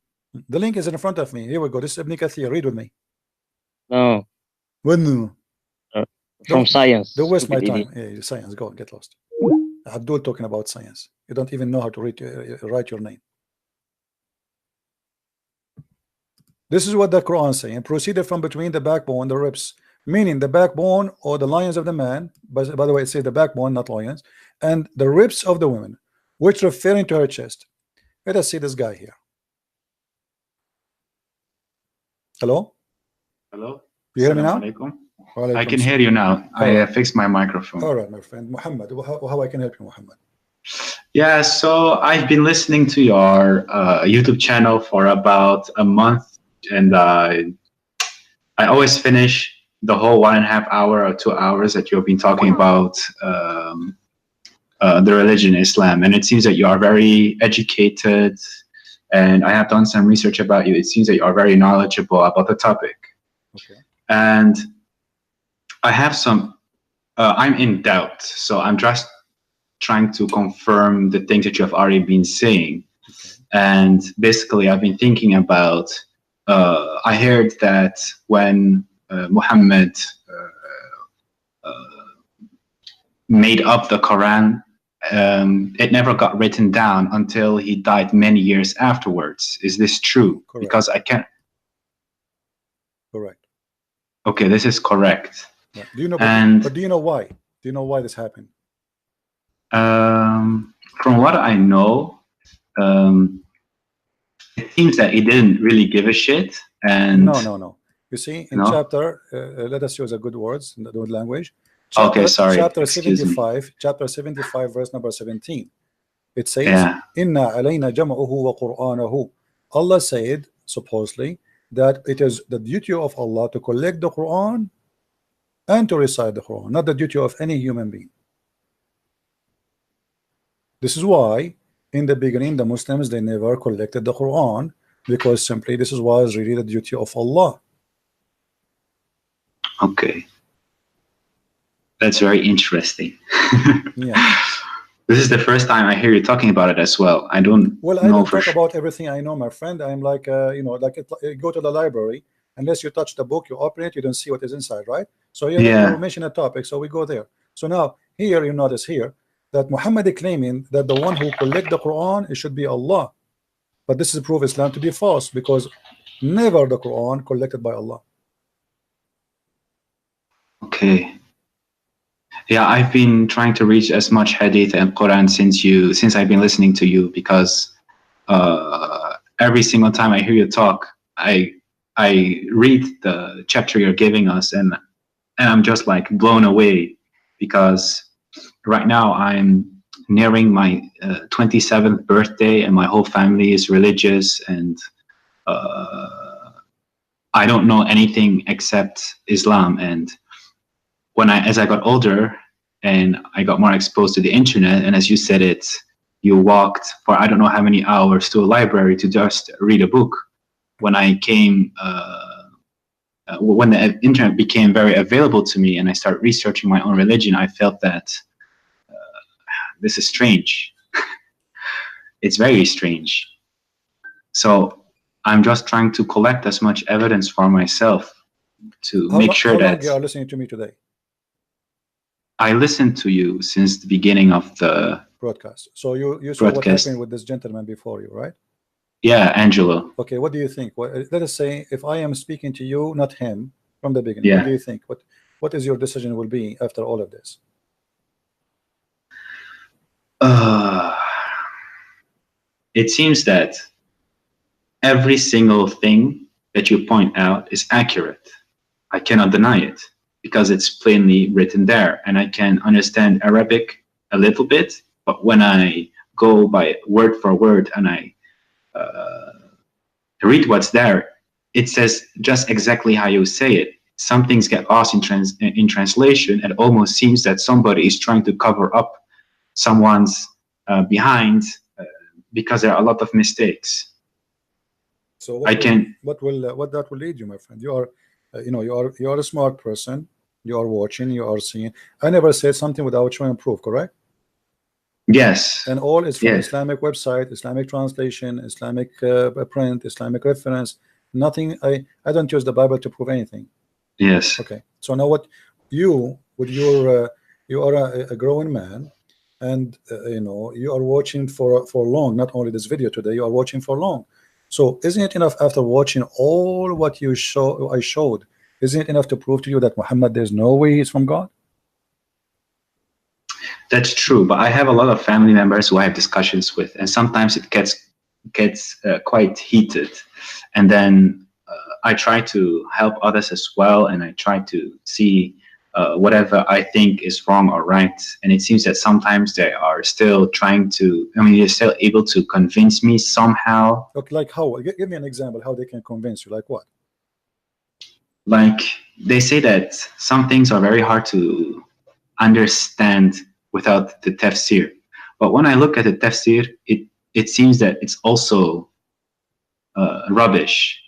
The link is in front of me. Here we go. This is Ibn Kathir. Read with me. No. When From science. Don't waste my stupid time. idiot. Yeah, science. Go get lost. Abdul talking about science. You don't even know how to read, write your name. This is what the Quran is saying. Proceeded from between the backbone and the ribs, meaning the backbone or the loins of the man. By the way, it says the backbone, not loins, and the ribs of the woman, which referring to her chest. Let us see this guy here. Hello? Hello? You hear me now? I can hear you now. I fixed my microphone. All right, my friend. Muhammad, how I can help you, Muhammad? Yeah, so I've been listening to your YouTube channel for about a month, and I always finish the whole 1.5 hour or 2 hours that you've been talking about the religion Islam, and it seems that you are very educated, and I have done some research about you. It seems that you are very knowledgeable about the topic. Okay. And I have some, I'm in doubt, so I'm just trying to confirm the things that you have already been saying. Okay. And basically, I've been thinking about, I heard that when Muhammad made up the Quran, it never got written down until he died many years afterwards. Is this true? Correct. Because I can't. Correct. Okay, this is correct. Yeah. Do you know? And but do you know why? Do you know why this happened? From what I know, it seems that he didn't really give a shit. And no. You see, in chapter, let us use a good words, the good language. Chapter, okay, sorry. Chapter Excuse 75. Me. Chapter 75, verse number 17. It says, "Inna alayna jam'uhu wa Qur'anahu." Allah said, supposedly, that it is the duty of Allah to collect the Quran and to recite the Quran, not the duty of any human being. This is why in the beginning the Muslims, they never collected the Quran, because simply this was really the duty of Allah. Okay, that's very interesting. Yeah. This is the first time I hear you talking about it as well. I don't I don't talk about everything I know, my friend. I'm like you know, like go to the library, unless you touch the book, you open it, you don't see what is inside, right? So you mention a topic, so we go there. So now here you notice here that Muhammad is claiming that the one who collect the Quran, it should be Allah, but this is proof Islam to be false, because never the Quran collected by Allah. Okay. Yeah, I've been trying to reach as much hadith and Quran since I've been listening to you, because every single time I hear you talk, I read the chapter you're giving us, and I'm just like blown away, because right now I'm nearing my 27th birthday, and my whole family is religious, and I don't know anything except Islam. And as I got older and I got more exposed to the internet, and as you said it, you walked for I don't know how many hours to a library to just read a book. When I came, when the internet became very available to me and I started researching my own religion, I felt that this is strange. It's very strange. So I'm just trying to collect as much evidence for myself to make sure that. How long you are listening to me today? I listened to you since the beginning of the broadcast. So you saw what happened with this gentleman before you, right? Yeah, Angelo. Okay, what do you think? Let us say if I am speaking to you, not him, from the beginning. What do you think? What is your decision will be after all of this? It seems that every single thing that you point out is accurate. I cannot deny it because it's plainly written there, and I can understand Arabic a little bit, but when I go by word for word and I read what's there, it says just exactly how you say it. Some things get lost in translation. It almost seems that somebody is trying to cover up someone's behind because there are a lot of mistakes. So what that will lead you, my friend? You are, you are a smart person. You are watching. You are seeing. I never said something without showing proof. Correct? Yes. And all is from yes. Islamic website, Islamic translation, Islamic print, Islamic reference. Nothing. I don't use the Bible to prove anything. Yes. Okay. So now what you with your you are a growing man, and you are watching for long. Not only this video today, you are watching for long. So isn't it enough after watching all what I showed? Isn't it enough to prove to you that Muhammad, there's no way he's from God? That's true, but I have a lot of family members who I have discussions with, and sometimes it gets quite heated, and then I try to help others as well, and I try to see whatever I think is wrong or right, and it seems that sometimes they are still trying to, they're still able to convince me somehow. Look, like how? Give me an example how they can convince you. Like what? Like they say that some things are very hard to understand without the tafsir, but when I look at the tafsir, it seems that it's also rubbish.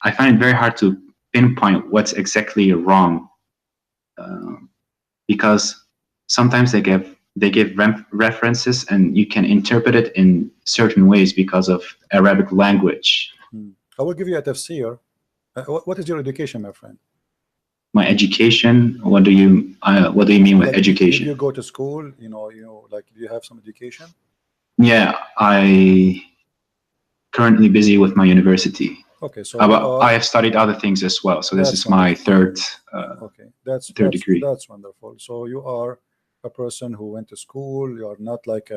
I find it very hard to pinpoint what's exactly wrong, because sometimes they give references and you can interpret it in certain ways because of Arabic language. I will give you a tafsir. What is your education, my friend? My education? What do you mean with education? Did you go to school? Like, do you have some education? Yeah, I currently busy with my university. Okay, so I have studied other things as well. So this is my third degree. That's wonderful. So you are a person who went to school. You are not like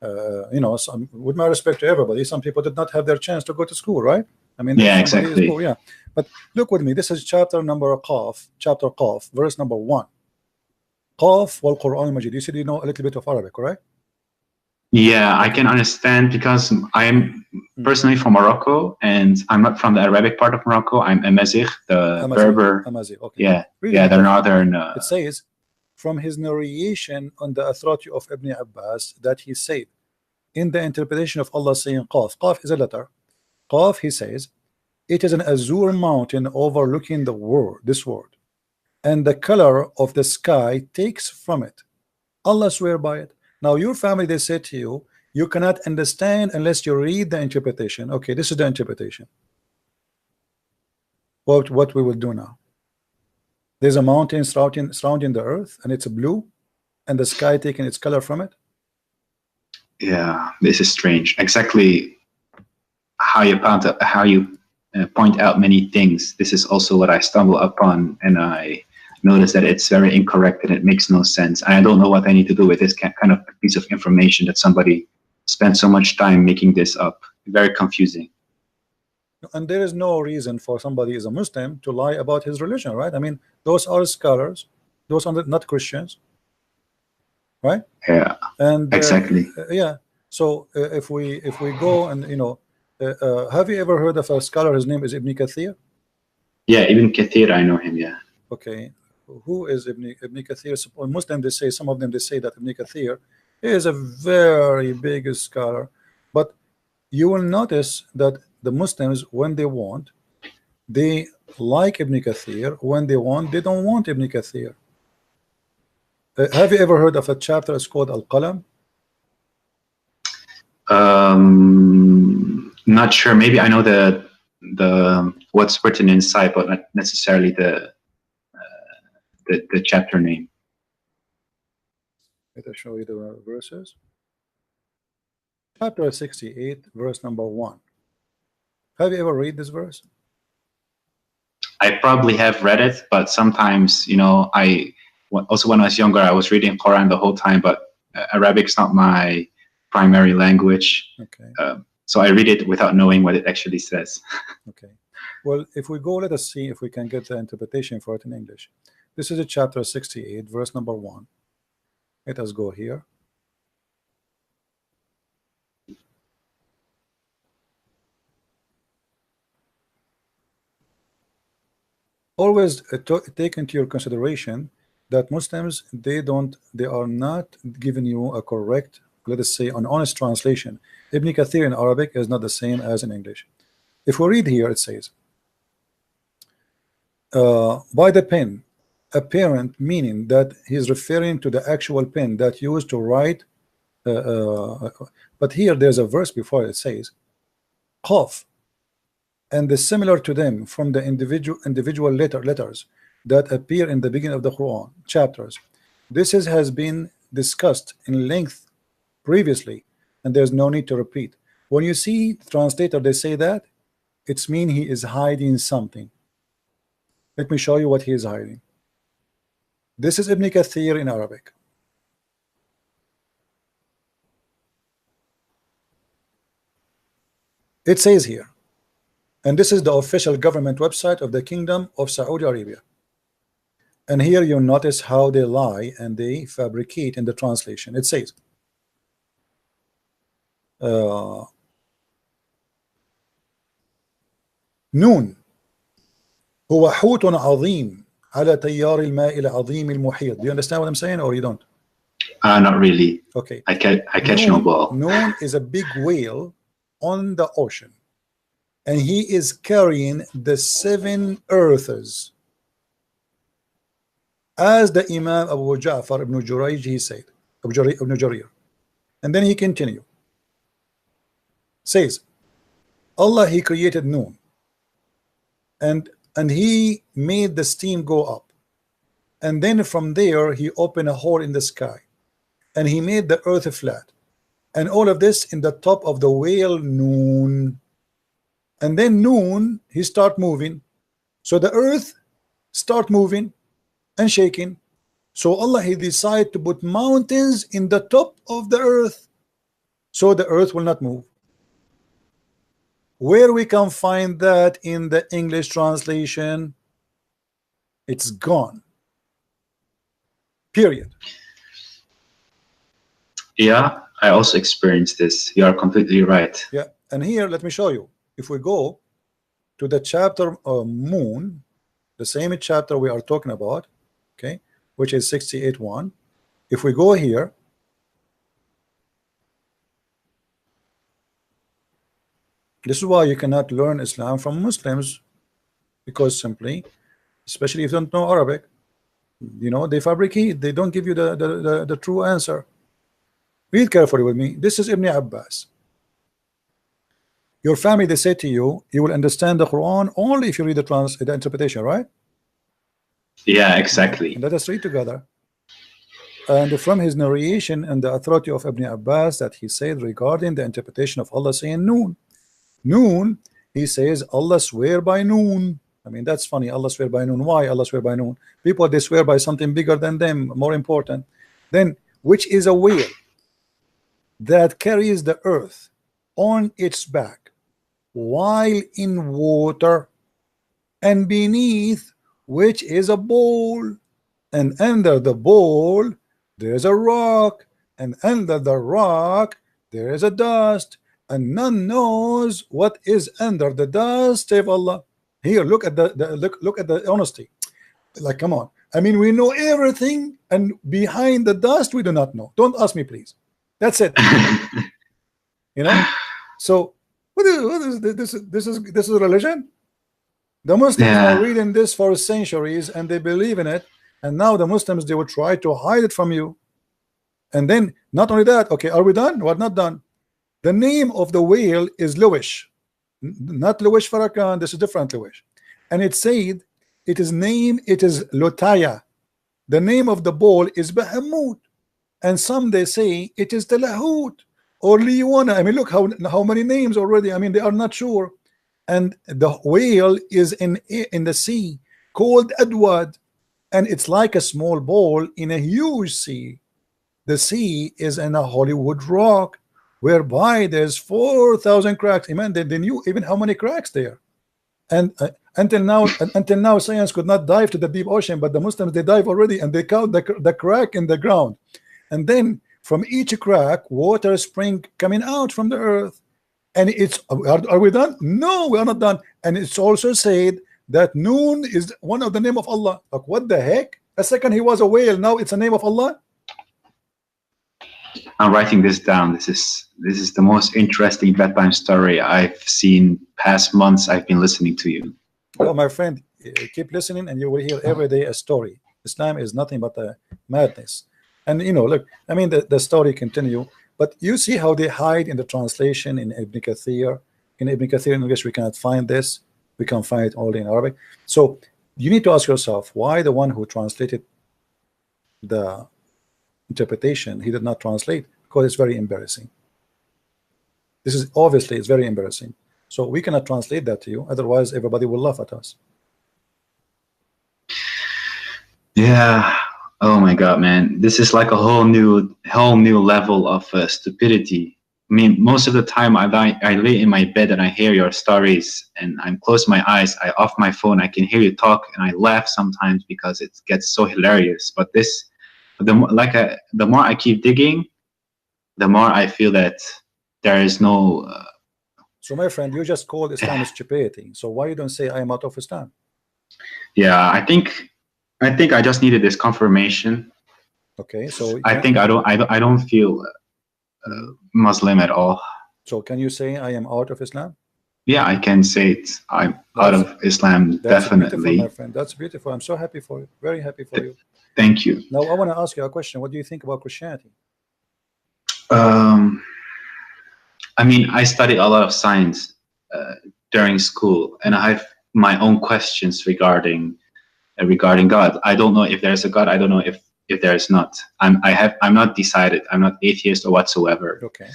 with my respect to everybody, some people did not have their chance to go to school, right? I mean, yeah, exactly. Cool, yeah. But look with me. This is chapter Qaf, verse number 1. Qaf wal Quran al-Majid. You said you know a little bit of Arabic, correct? Yeah, I can understand because I am personally from Morocco, and I'm not from the Arabic part of Morocco. I'm Amazigh, the Berber. Amazigh, okay. Yeah, really, yeah, the northern. It says, from his narration on the authority of Ibn Abbas, that he said, in the interpretation of Allah saying Qaf. Qaf is a letter. Qaf, he says, it is an azure mountain overlooking this world, and the color of the sky takes from it. Allah swear by it. Now your family, they say to you, you cannot understand unless you read the interpretation. Okay, this is the interpretation. What we will do now? There's a mountain surrounding the earth, and it's blue, and the sky taking its color from it. Yeah, this is strange. Exactly how you point out many things. This is also what I stumble upon, and I notice that it's very incorrect and it makes no sense. And I don't know what I need to do with this kind of piece of information that somebody spent so much time making this up. Very confusing. And there is no reason for somebody as a Muslim to lie about his religion, right? I mean, those are scholars, those are not Christians, right? Yeah, and exactly. Yeah. So if we go and have you ever heard of a scholar? His name is Ibn Kathir. Yeah, Ibn Kathir, I know him. Yeah. Okay. Who is Ibn Kathir? Muslim, they say, some of them, they say that Ibn Kathir is a very big scholar, but you will notice that the Muslims, when they want, they like Ibn Kathir. When they want, they don't want Ibn Kathir. Have you ever heard of a chapter? It's called Al-Qalam. Not sure. Maybe I know the what's written inside, but not necessarily the chapter name. Let me show you the verses. Chapter 68, verse number 1. Have you ever read this verse? I probably have read it, but sometimes, also when I was younger, I was reading Quran the whole time, but Arabic's not my primary language. Okay. So I read it without knowing what it actually says. Okay. Well, if we go, let us see if we can get the interpretation for it in English. This is a chapter 68, verse number 1. Let us go here. Always take into your consideration that Muslims, they are not giving you a correct, let us say, an honest translation. Ibn Kathir in Arabic is not the same as in English. If we read here, it says, by the pen, apparent, meaning that he's referring to the actual pen that used to write. But here there's a verse before it says, Qaf, and the similar to them from the individual letters that appear in the beginning of the Quran chapters. This has been discussed in length previously, and there's no need to repeat. When you see translator, they say that, it's mean he is hiding something. Let me show you what he is hiding. This is Ibn Kathir in Arabic. It says here, and this is the official government website of the Kingdom of Saudi Arabia. And here you notice how they lie and they fabricate in the translation. It says, نون هو حوت عظيم على تيار الماء العظيم المحيط. Do you understand what I'm saying, or you don't? Not really. Okay. I catch no ball. Noon is a big whale on the ocean, and he is carrying the 7 earths, as the Imam Abu Ja'far ibn Jurayj, he said, ibn Jarir. And then he continued, says, Allah, he created Noon, and he made the steam go up, and then from there he opened a hole in the sky, and he made the earth flat, and all of this in the top of the whale Noon. And then Noon, he start moving, so the earth start moving and shaking. So Allah, he decided to put mountains in the top of the earth, so the earth will not move. Where we can find that in the English translation? It's gone. Period. Yeah, I also experienced this. You are completely right. Yeah, and here let me show you. If we go to the chapter Moon, the same chapter we are talking about, okay, which is 68:1. If we go here, this is why you cannot learn Islam from Muslims, because simply, especially if you don't know Arabic, you know, they fabricate, they don't give you the true answer. Read carefully with me. This is Ibn Abbas. Your family, they say to you, you will understand the Quran only if you read the interpretation, right? Yeah, exactly. And let us read together. And from his narration and the authority of Ibn Abbas, that he said regarding the interpretation of Allah saying Noon. Noon, he says, Allah swear by Noon. I mean, that's funny. Allah swear by Noon. Why Allah swear by Noon? People, they swear by something bigger than them, more important. Then, which is a whale that carries the earth on its back while in water, and beneath which is a bowl, and under the bowl there is a rock, and under the rock there is a dust, and none knows what is under the dust save Allah. Here, look at look at the honesty. Like, come on. I mean, we know everything, and behind the dust we do not know. Don't ask me, please. That's it. You know. So what is this? This is religion. The Muslims are reading this for centuries, and they believe in it. And now the Muslims, they will try to hide it from you. And then not only that. Okay, are we done? We're not done. The name of the whale is Luwish, not Luwish Farrakhan. This is different Luwish, and it said it is Lotaya. The name of the bowl is Bahamut, and some they say it is the Lahut or Liwana. I mean, look how many names already. I mean, they are not sure. And the whale is in the sea called Adwad, and it's like a small ball in a huge sea. The sea is in a Hollywood rock whereby there's 4,000 cracks. Imagine they knew even how many cracks there. And until now, science could not dive to the deep ocean, but the Muslims, they dive already, and they count the crack in the ground. And then from each crack, water spring coming out from the earth. And it's, are we done? No, we are not done. And it's also said that Noon is one of the name of Allah. Like, what the heck? A second he was a whale, now it's a name of Allah. I'm writing this down. This is the most interesting bedtime story I've seen past months. I've been listening to you. Well, my friend, keep listening, and you will hear every day a story. Islam is nothing but a madness. And you know, look, I mean, the story continue, but you see how they hide in the translation in Ibn Kathir. In Ibn Kathir in English, we cannot find this. We can find it only in Arabic. So you need to ask yourself, why the one who translated the interpretation, he did not translate? Because it's very embarrassing. This is obviously, it's very embarrassing. So we cannot translate that to you, otherwise everybody will laugh at us. Yeah. Oh my God, man, this is like a whole new level of stupidity. I mean, most of the time I lay in my bed and I hear your stories, and I'm close my eyes, I off my phone, I can hear you talk, and I laugh sometimes because it gets so hilarious. But this, the more I keep digging, the more I feel that there is no. So my friend, you just called Islam stupidity. So why you don't say I am out of Islam? Yeah, I think I just needed this confirmation. Okay, so I think I don't feel Muslim at all. So can you say I am out of Islam? Yeah, I can say it. I'm out of Islam, definitely. My friend, that's beautiful. I'm so happy for you. Very happy for you. Thank you. Now I want to ask you a question. What do you think about Christianity? I mean, I studied a lot of science during school, and I have my own questions regarding God. I don't know if there's a God. I don't know if there's not. I'm not decided. I'm not atheist or whatsoever. Okay.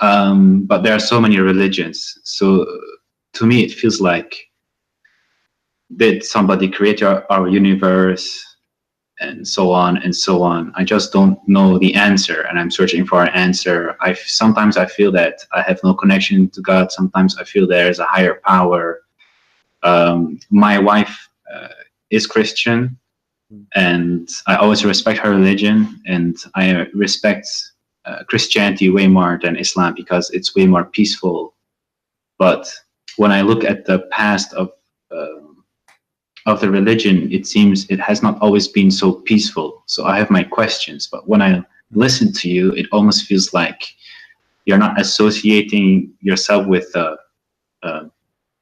But there are so many religions. So to me, it feels like, did somebody create our universe, and so on and so on. I just don't know the answer, and I'm searching for an answer. Sometimes I feel that I have no connection to God. Sometimes I feel there's a higher power. My wife is Christian, and I always respect her religion, and I respect Christianity way more than Islam because it's way more peaceful. But when I look at the past of the religion, it seems it has not always been so peaceful. So I have my questions, but when I listen to you, it almost feels like you're not associating yourself with the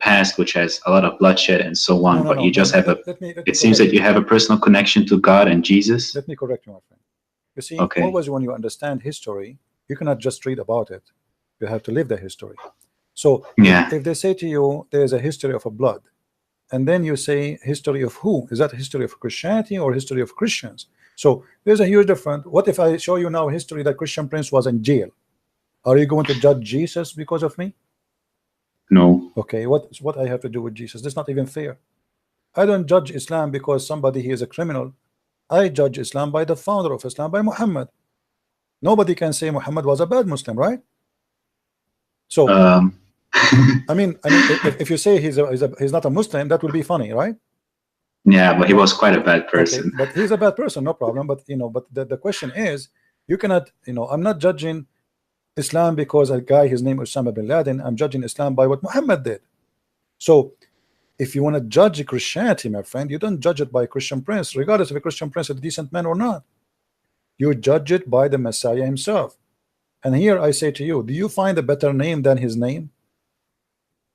past, which has a lot of bloodshed and so on, but you just have it seems that you have a personal connection to God and Jesus. Let me correct you, my friend. You see, okay. Always when you understand history, you cannot just read about it. You have to live the history. So yeah, if they say to you, there's a history of a blood, and then you say history of who? Is that history of Christianity or history of Christians? So there's a huge difference. What if I show you now history that Christian Prince was in jail? Are you going to judge Jesus because of me? No. Okay, what I have to do with Jesus? That's not even fair. I don't judge Islam because somebody he is a criminal. I judge Islam by the founder of Islam, by Muhammad. Nobody can say Muhammad was a bad Muslim, right? So I mean, if you say he's not a Muslim, that will be funny, right? Yeah, but he was quite a bad person. Okay, but he's a bad person, no problem. But you know, but the question is, you cannot, you know, I'm not judging Islam because a guy, his name is Osama bin Laden. I'm judging Islam by what Muhammad did. So if you want to judge Christianity, my friend, you don't judge it by Christian Prince, regardless if a Christian Prince is a decent man or not. You judge it by the Messiah himself. And here I say to you, do you find a better name than his name?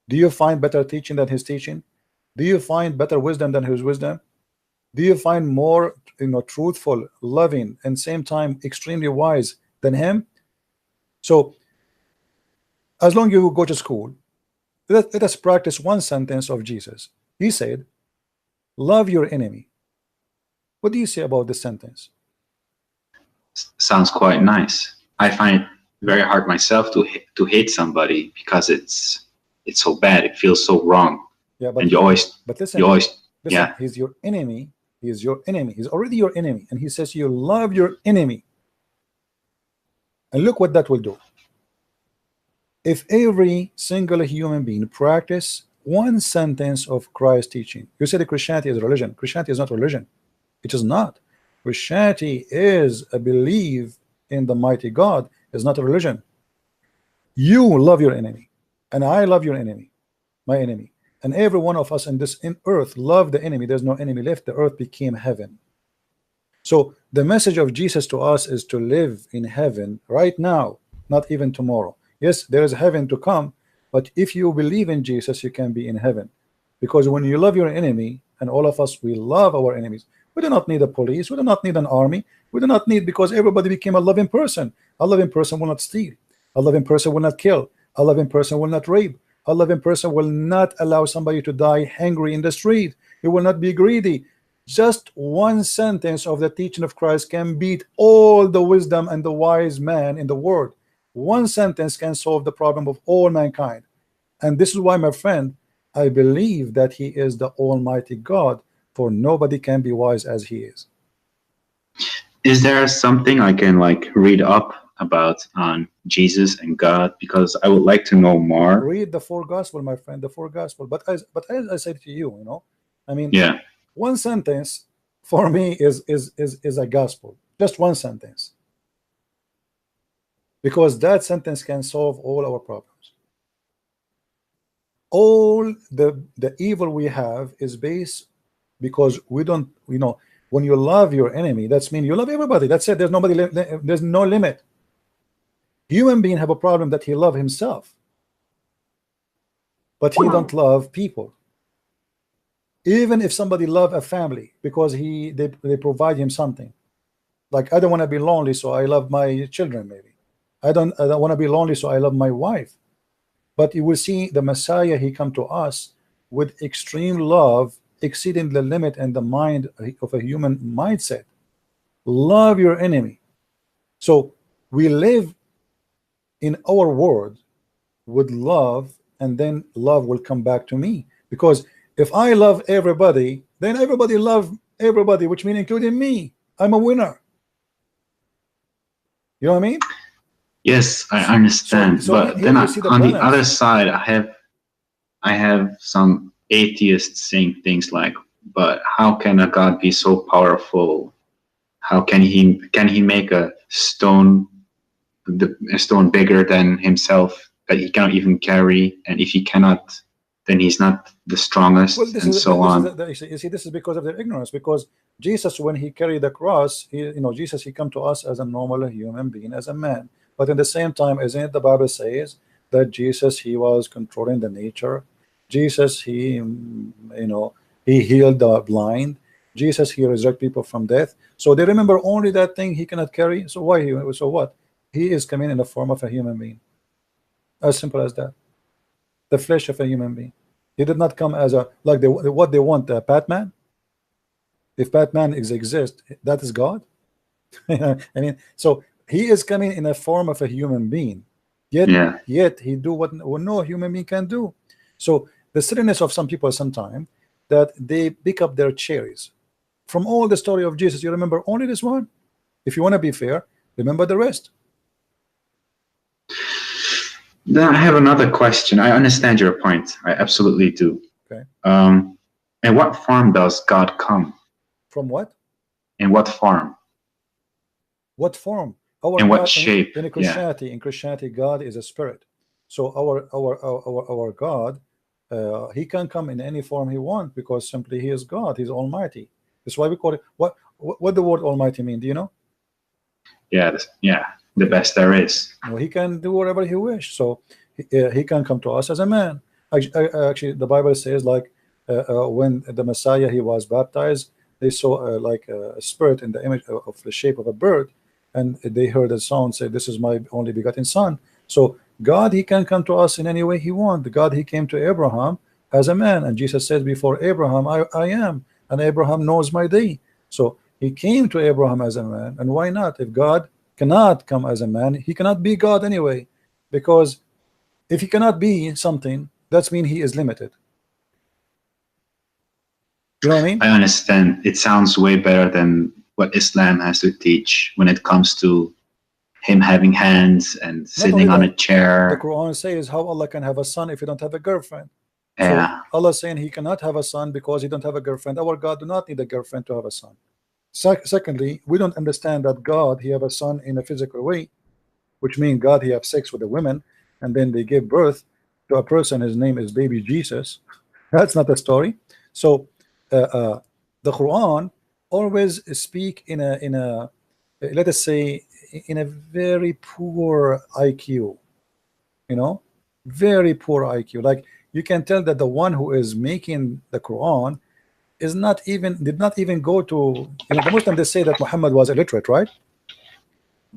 Do you find better teaching than his teaching? Do you find better wisdom than his wisdom? Do you find more, you know, truthful, loving, and same time extremely wise than him? So as long as you go to school, let us practice one sentence of Jesus. He said, love your enemy. What do you say about this sentence? Sounds quite nice. I find it very hard myself to hate somebody because it's so bad. It feels so wrong. Yeah, but and you always, listen, yeah, he's your enemy. He is your enemy. He's already your enemy, and he says you love your enemy. And look what that will do. If every single human being practice one sentence of Christ's teaching, you said that Christianity is a religion. Christianity is not religion. It is not. Christianity is a belief in the mighty God. It's not a religion. You love your enemy, and I love your enemy, my enemy, and every one of us in this earth love the enemy. There's no enemy left. The earth became heaven. So the message of Jesus to us is to live in heaven right now, not even tomorrow. Yes, there is heaven to come, but if you believe in Jesus, you can be in heaven. Because when you love your enemy, and all of us, we love our enemies. We do not need a police. We do not need an army. We do not need, because everybody became a loving person. A loving person will not steal. A loving person will not kill. A loving person will not rape. A loving person will not allow somebody to die hungry in the street. He will not be greedy. Just one sentence of the teaching of Christ can beat all the wisdom and the wise man in the world. One sentence can solve the problem of all mankind. And this is why, my friend, I believe that he is the Almighty God, for nobody can be wise as he is. Is there something I can like read up about on Jesus and God? Because I would like to know more. Read the four gospel, my friend, the four gospel. But as I said to you, you know, I mean, yeah, one sentence for me is a gospel. Just one sentence. Because that sentence can solve all our problems. All the evil we have is based because we don't, you know, when you love your enemy, that's mean you love everybody. That's it. There's nobody, there's no limit. Human being have a problem that he love himself, but he don't love people. Even if somebody love a family because they provide him something. Like, I don't want to be lonely, so I love my children. Maybe I don't want to be lonely, so I love my wife. But you will see the Messiah, he come to us with extreme love, exceeding the limit and the mind of a human mindset. Love your enemy. So we live in our world with love, and then love will come back to me. Because if I love everybody, then everybody love everybody, which means including me. I'm a winner. You know what I mean? Yes, I understand. But then on the other side, I have some atheists saying things like, but how can a God be so powerful? How can he make a stone bigger than himself that he cannot even carry? And if he cannot, then he's not the strongest, and so on. You see, this is because of their ignorance. Because Jesus, when he carried the cross, Jesus, he come to us as a normal human being, as a man. But in the same time, isn't it the Bible says that Jesus, he was controlling the nature. Jesus, he healed the blind. Jesus, he resurrected people from death. So they remember only that thing he cannot carry. So why so what? He is coming in the form of a human being. As simple as that. The flesh of a human being. He did not come as what they want, Batman. If Batman exists, that is God. I mean, so he is coming in a form of a human being. Yet he do what no human being can do. So the silliness of some people sometimes that they pick up their cherries from all the story of Jesus. You remember only this one. If you want to be fair, remember the rest. Then I have another question. I understand your point. I absolutely do. Okay. In what form does God come? From what? In what form? What form? In what shape? In Christianity, God is a spirit. So our God, he can come in any form he wants, because simply he is God. He's Almighty. That's why we call it. What the word Almighty mean? Do you know? Yeah. The best there is. Well, he can do whatever he wishes. So he can come to us as a man. Actually, the Bible says, like, when the Messiah, he was baptized, they saw like a spirit in the image of the shape of a bird, and they heard a sound say, "This is my only begotten son." So God, he can come to us in any way he wants. God, he came to Abraham as a man, and Jesus said, "Before Abraham, I am," and Abraham knows my day. So he came to Abraham as a man, and why not? If God cannot come as a man, he cannot be God anyway, because if he cannot be something, that means he is limited. You know what I mean? I understand. It sounds way better than what Islam has to teach when it comes to him having hands and sitting on a The chair. Quran says how Allah can have a son if you don't have a girlfriend. Yeah. So Allah saying he cannot have a son because he don't have a girlfriend. Our God do not need a girlfriend to have a son. Secondly, we don't understand that God he have a son in a physical way, which means God he have sex with the women and then they give birth to a person. His name is baby Jesus. That's not a story. So the Quran always speak in a let us say in a very poor IQ, you know, very poor IQ. Like you can tell that the one who is making the Quran is not even did not even go to, you know, the Muslims they say that Muhammad was illiterate, right?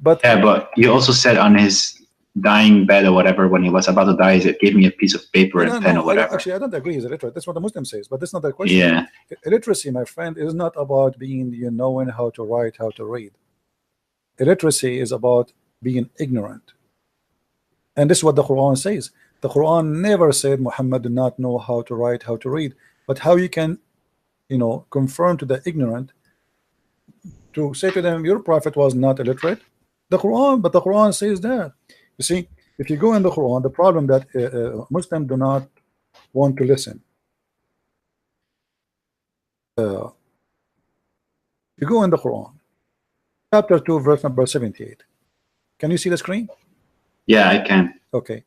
But Yeah, but you also said on his dying bed or whatever, when he was about to die, he said, give me a piece of paper and pen or whatever. Actually, I don't agree he's illiterate. That's what the Muslim says, but that's not the question. Yeah. Illiteracy, my friend, is not about being, you knowing how to write, how to read. Illiteracy is about being ignorant. And this is what the Quran says. The Quran never said Muhammad did not know how to write, how to read. But how you can, you know, confirm to the ignorant to say to them your prophet was not illiterate? The Quran, but the Quran says that. You see, if you go in the Quran, the problem that Muslims do not want to listen. You go in the Quran, chapter 2, verse number 78. Can you see the screen? Yeah, I can. Okay.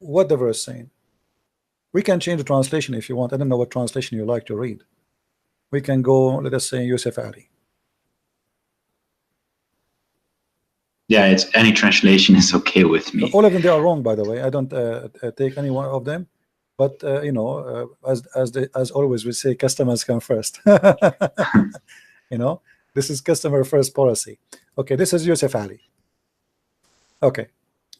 What the verse saying? We can change the translation if you want. I don't know what translation you like to read. We can go, let us say, Yusuf Ali. Yeah, it's any translation is okay with me. All of them, they are wrong, by the way. I don't take any one of them. But you know, as always, we say customers come first. You know, this is customer first policy. Okay, this is Yusuf Ali. Okay,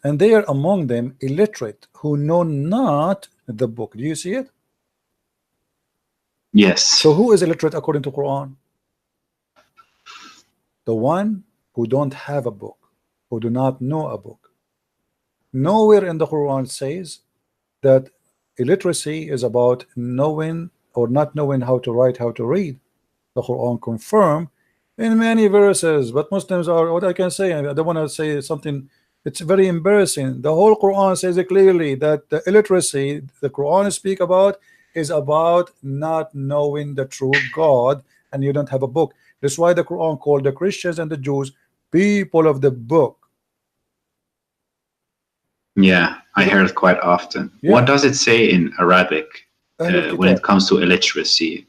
and they are among them illiterate who know not the book. Do you see it? Yes. So who is illiterate according to Quran? The one who don't have a book, who do not know a book. Nowhere in the Quran says that illiteracy is about knowing or not knowing how to write, how to read. The Quran confirm in many verses, but Muslims are, what I can say, I don't want to say something, it's very embarrassing. The whole Quran says it clearly that the illiteracy the Quran speak about is about not knowing the true God, and you don't have a book. That's why the Quran called the Christians and the Jews people of the book. Yeah, I hear it quite often. Yeah. What does it say in Arabic when it comes to illiteracy?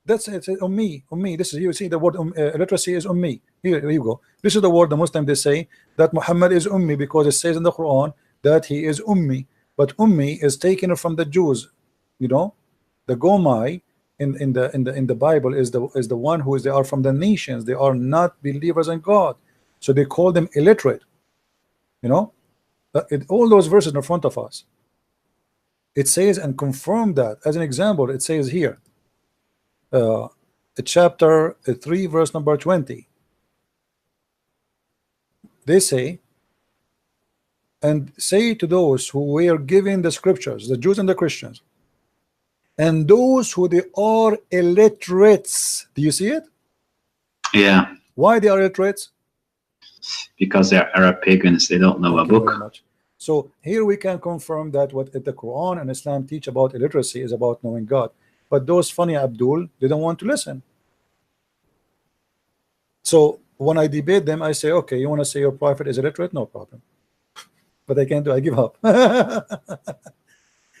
That's it. Ummi. This is, you see the word illiteracy is ummi. Here you go. This is the word the Muslim they say that Muhammad is ummi because it says in the Quran that he is ummi. But ummi is taken from the Jews. You know, the Gomai in the Bible is the one who is, they are from the nations. They are not believers in God, so they call them illiterate. You know, all those verses in front of us. It says and confirm that. As an example, it says here. Chapter 3 verse number 20, they say, and say to those who were given the scriptures, the Jews and the Christians, and those who they are illiterates. Do you see it? Yeah. Why they are illiterates? Because they're Arab pagans, they don't know a book. So here we can confirm that what the Quran and Islam teach about illiteracy is about knowing God. But those funny Abdul, they don't want to listen. So when I debate them, I say, okay, you want to say your prophet is illiterate? No problem. But I can't do, I give up.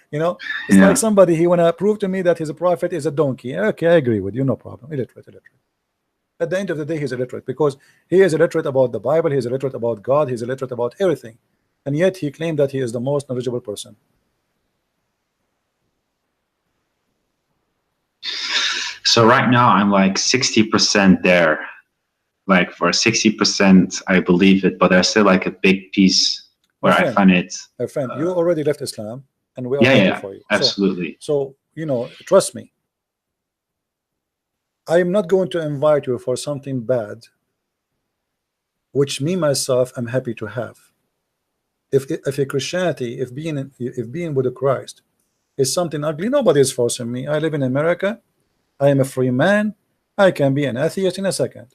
You know, it's like somebody, he want to prove to me that his prophet is a donkey. Okay, I agree with you, no problem. Illiterate. At the end of the day, he's illiterate because he is illiterate about the Bible, he is illiterate about God, he's illiterate about everything. And yet he claimed that he is the most knowledgeable person. So right now I'm like 60% there. Like for 60% I believe it, but there's still like a big piece where I find it. My friend, you already left Islam and we are happy for you. Absolutely. So you know, trust me. I am not going to invite you for something bad, which me myself I'm happy to have. If a Christianity, if being with Christ is something ugly, nobody is forcing me. I live in America. I am a free man. I can be an atheist in a second.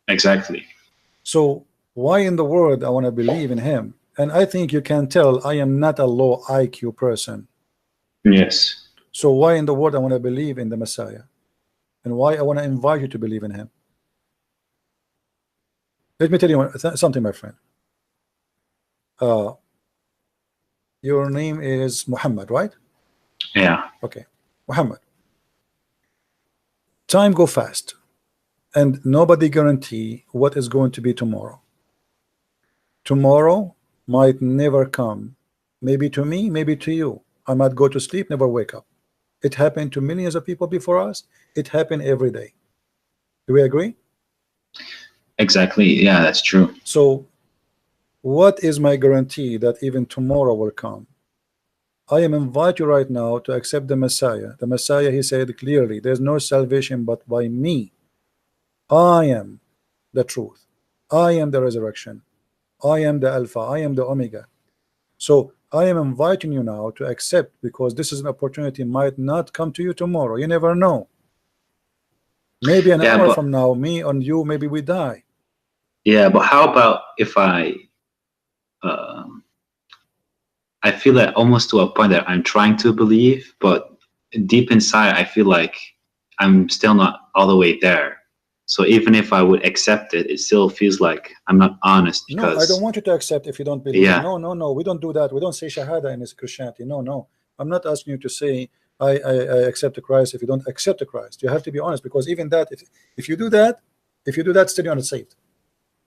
Exactly. So why in the world I want to believe in him? And I think you can tell I am not a low IQ person. Yes. So why in the world I want to believe in the Messiah? And why I want to invite you to believe in him? Let me tell you something, my friend. Your name is Muhammad, right? Yeah. Okay, Muhammad. Time go fast, and nobody guarantee what is going to be tomorrow. Tomorrow might never come. Maybe to me, maybe to you. I might go to sleep, never wake up. It happened to millions of people before us. It happened every day. Do we agree? Exactly. Yeah, that's true. So what is my guarantee that even tomorrow will come? I am invite you right now to accept the Messiah. The Messiah, he said clearly, there's no salvation but by me. I am the truth. I am the resurrection. I am the Alpha. I am the Omega. So I am inviting you now to accept, because this is an opportunity might not come to you tomorrow. You never know. Maybe an hour from now, me and you, maybe we die. Yeah, but how about if I feel that almost to a point that I'm trying to believe, but deep inside I feel like I'm still not all the way there. So even if I would accept it, it still feels like I'm not honest. Because no, I don't want you to accept if you don't believe. Yeah. No, we don't do that. We don't say Shahada in this Christianity. No. I'm not asking you to say I accept the Christ if you don't accept the Christ. You have to be honest, because even that, if you do that, still you're not saved.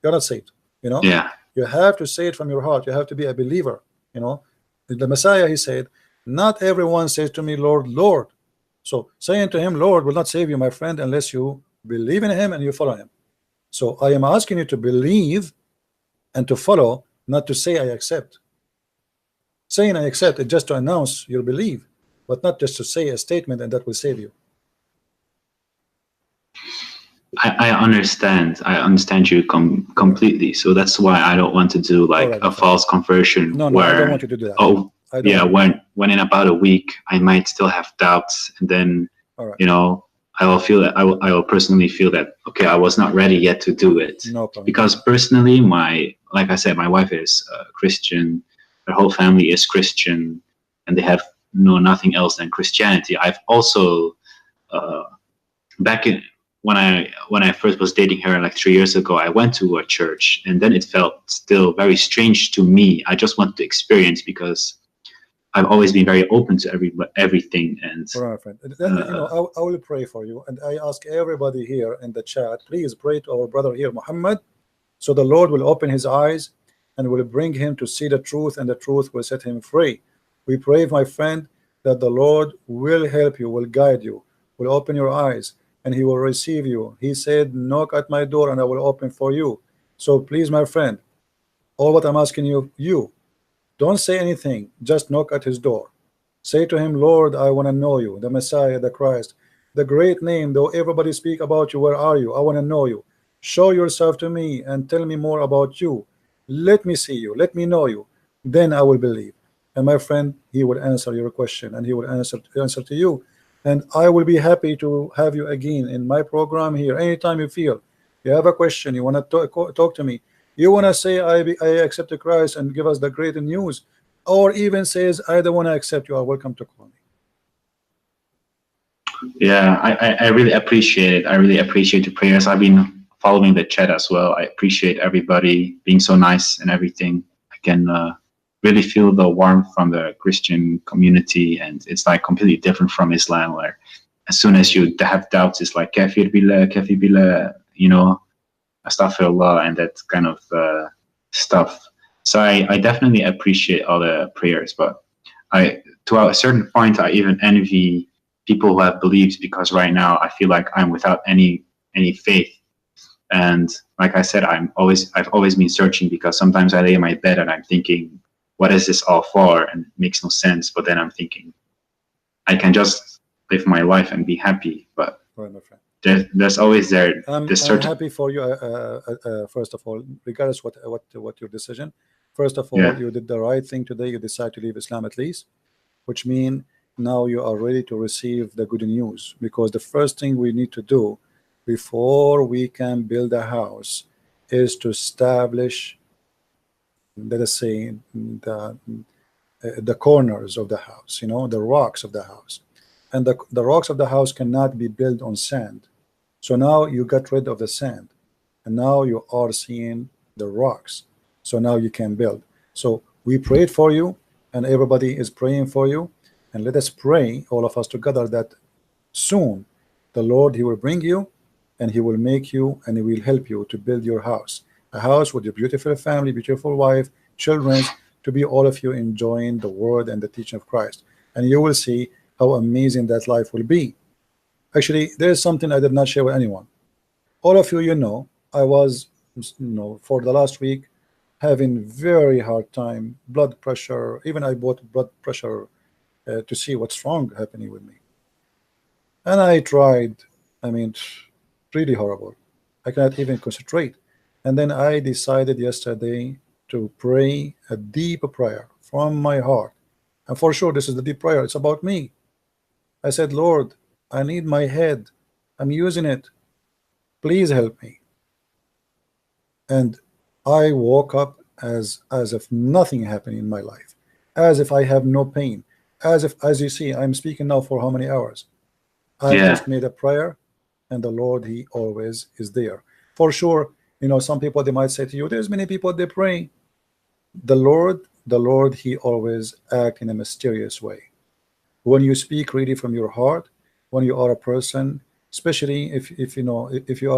You're not saved. You know? Yeah. You have to say it from your heart. You have to be a believer. You know? The Messiah, he said, not everyone says to me, Lord, Lord. So saying to him, Lord, will not save you, my friend, unless you believe in him and you follow him. So I am asking you to believe and to follow, not to say I accept. Saying I accept is just to announce your belief, but not just to say a statement and that will save you. I understand. I understand you completely. So that's why I don't want to do like a false conversion. No, where, I don't want you to do that. Oh, yeah. When in about a week I might still have doubts, and then you know, I will feel that I will personally feel that, okay, I was not ready yet to do it. No problem. Because personally, like I said, my wife is Christian, her whole family is Christian, and they have nothing else than Christianity. I've also back in when I first was dating her like 3 years ago, I went to a church, and then it felt still very strange to me. I just wanted to experience, because I've always been very open to everything. And right, friend. You know, I will pray for you, and I ask everybody here in the chat, please pray to our brother here, Muhammad, so the Lord will open his eyes and will bring him to see the truth, and the truth will set him free. We pray, my friend, that the Lord will help you, will guide you, will open your eyes, and he will receive you. He said, knock at my door and I will open for you. So please, my friend, all what I'm asking you, don't say anything, just knock at his door. Say to him, Lord, I want to know you, the Messiah, the Christ, the great name, though everybody speak about you, where are you? I want to know you. Show yourself to me and tell me more about you. Let me see you, let me know you, then I will believe. And my friend, he will answer your question, and he will answer to you. And I will be happy to have you again in my program here. Anytime you feel you have a question, you want to talk to me, you want to say I accept Christ and give us the great news, or even says I don't want to accept, you are welcome to call me. Yeah, I really appreciate it. I really appreciate the prayers. I've been following the chat as well. I appreciate everybody being so nice and everything. I can really feel the warmth from the Christian community, and it's like completely different from Islam, where as soon as you have doubts, it's like kafir billah, you know, astaghfirullah, and that kind of stuff. So I definitely appreciate all the prayers, but to a certain point I even envy people who have beliefs, because right now I feel like I'm without any faith. And like I said, I've always been searching, because sometimes I lay in my bed and I'm thinking, what is this all for? And it makes no sense. But then I'm thinking, I can just live my life and be happy. But right, my friend, there's always I'm happy for you. First of all, regardless what your decision. First of all, you did the right thing today. You decide to leave Islam at least, which means now you are ready to receive the good news. Because the first thing we need to do before we can build a house is to establish, let us say, the corners of the house, you know, the rocks of the house. And the rocks of the house cannot be built on sand. So now you got rid of the sand, and now you are seeing the rocks. So now you can build. So we prayed for you, and everybody is praying for you. And let us pray, all of us together, that soon the Lord, He will bring you, and He will make you, and He will help you to build your house. A house with your beautiful family, beautiful wife, children, to be all of you enjoying the word and the teaching of Christ. And you will see how amazing that life will be. Actually, there is something I did not share with anyone. All of you, you know, I was, for the last week, having very hard time, blood pressure. Even I bought blood pressure to see what's wrong happening with me. And I tried, I mean, really horrible. I cannot even concentrate. And then I decided yesterday to pray a deep prayer from my heart. And for sure, this is the deep prayer. It's about me. I said, Lord, I need my head. I'm using it. Please help me. And I woke up as if nothing happened in my life, as if I have no pain, as if, as you see, I'm speaking now for how many hours? I just made a prayer, and the Lord, He always is there. For sure, you know, some people, they might say to you, there's many people, they pray. The Lord, He always acts in a mysterious way. When you speak really from your heart, when you are a person, especially if you know, if you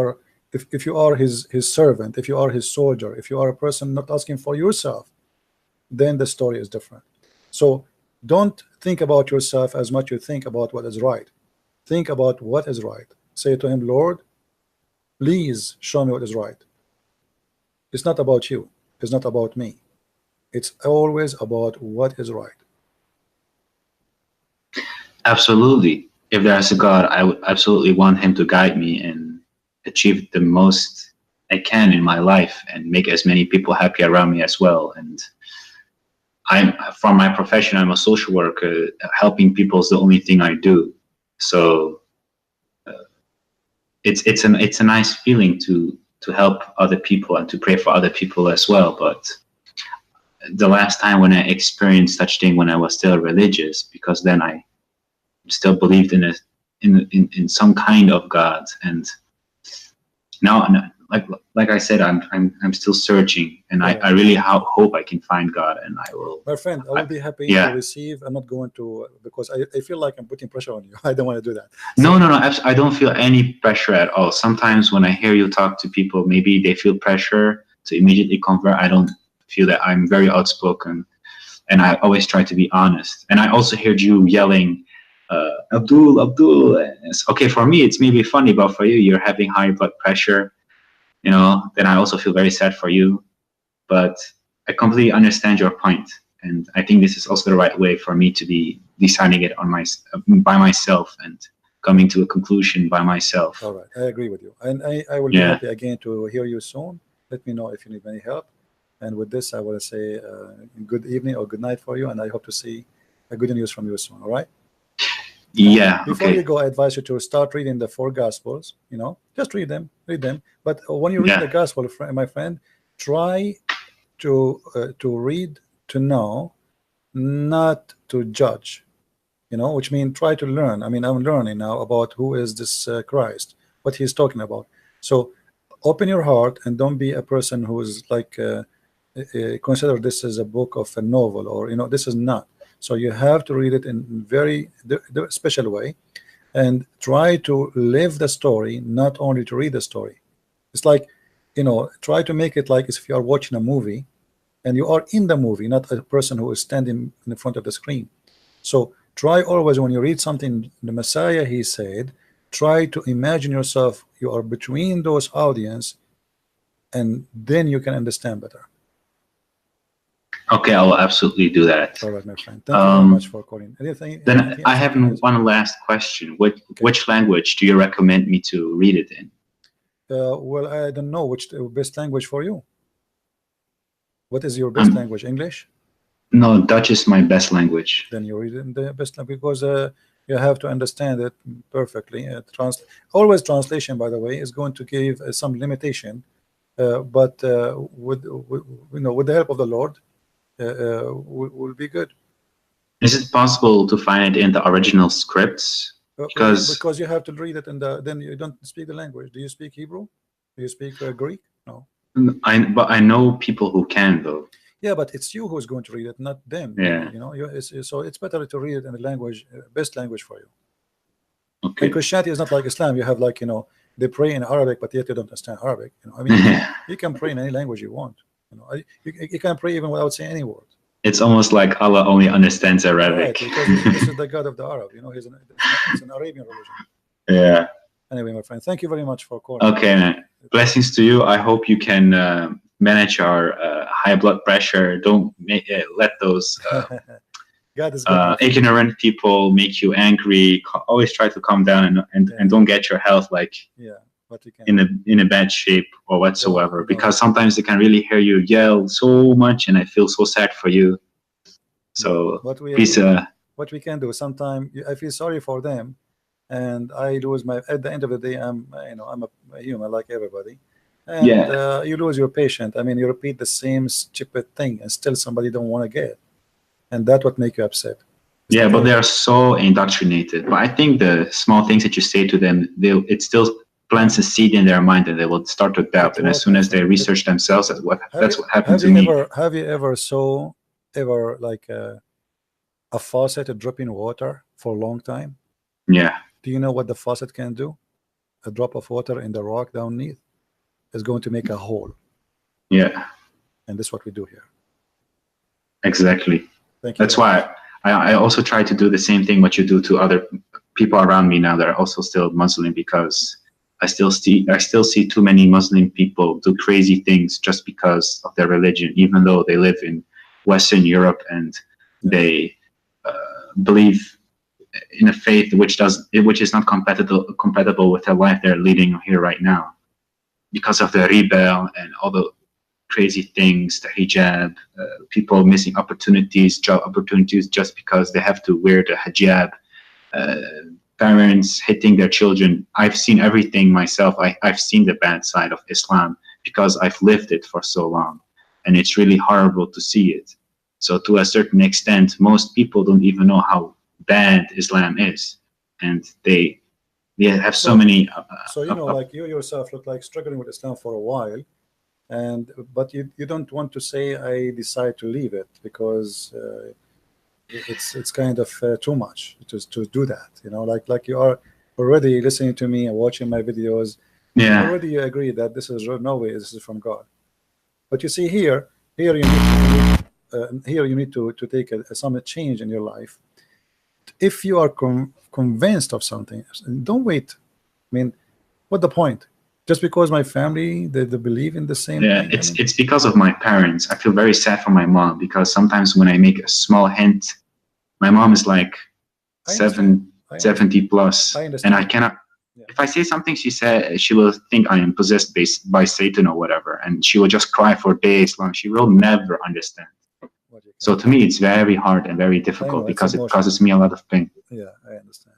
are his servant, if you are His soldier, if you are a person not asking for yourself, then the story is different. So don't think about yourself as much you think about what is right. Think about what is right. Say to Him, Lord, please show me what is right. It's not about you. It's not about me. It's always about what is right. Absolutely. If there's a God, I would absolutely want Him to guide me and achieve the most I can in my life and make as many people happy around me as well. And from my profession, I'm a social worker. Helping people is the only thing I do. So it's a nice feeling to help other people and to pray for other people as well. But the last time when I experienced such thing, when I was still religious, because then I still believed in some kind of God, and now, like I said, I'm still searching, and I really hope I can find God, and I will. My friend, I will be happy to receive. I'm not going to, because I feel like I'm putting pressure on you. I don't want to do that. So, no. I don't feel any pressure at all. Sometimes when I hear you talk to people, maybe they feel pressure to immediately convert. I don't feel that. I'm very outspoken, and I always try to be honest. And I also heard you yelling, Abdul. Okay, for me it's maybe funny, but for you, you're having high blood pressure, you know, then I also feel very sad for you. But I completely understand your point, and I think this is also the right way for me to be deciding it on by myself and coming to a conclusion by myself. All right, I agree with you, and I will be happy again to hear you soon. Let me know if you need any help. And with this, I will say good evening or good night for you, and I hope to see good news from you soon. All right. Yeah. Before you go, I advise you to start reading the 4 Gospels. You know, just read them. But when you read the Gospel, my friend, try to read to know, not to judge. You know, which means try to learn. I mean, I'm learning now about who is this Christ, what He's talking about. So open your heart and don't be a person who is like consider this as a book of a novel, or you know, this is not. So you have to read it in very special way, and try to live the story, not only to read the story. It's like, you know, try to make it like as if you are watching a movie and you are in the movie, not a person who is standing in front of the screen. So try always, when you read something, the Messiah, He said, try to imagine yourself, you are between those audience, and then you can understand better. Okay, I will absolutely do that. All right, my friend. Thank you very much for calling. Anything I have one last question. Which language do you recommend me to read it in? Well, I don't know which best language for you. What is your best language? English? No, Dutch is my best language. Then you read it in the best language, because You have to understand it perfectly. Always translation, by the way, is going to give some limitation, but with with the help of the Lord, will be good. Is it possible to find it in the original scripts? Because you have to read it, and then you don't speak the language. Do you speak Hebrew? Do you speak Greek? No. But I know people who can, though. Yeah, but it's you who's going to read it, not them. Yeah. So it's better to read it in the language, best language for you. Okay. And Christianity is not like Islam. You have like they pray in Arabic, but yet you don't understand Arabic. I mean, you can pray in any language you want. You can pray even without saying any word. It's almost like Allah only understands Arabic. Right, because this is the God of the Arab. It's an Arabian religion. Yeah. Anyway, my friend, thank you very much for calling. Okay, man. Blessings to you. I hope you can manage our high blood pressure. Don't let those God is good. ignorant people make you angry. Always try to calm down and don't get your health like but you can. in a bad shape or whatsoever, because sometimes they can really hear you yell so much, and I feel so sad for you. So please, what we can do, sometimes I feel sorry for them, and I lose my. At the end of the day, I'm a human like everybody, and you lose your patience. I mean, you repeat the same stupid thing, and still somebody don't want to get, and that's what make you upset. Yeah, but they are so indoctrinated. But I think the small things that you say to them, it still plants a seed in their mind, and they will start to doubt. And as soon as they research themselves, that's what happened to me. Have you ever saw like a faucet dropping water for a long time? Yeah. Do you know what the faucet can do? A drop of water in the rock underneath is going to make a hole. Yeah. And this is what we do here. Exactly. Thank you. That's why I also try to do the same thing what you do to other people around me now that are also still Muslim, because I still see too many Muslim people do crazy things just because of their religion, even though they live in Western Europe and they believe in a faith which is not compatible with the life they're leading here right now, because of the riba and all the crazy things, the hijab, people missing opportunities, job opportunities, just because they have to wear the hijab. Parents hitting their children. I've seen everything myself. I've seen the bad side of Islam because I've lived it for so long, and it's really horrible to see it. So to a certain extent, most people don't even know how bad Islam is, and they have so many. So like you yourself look like struggling with Islam for a while, but you don't want to say I decide to leave it because. It's kind of too much to do that, like you are already listening to me and watching my videos. Already you agree that this is no way this is from God. But you see here you need to take some change in your life. If you are convinced of something, don't wait. I mean, what the point? Just because my family they believe in the same thing? It's because of my parents. I feel very sad for my mom, because sometimes when I make a small hint, my mom is like 70 plus, and I cannot. If I say something, she will think I am possessed by Satan or whatever, and she will just cry for days long. She will never understand. So to me, it's very hard and very difficult because it causes me a lot of pain. Yeah, I understand.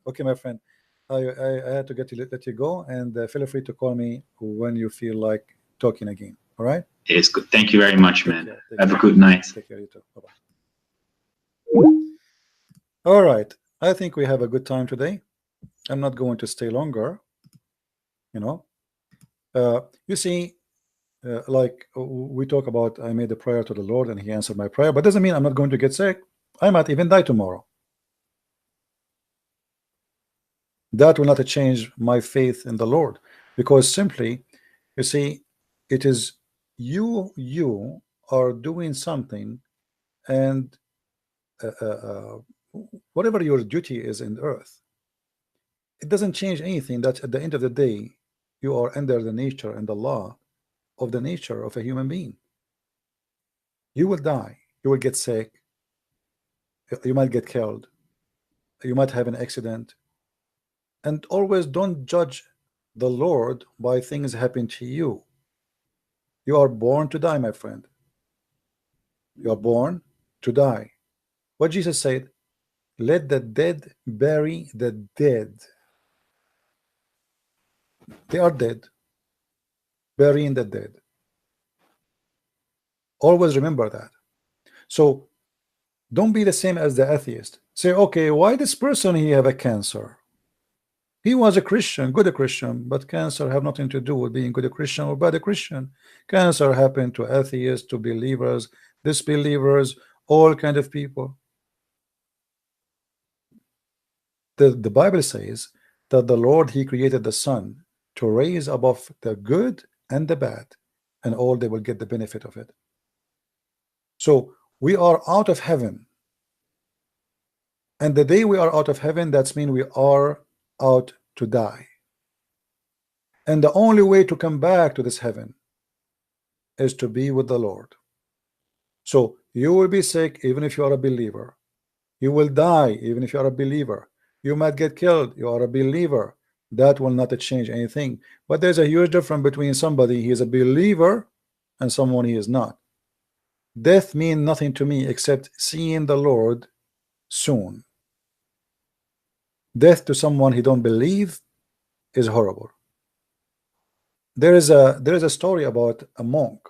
Okay, my friend. I had to let you go, and feel free to call me when you feel like talking again. All right? It's good. Thank you very much, man. Have a good night. Take care, you too. Bye-bye. All right. I think we have a good time today. I'm not going to stay longer. You see, like we talk about, I made a prayer to the Lord and He answered my prayer, but doesn't mean I'm not going to get sick. I might even die tomorrow. That will not change my faith in the Lord, because simply, you see, it is you are doing something, and whatever your duty is in earth, it doesn't change anything. That at the end of the day, you are under the nature and the law of the nature of a human being. You will die, you will get sick, you might get killed, you might have an accident. And always don't judge the Lord by things happen to you. You are born to die, my friend. You are born to die. What Jesus said, let the dead bury the dead. They are dead, burying the dead. Always remember that. So don't be the same as the atheist. Say, okay, why this person he have a cancer? He was a Christian, good a Christian, but cancer have nothing to do with being good a Christian or bad a Christian. Cancer happened to atheists, to believers, disbelievers, all kind of people. The Bible says that the Lord, he created the sun to raise above the good and the bad, and all they will get the benefit of it. So we are out of heaven, and the day we are out of heaven, that's mean we are out to die. And the only way to come back to this heaven is to be with the Lord. So you will be sick even if you are a believer. You will die even if you are a believer. You might get killed, you are a believer. That will not change anything. But there's a huge difference between somebody he is a believer and someone he is not. Death means nothing to me except seeing the Lord soon. Death to someone he don't believe is horrible. There is a story about a monk.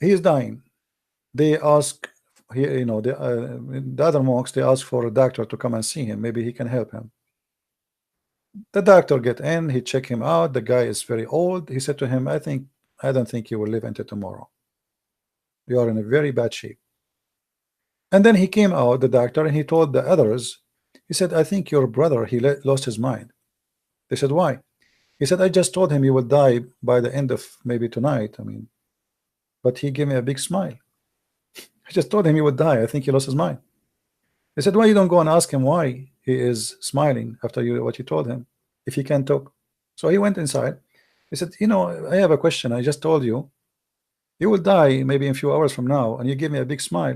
He is dying. They ask, you know, the other monks, they ask for a doctor to come and see him. Maybe he can help him. The doctor get in, he check him out. The guy is very old. He said to him, I don't think you will live until tomorrow. You are in a very bad shape. And then he came out, the doctor, and he told the others, he said, I think your brother, he lost his mind. They said, why? He said, I just told him he will die by the end of maybe tonight. I mean, but he gave me a big smile. I just told him he would die. I think he lost his mind. They said, why you don't go and ask him why he is smiling after what you told him, if he can't talk? So he went inside. He said, you know, I have a question. I just told you, you will die maybe in a few hours from now, and you give me a big smile.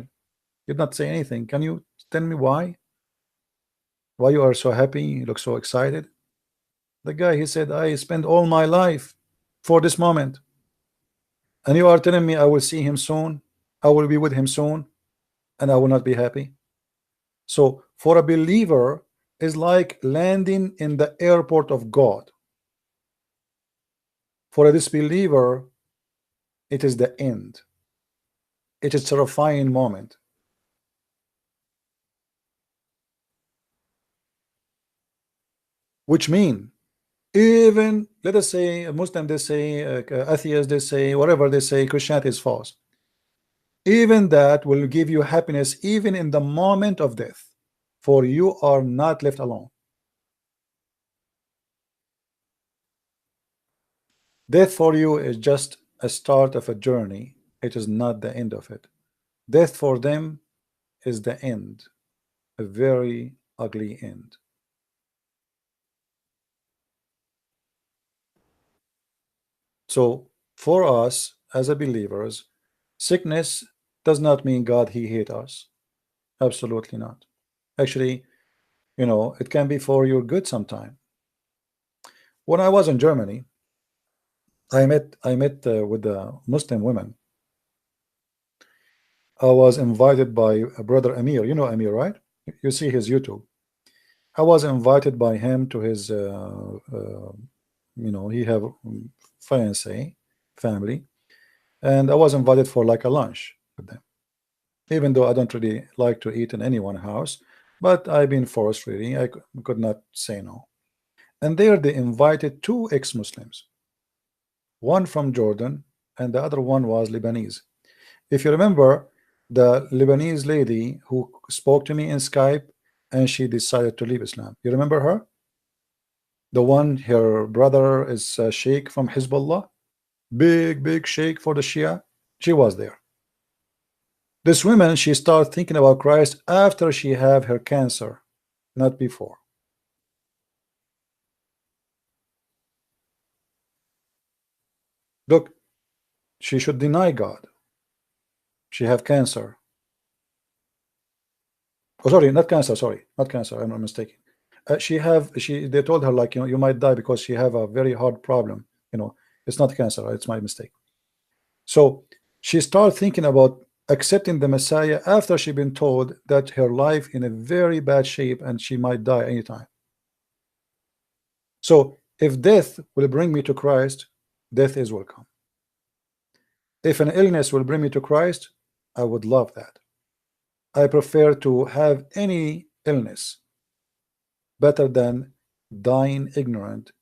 You did not say anything. Can you tell me why? Why you are so happy? You look so excited. The guy, he said, I spent all my life for this moment, and you are telling me I will see him soon, I will be with him soon, and I will not be happy. So for a believer is like landing in the airport of God. For a disbeliever, it is the end. It is a terrifying moment. Which mean, even let us say a Muslim, they say atheists, they say whatever they say, Christianity is false. Even that will give you happiness even in the moment of death, for you are not left alone. Death for you is just a start of a journey. It is not the end of it. Death for them is the end, a very ugly end. So for us as a believers, sickness does not mean God he hate us. Absolutely not. Actually, you know, it can be for your good sometime. When I was in Germany, I met with the Muslim women. I was invited by a brother Amir. You know Amir, right? You see his YouTube. I was invited by him to his you know, he have fiance family, and I was invited for like a lunch with them, even though I don't really like to eat in anyone's house, but I've been forced, really. I could not say no. And there they invited two ex-Muslims, one from Jordan and the other one was Lebanese. If you remember, the Lebanese lady who spoke to me in Skype and she decided to leave Islam, you remember her? The one, her brother is a sheikh from Hezbollah, big sheikh for the Shia. She was there. This woman, she started thinking about Christ after she had her cancer, not before. Look, she should deny God. She have cancer. Oh, sorry, not cancer. Sorry, not cancer. I'm not mistaken. They told her, like, you know, you might die because she have a very hard problem. You know, it's not cancer. It's my mistake. So she started thinking about accepting the Messiah after she been told that her life in a very bad shape and she might die anytime. So if death will bring me to Christ, death is welcome. If an illness will bring me to Christ, I would love that. I prefer to have any illness better than dying ignorant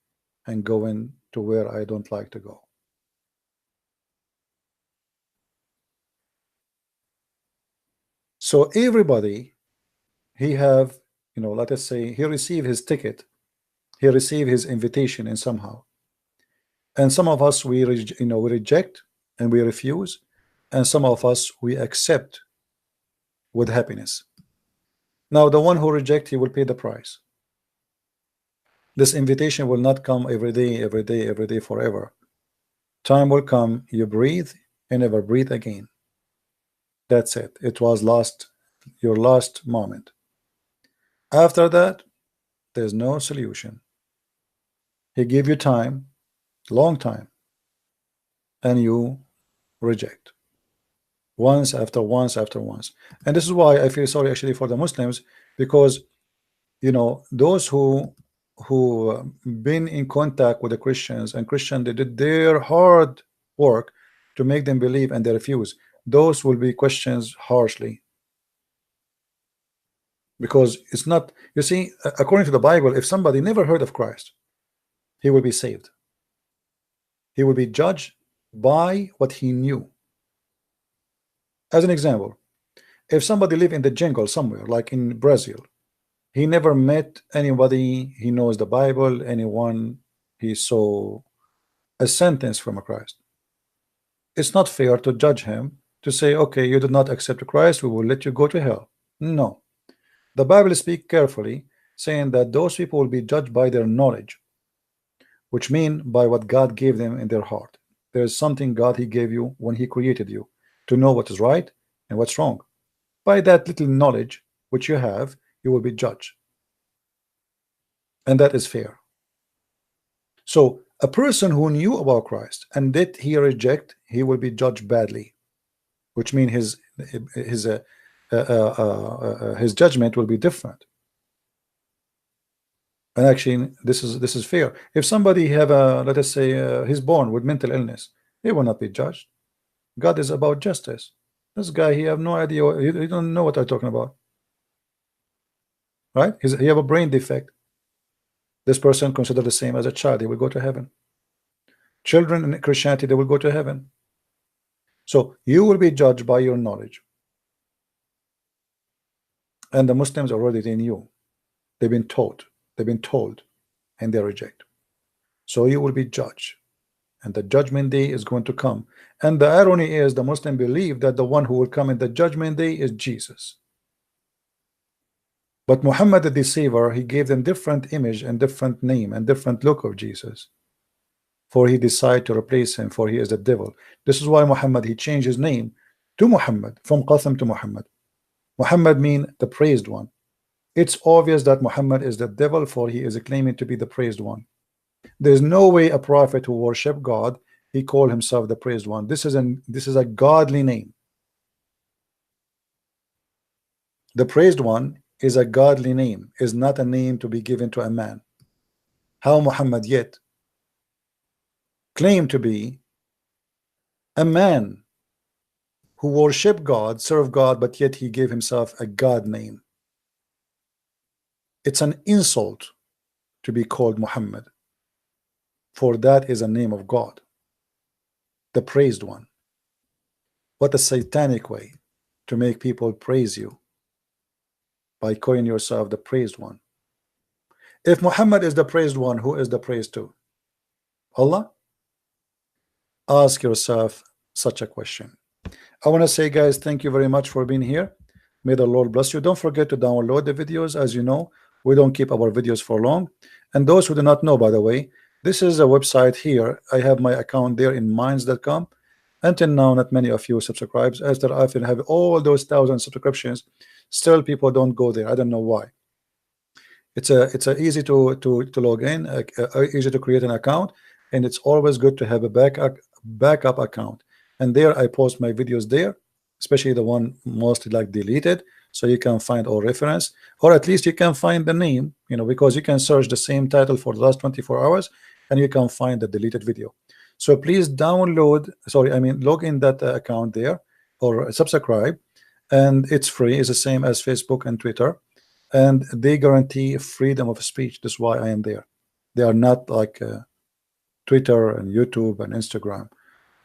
and going to where I don't like to go. So everybody, he have, you know, let us say he received his ticket, he received his invitation in somehow, and some of us we we reject and we refuse, and some of us we accept with happiness. Now the one who rejects, he will pay the price. This invitation will not come every day forever. Time will come, you breathe and never breathe again. That's it. It was your last moment. After that, there's no solution. He gave you time, long time, and you reject once after once after once. And this is why I feel sorry actually for the Muslims, because you know those who been in contact with the Christians, and Christians, they did their hard work to make them believe and they refuse. Those will be questioned harshly, because it's not, you see, according to the Bible, if somebody never heard of Christ, he will be saved. He will be judged by what he knew. As an example, if somebody live in the jungle somewhere like in Brazil, he never met anybody, he knows the Bible, anyone, he saw a sentence from a Christ, it's not fair to judge him, to say, okay, you did not accept Christ, we will let you go to hell. No, the Bible speaks carefully, saying that those people will be judged by their knowledge, which mean by what God gave them in their heart. There is something God he gave you when he created you, to know what is right and what's wrong. By that little knowledge which you have, you will be judged, and that is fair. So a person who knew about Christ and did he reject, he will be judged badly, which means his judgment will be different. And actually this is fair. If somebody have a, let us say he's born with mental illness, he will not be judged. God is about justice. This guy, he have no idea, he don't know what I'm talking about, right? He have a brain defect. This person considered the same as a child, he will go to heaven. Children in Christianity, they will go to heaven. So you will be judged by your knowledge, and the Muslims already, they knew, they've been taught, they've been told, and they reject. So you will be judged, and the judgment day is going to come. And the irony is, the Muslim believe that the one who will come in the judgment day is Jesus. But Muhammad the deceiver, he gave them different image and different name and different look of Jesus, for he decided to replace him, for he is the devil. This is why Muhammad, he changed his name to Muhammad, from Qasim to Muhammad. Muhammad mean the praised one. It's obvious that Muhammad is the devil, for he is claiming to be the praised one. There's no way a prophet who worship God, he called himself the praised one. This is a godly name. The praised one is a godly name, is not a name to be given to a man. How Muhammad yet claimed to be a man who worship God, serve God, but yet he gave himself a God name. It's an insult to be called Muhammad, for that is a name of God, the praised one. What a satanic way to make people praise you, by calling yourself the praised one. If Muhammad is the praised one, who is the praised to? Allah? Ask yourself such a question. I want to say, guys, thank you very much for being here. May the Lord bless you. Don't forget to download the videos. As you know, we don't keep our videos for long. And those who do not know, by the way, this is a website here. I have my account there in minds.com. Until now, not many of you subscribes. After I have all those 1,000 subscriptions, still people don't go there. I don't know why. It's easy to log in, easy to create an account, and it's always good to have a backup account. And there I post my videos there, especially the one mostly like deleted, so you can find all reference, or at least you can find the name, you know, because you can search the same title for the last 24 hours and you can find the deleted video. So please download, log in that account there, or subscribe, and it's free. It's the same as Facebook and Twitter, and they guarantee freedom of speech. That's why I am there. They are not like Twitter and YouTube and Instagram.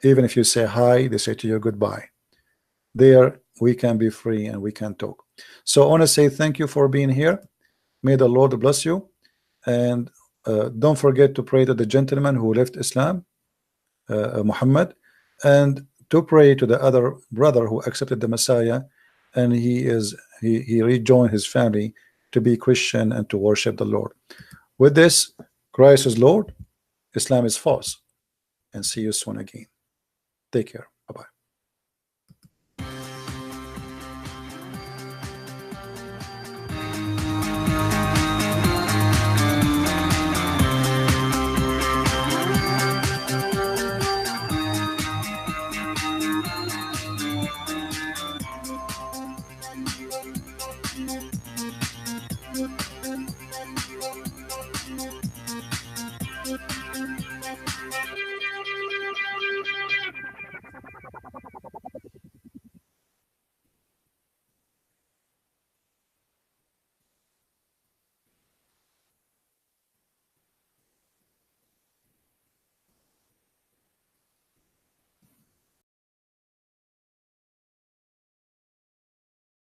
Even if you say hi, they say to you goodbye. There we can be free and we can talk. So I want to say thank you for being here. May the Lord bless you, and don't forget to pray to the gentleman who left Islam, Muhammad, and to pray to the other brother who accepted the Messiah, and he rejoined his family to be Christian and to worship the Lord. With this, Christ is Lord, Islam is false, and see you soon again. Take care. Bye-bye.